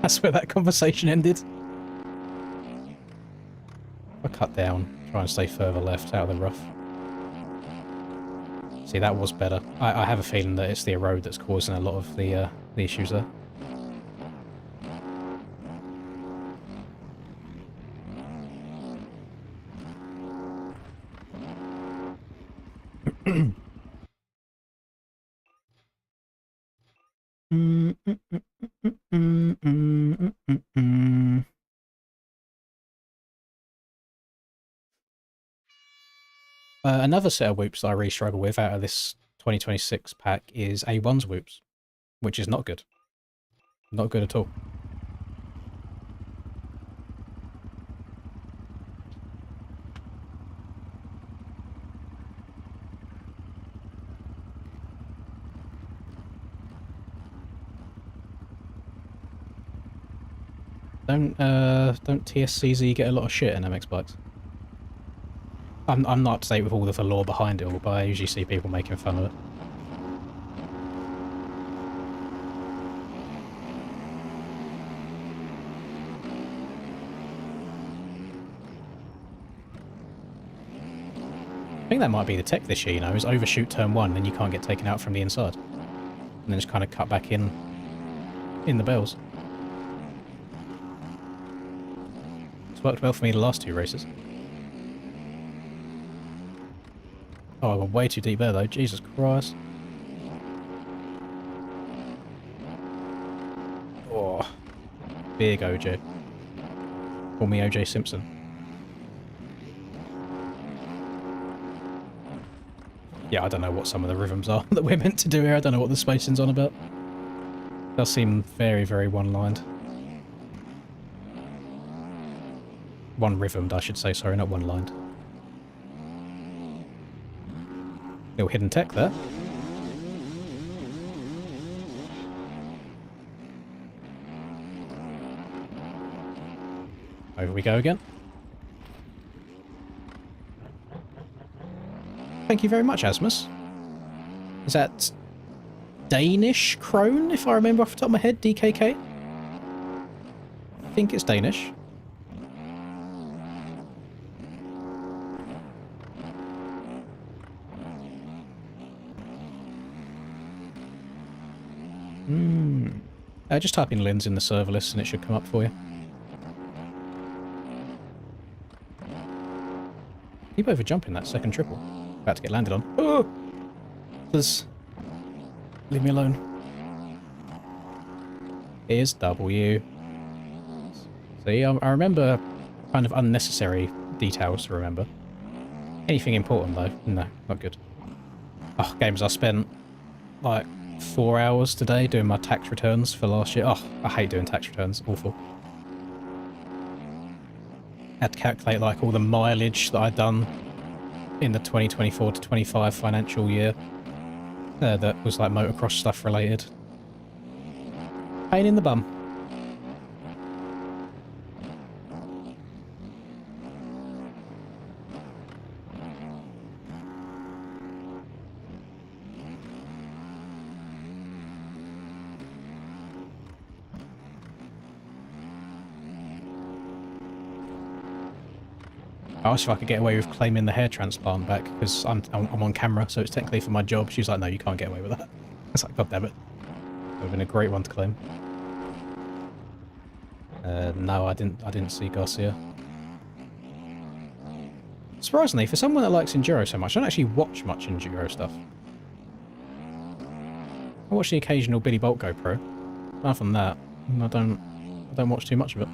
that's where that conversation ended. I cut down, try and stay further left, out of the rough. See, that was better. I have a feeling that it's the erode that's causing a lot of the issues there. Another set of whoops that I really struggle with out of this 2026 pack is A1's whoops, which is not good. Not good at all. Don't TSCZ get a lot of shit in MX bikes? I'm not up to date with all of the lore behind it all, but I usually see people making fun of it. I think that might be the tech this year, you know, is overshoot turn 1 and you can't get taken out from the inside. And then just kind of cut back in the bells. It's worked well for me the last 2 races. Oh, I went way too deep there though, Jesus Christ. Oh, big OJ. Call me OJ Simpson. Yeah, I don't know what some of the rhythms are that we're meant to do here. I don't know what the spacing's on about. It does seem very, very one-lined. One-rhythmed, I should say, sorry, not one-lined. Little hidden tech there. Over we go again. Thank you very much, Asmus. Is that Danish Krone, if I remember off the top of my head? DKK? I think it's Danish. Just type in Lins in the server list and it should come up for you. Keep over jumping that second triple. About to get landed on. Oh! Please. Leave me alone. Here's W. See, I remember kind of unnecessary details to remember. Anything important though? No, not good. Oh, games I spent like 4 hours today doing my tax returns for last year. Oh, I hate doing tax returns. Awful. Had to calculate like all the mileage that I'd done in the 2024 to 25 financial year. That was like motocross stuff related. Pain in the bum. I asked if I could get away with claiming the hair transplant back because I'm on camera, so it's technically for my job. She was like, no, you can't get away with that. It's like, god damn it. Would have been a great one to claim. No, I didn't see Garcia. Surprisingly, for someone that likes Enduro so much, I don't actually watch much Enduro stuff. I watch the occasional Billy Bolt GoPro. Apart from that, I don't watch too much of it.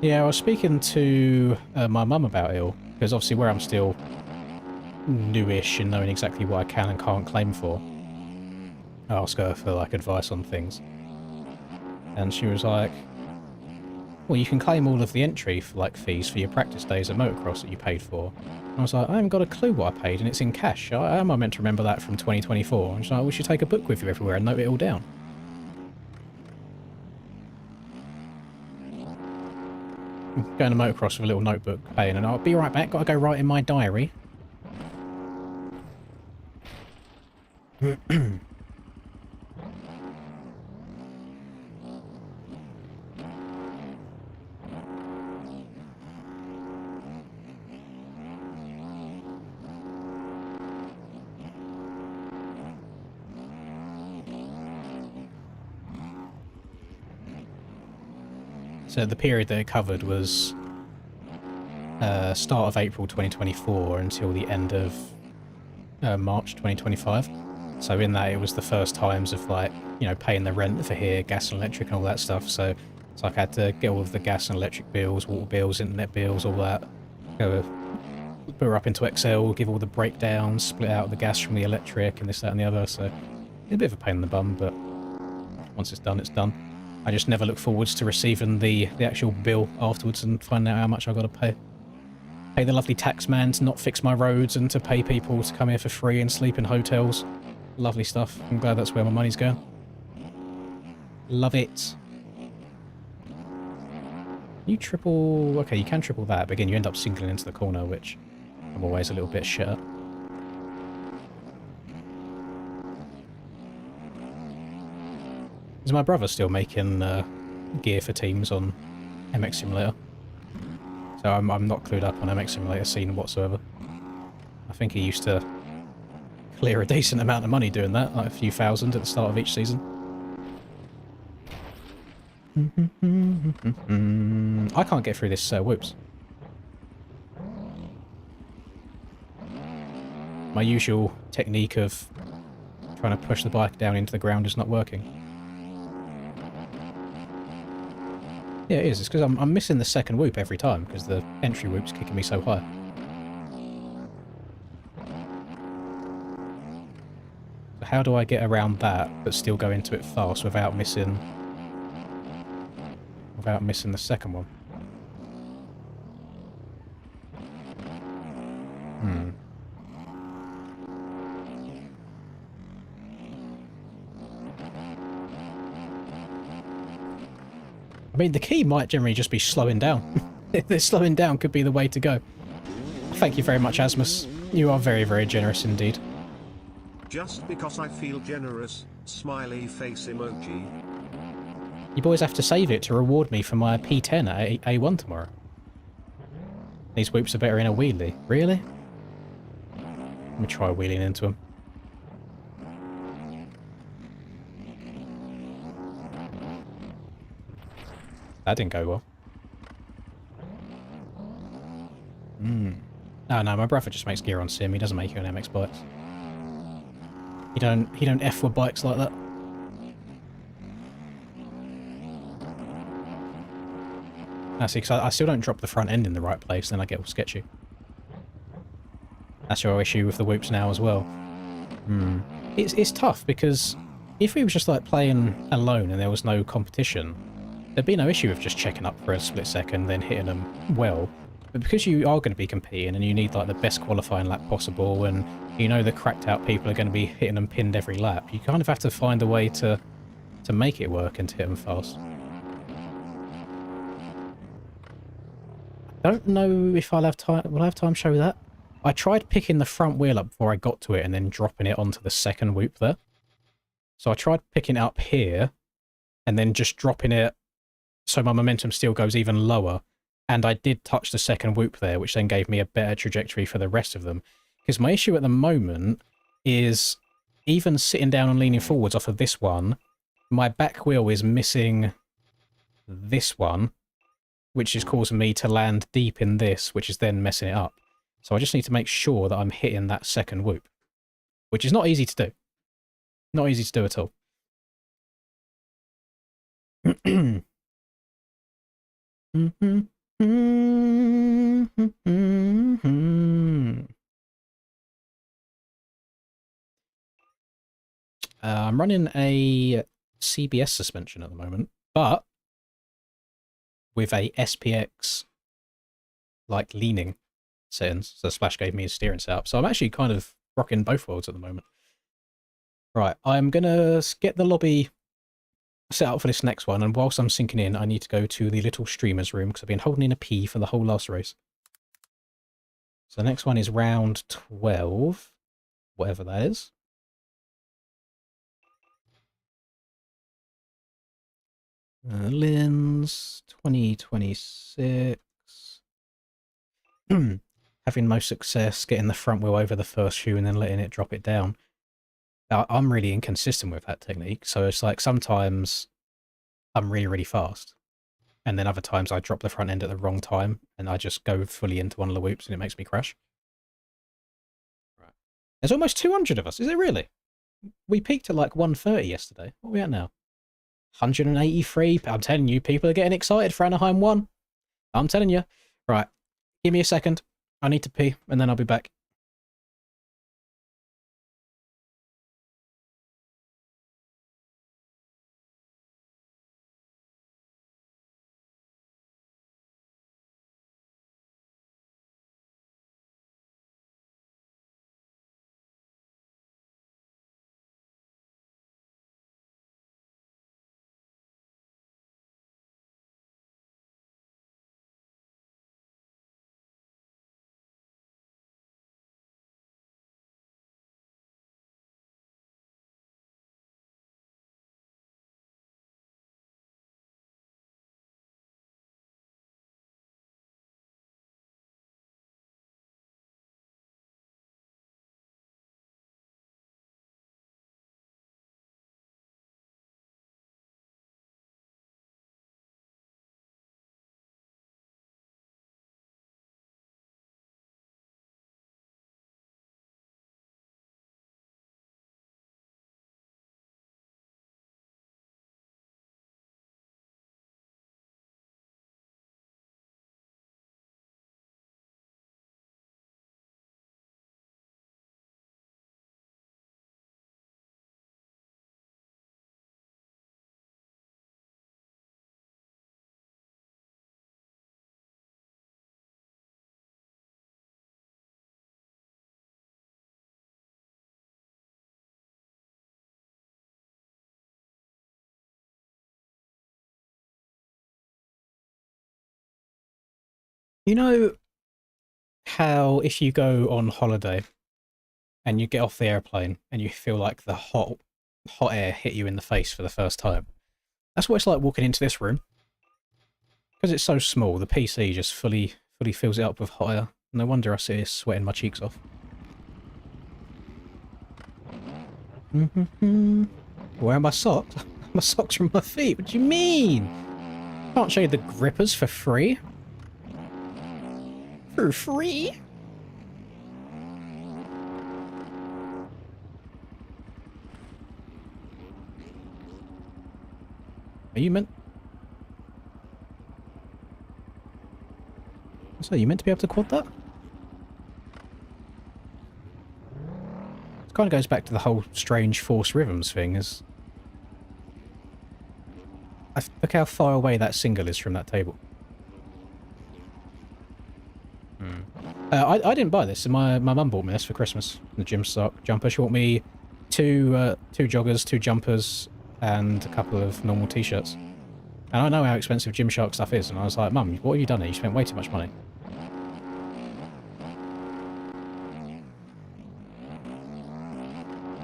Yeah, I was speaking to my mum about it all, because obviously where I'm still newish and knowing exactly what I can and can't claim for, I ask her for like advice on things. And she was like, well, you can claim all of the entry for like fees for your practice days at motocross that you paid for. And I was like, I haven't got a clue what I paid and it's in cash. How am I meant to remember that from 2024? And she's like, we should take a book with you everywhere and note it all down. Going to motocross with a little notebook, paying, and I'll be right back. Got to go write in my diary. So the period that it covered was start of April 2024 until the end of March 2025. So in that, it was the first times of like, you know, paying the rent for here, gas and electric and all that stuff. So it's like I had to get all of the gas and electric bills, water bills, internet bills, all that. Go put her up into Excel, give all the breakdowns, split out the gas from the electric and this, that and the other. So it's a bit of a pain in the bum, but once it's done, it's done. I just never look forwards to receiving the actual bill afterwards and finding out how much I've got to pay. Pay the lovely tax man to not fix my roads and to pay people to come here for free and sleep in hotels. Lovely stuff. I'm glad that's where my money's going. Love it. You triple... Okay, you can triple that, but again, you end up singling into the corner, which I'm always a little bit shit at. Is my brother still making gear for teams on MX Simulator? So I'm not clued up on MX Simulator scene whatsoever. I think he used to clear a decent amount of money doing that, like a few thousand at the start of each season. I can't get through this whoops. My usual technique of trying to push the bike down into the ground is not working. Yeah, it is. It's because I'm missing the second whoop every time, because the entry whoop's kicking me so high. So how do I get around that, but still go into it fast without missing the second one? I mean, the key might generally just be slowing down. Slowing down could be the way to go. Thank you very much, Asmus. You are very, very generous indeed. Just because I feel generous, smiley face emoji. You boys have to save it to reward me for my P10 at A1 tomorrow. These whoops are better in a wheelie. Really? Let me try wheeling into them. That didn't go well. Oh no, my brother just makes gear on sim. He doesn't make it on MX bikes. He don't F with bikes like that. That's because I still don't drop the front end in the right place, then I get all sketchy. That's your issue with the whoops now as well. It's tough because if we were just like playing alone and there was no competition, there'd be no issue of just checking up for a split second, then hitting them well. But because you are going to be competing and you need like the best qualifying lap possible, and you know the cracked out people are going to be hitting them pinned every lap, you kind of have to find a way to make it work and to hit them fast. I don't know if I'll have time. Will I have time to show that? I tried picking the front wheel up before I got to it and then dropping it onto the second whoop there. So I tried picking it up here and then just dropping it so my momentum still goes even lower. And I did touch the second whoop there, which then gave me a better trajectory for the rest of them. Because my issue at the moment is even sitting down and leaning forwards off of this one, my back wheel is missing this one, which is causing me to land deep in this, which is then messing it up. So I just need to make sure that I'm hitting that second whoop. which is not easy to do. Not easy to do at all. I'm running a CBS suspension at the moment, but with a SPX like leaning settings. So Splash gave me a steering setup. So I'm actually kind of rocking both worlds at the moment. Right, I'm gonna get the lobby set up for this next one, and whilst I'm sinking in, I need to go to the little streamers room because I've been holding in a P for the whole last race. So the next one is round 12, whatever that is. Lins 2026. Having most success getting the front wheel over the first shoe and then letting it drop it down. I'm really inconsistent with that technique, so it's like sometimes I'm really, really fast, and then other times I drop the front end at the wrong time and I just go fully into one of the whoops and it makes me crash. Right. There's almost 200 of us, is it really? We peaked at like 130 yesterday. What are we at now? 183. I'm telling you, people are getting excited for Anaheim 1. I'm telling you. Right, give me a second. I need to pee, and then I'll be back. You know how if you go on holiday and you get off the airplane and you feel like the hot air hit you in the face for the first time? That's what it's like walking into this room. Because it's so small, the PC just fully fills it up with hot air. No wonder I sit here sweating my cheeks off. Where are my socks? My socks from my feet. What do you mean? Can't show you the grippers for free. For free? Are you meant... So you meant to be able to quad that? It kind of goes back to the whole strange force rhythms thing. Is look how far away that single is from that table. I didn't buy this. My mum bought me this for Christmas. The gym sock jumper. She bought me two joggers, 2 jumpers, and a couple of normal t-shirts. And I know how expensive Gymshark stuff is, and I was like, Mum, what have you done here? You spent way too much money.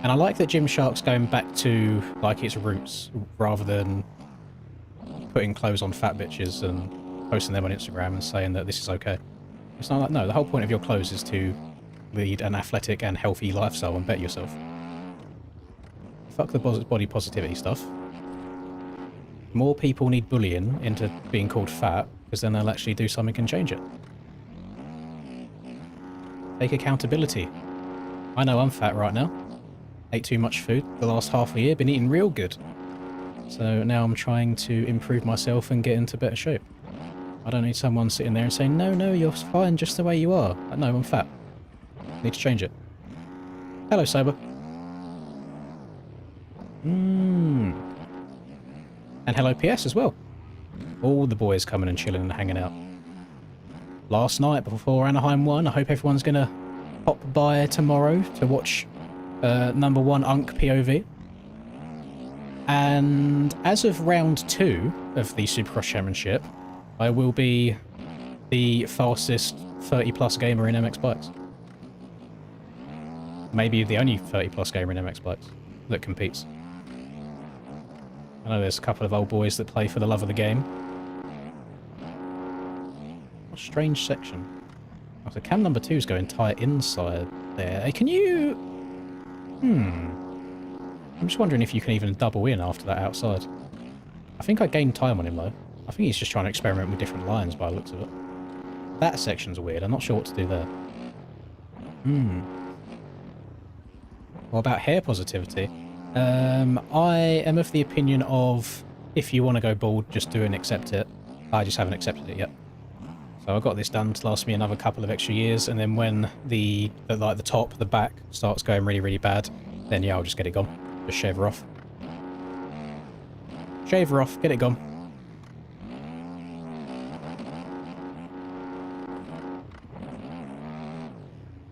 And I like that Gymshark's going back to like its roots rather than putting clothes on fat bitches and posting them on Instagram and saying that this is okay. It's not like, no, the whole point of your clothes is to lead an athletic and healthy lifestyle and bet yourself. Fuck the body positivity stuff. More people need bullying into being called fat, because then they'll actually do something and change it. Take accountability. I know I'm fat right now. Ate too much food the last half a year. Been eating real good. So now I'm trying to improve myself and get into better shape. I don't need someone sitting there and saying, no, no, you're fine just the way you are. No, I'm fat. Need to change it. Hello, Sober. And hello, PS as well. All the boys coming and chilling and hanging out. Last night before Anaheim won, I hope everyone's going to pop by tomorrow to watch number 1 Unk POV. And as of round 2 of the Supercross Championship, I will be the fastest 30-plus gamer in MX Bikes. Maybe the only 30-plus gamer in MX Bikes that competes. I know there's a couple of old boys that play for the love of the game. What a strange section. Oh, so cam number 2 is going tight inside there. Hey, can you... I'm just wondering if you can even double in after that outside. I think I gained time on him though. I think he's just trying to experiment with different lines by the looks of it. That section's weird. I'm not sure what to do there. What about hair positivity? I am of the opinion of if you want to go bald, just do and accept it. I just haven't accepted it yet. So I got this done to last me another couple of extra years, and then when the top, the back, starts going really, really bad, then yeah, I'll just get it gone. Just shave her off. Shave her off, get it gone.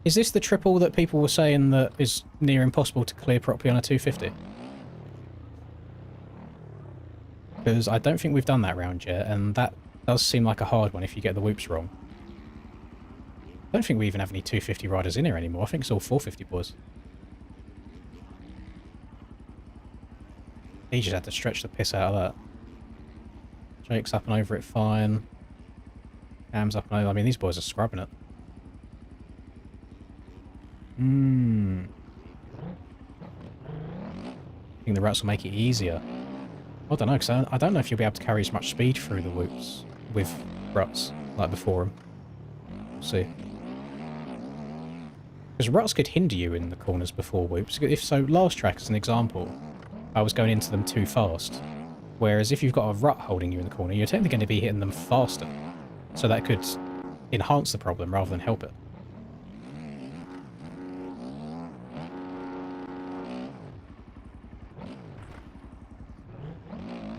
Is this the triple that people were saying that is near impossible to clear properly on a 250? Because I don't think we've done that round yet, and that does seem like a hard one if you get the whoops wrong. I don't think we even have any 250 riders in here anymore. I think it's all 450 boys. He just had to stretch the piss out of that. Jake's up and over it fine. Cam's up and over. I mean, these boys are scrubbing it. I think the ruts will make it easier. I don't know, because I don't know if you'll be able to carry as much speed through the whoops with ruts like before them. We'll see. Because ruts could hinder you in the corners before whoops. If so, last track as an example, I was going into them too fast. Whereas if you've got a rut holding you in the corner, you're technically going to be hitting them faster. So that could enhance the problem rather than help it.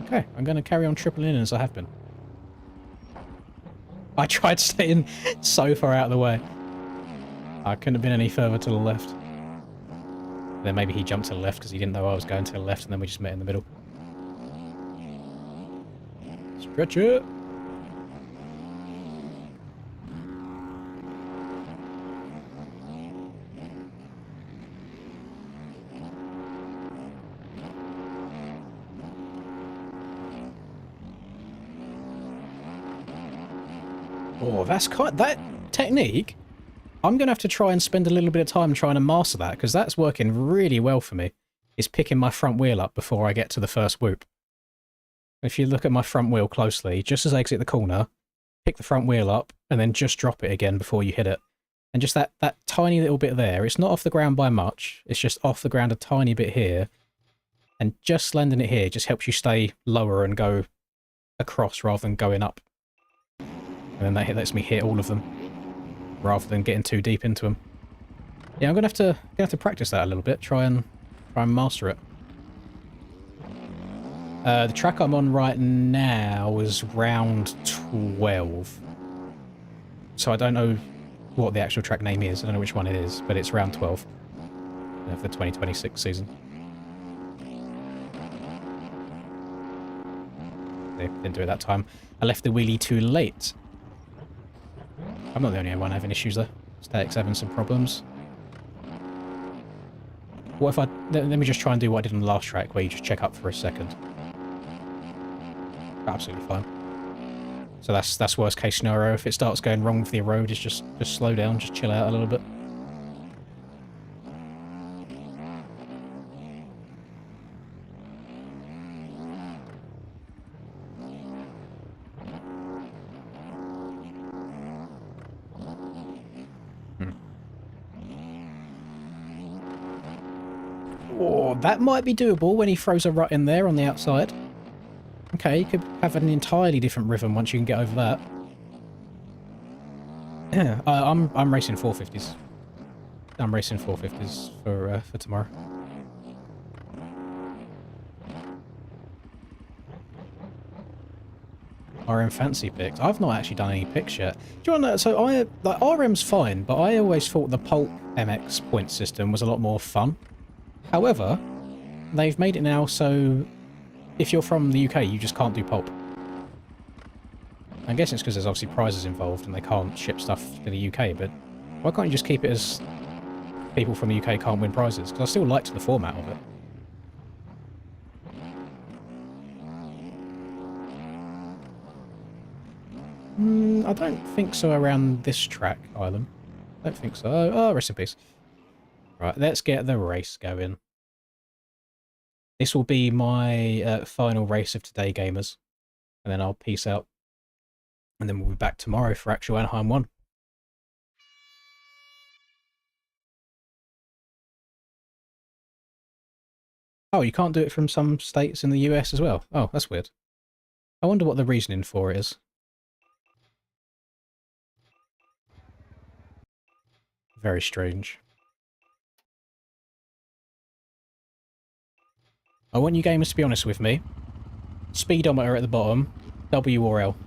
Okay, I'm going to carry on tripling in as I have been. I tried staying so far out of the way. I couldn't have been any further to the left. Then maybe he jumped to the left because he didn't know I was going to the left, and then we just met in the middle. Stretch it! Oh, that's quite... that technique... I'm going to have to try and spend a little bit of time trying to master that, because that's working really well for me, is picking my front wheel up before I get to the first whoop. If you look at my front wheel closely, just as I exit the corner, pick the front wheel up, and then just drop it again before you hit it. And just that tiny little bit there, it's not off the ground by much, it's just off the ground a tiny bit here, and just landing it here just helps you stay lower and go across rather than going up. And then that lets me hit all of them, rather than getting too deep into them. Yeah, I'm gonna have to practice that a little bit. Try and master it. The track I'm on right now is round 12. So I don't know what the actual track name is. I don't know which one it is, but it's round 12 of the 2026 season. They didn't do it that time. I left the wheelie too late. I'm not the only one having issues though. Static's having some problems. What if I... let me just try and do what I did on the last track, where you just check up for a second. Absolutely fine. So that's worst case scenario. If it starts going wrong with the road, it's just slow down, just chill out a little bit. Oh, that might be doable when he throws a rut in there on the outside. Okay, you could have an entirely different rhythm once you can get over that. Yeah, I'm racing 450s. I'm racing 450s for tomorrow. RM fancy picks. I've not actually done any picks yet. Do you want to know? So like RM's fine, but I always thought the Pulp MX point system was a lot more fun. However, they've made it now so if you're from the UK, you just can't do Pulp. I guess it's because there's obviously prizes involved and they can't ship stuff to the UK, but why can't you just keep it as people from the UK can't win prizes? Because I still liked the format of it. I don't think so around this track, Island. I don't think so. Oh, rest in peace. Right, let's get the race going. This will be my final race of today, gamers. And then I'll peace out. And then we'll be back tomorrow for actual Anaheim 1. Oh, you can't do it from some states in the US as well? Oh, that's weird. I wonder what the reasoning for it is. Very strange. I want you gamers to be honest with me. Speedometer at the bottom, W or L.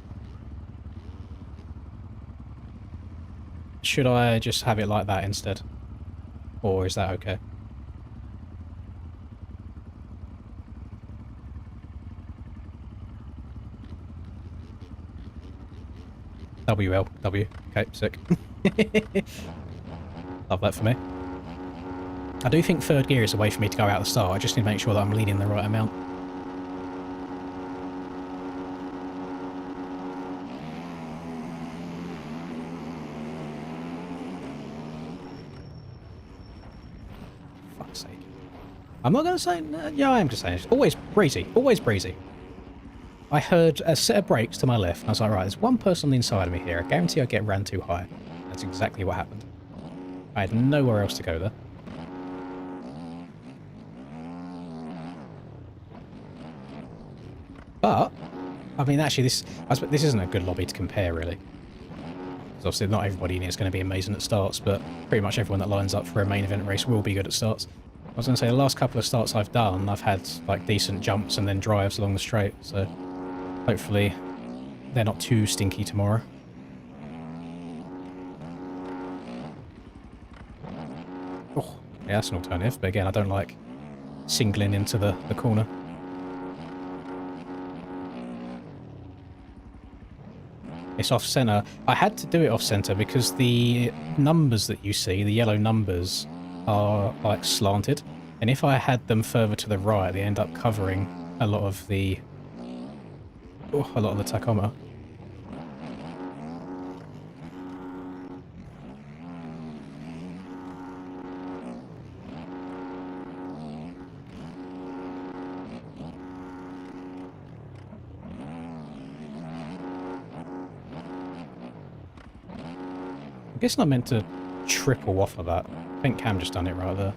Should I just have it like that instead? Or is that okay? WL, W. Okay, sick. Love that for me. I do think third gear is a way for me to go out at the start. I just need to make sure that I'm leading the right amount. Fuck's sake. I'm not going to say... yeah, I am just saying. It's always breezy. Always breezy. I heard a set of brakes to my left, and I was like, right, there's one person on the inside of me here. I guarantee I get ran too high. That's exactly what happened. I had nowhere else to go there. But, I mean, actually, this isn't a good lobby to compare, really. Because obviously not everybody in here is going to be amazing at starts, but pretty much everyone that lines up for a main event race will be good at starts. I was going to say, the last couple of starts I've done, I've had, like, decent jumps and then drives along the straight, so hopefully they're not too stinky tomorrow. Oh, yeah, that's an alternative, but again, I don't like singling into the corner. It's off-centre. I had to do it off-centre because the numbers that you see, the yellow numbers, are like slanted. And if I had them further to the right, they end up covering a lot of the... oh, a lot of the tachometer. I guess I meant to triple off of that. I think Cam just done it right there.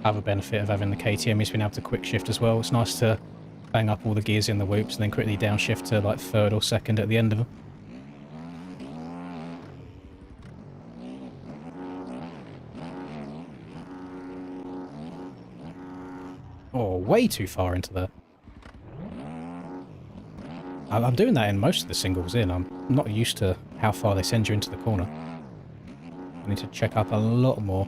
Other benefit of having the KTM is being able to quick shift as well. It's nice to bang up all the gears in the whoops and then quickly downshift to like third or second at the end of them. Oh, way too far into there. I'm doing that in most of the singles in. I'm not used to how far they send you into the corner. I need to check up a lot more.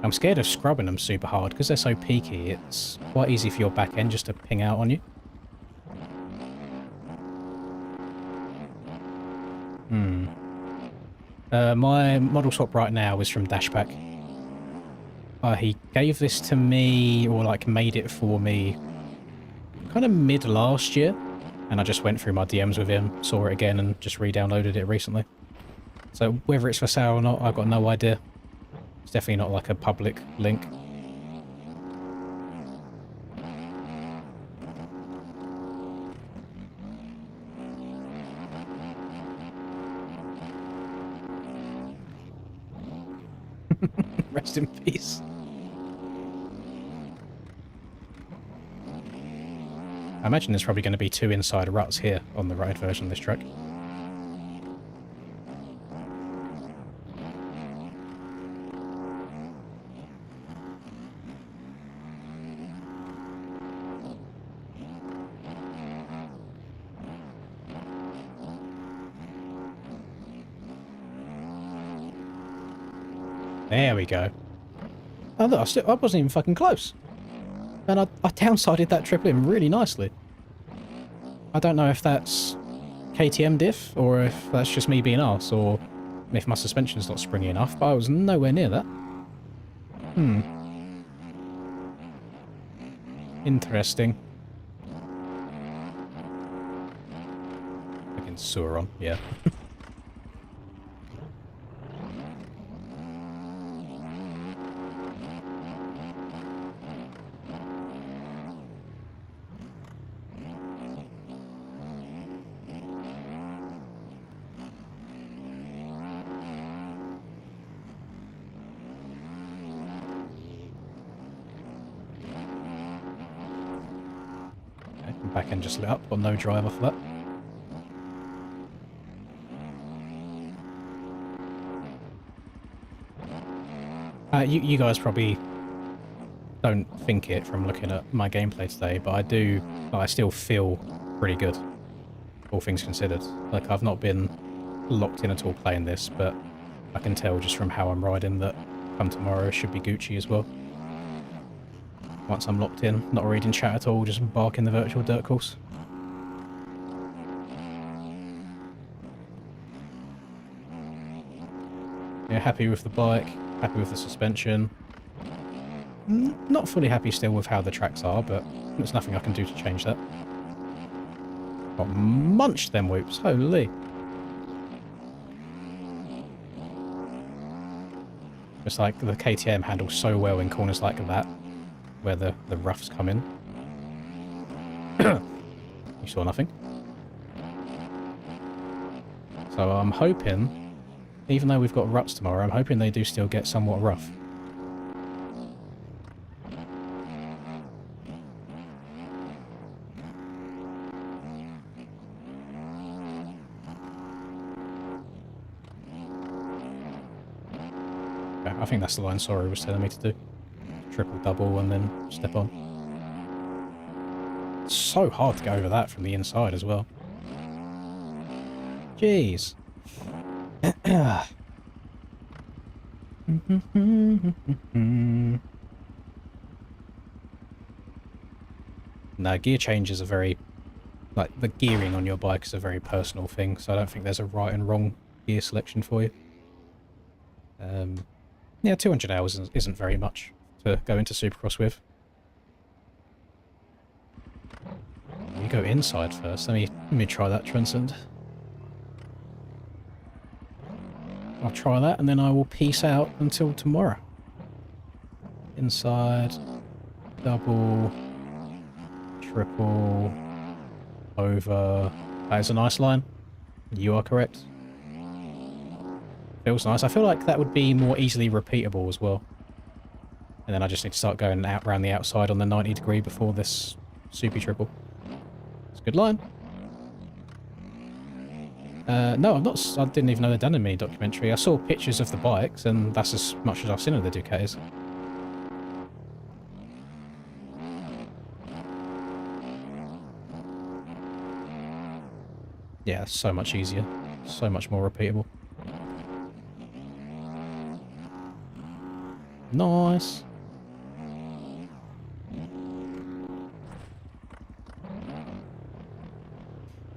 I'm scared of scrubbing them super hard because they're so peaky. It's quite easy for your back end just to ping out on you. My model swap right now is from Dashback. He gave this to me, or like made it for me, kind of mid last year. and I just went through my DMs with him, saw it again, and just re-downloaded it recently. So whether it's for sale or not, I've got no idea. It's definitely not like a public link. Rest in peace. I imagine there's probably going to be 2 inside ruts here on the ride version of this track. There we go. Oh look, I wasn't even fucking close. And I downsided that triple in really nicely. I don't know if that's KTM diff, or if that's just me being arse, or if my suspension's not springy enough, but I was nowhere near that. Interesting. Fucking sewer on, yeah. Back end just lit up, got no driver for that. You guys probably don't think it from looking at my gameplay today, but I still feel pretty good, all things considered. Like, I've not been locked in at all playing this, but I can tell just from how I'm riding that come tomorrow it should be Gucci as well. Once I'm locked in, not reading chat at all, just barking the virtual dirt course. Yeah, happy with the bike, happy with the suspension. Not fully happy still with how the tracks are, but there's nothing I can do to change that. Got munched them whoops, holy. It's like the KTM handles so well in corners like that, where the roughs come in. You saw nothing. So I'm hoping, even though we've got ruts tomorrow, I'm hoping they do still get somewhat rough. Okay, I think that's the line Sorry was telling me to do. Triple double and then step on. It's so hard to go over that from the inside as well. Jeez. No, gear changes are very, like, the gearing on your bike is a very personal thing, so I don't think there's a right and wrong gear selection for you. Yeah, 200 hours isn't very much to go into Supercross with. You go inside first. Let me try that, Transcend. I'll try that and then I will peace out until tomorrow. Inside, double, triple, over. That is a nice line. You are correct. Feels nice. I feel like that would be more easily repeatable as well. And then I just need to start going out around the outside on the 90 degree before this soupy triple. It's a good line. No, I didn't even know they'd done a mini documentary. I saw pictures of the bikes and that's as much as I've seen of the Ducatis. Yeah, so much easier. So much more repeatable. Nice.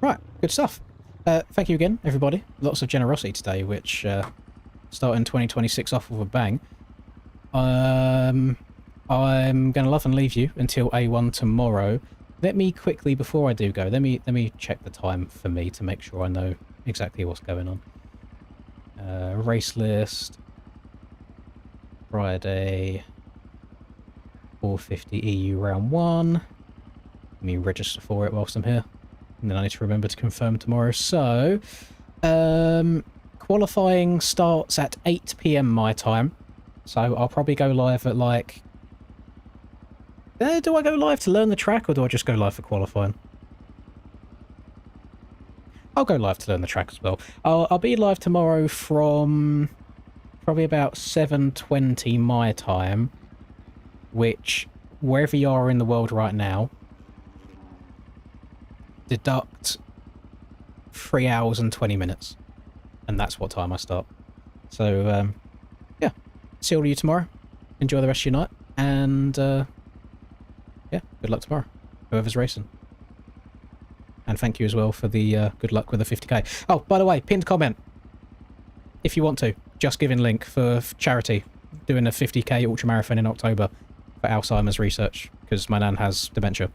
Right, good stuff. Thank you again, everybody. Lots of generosity today, which starting 2026 off with a bang. I'm going to love and leave you until A1 tomorrow. Let me quickly, before I do go, let me check the time for me to make sure I know exactly what's going on. Race list. Friday. 450 EU round 1. Let me register for it whilst I'm here. And then I need to remember to confirm tomorrow. So, qualifying starts at 8 PM my time. So I'll probably go live at like... do I go live to learn the track or do I just go live for qualifying? I'll go live to learn the track as well. I'll be live tomorrow from probably about 7:20 my time, which, wherever you are in the world right now, deduct 3 hours and 20 minutes. And that's what time I start. So, yeah. See all of you tomorrow. Enjoy the rest of your night. And, yeah, good luck tomorrow. Whoever's racing. And thank you as well for the good luck with the 50k. Oh, by the way, pinned comment. If you want to, Just Giving link for charity. Doing a 50k ultramarathon in October for Alzheimer's research. Because my nan has dementia.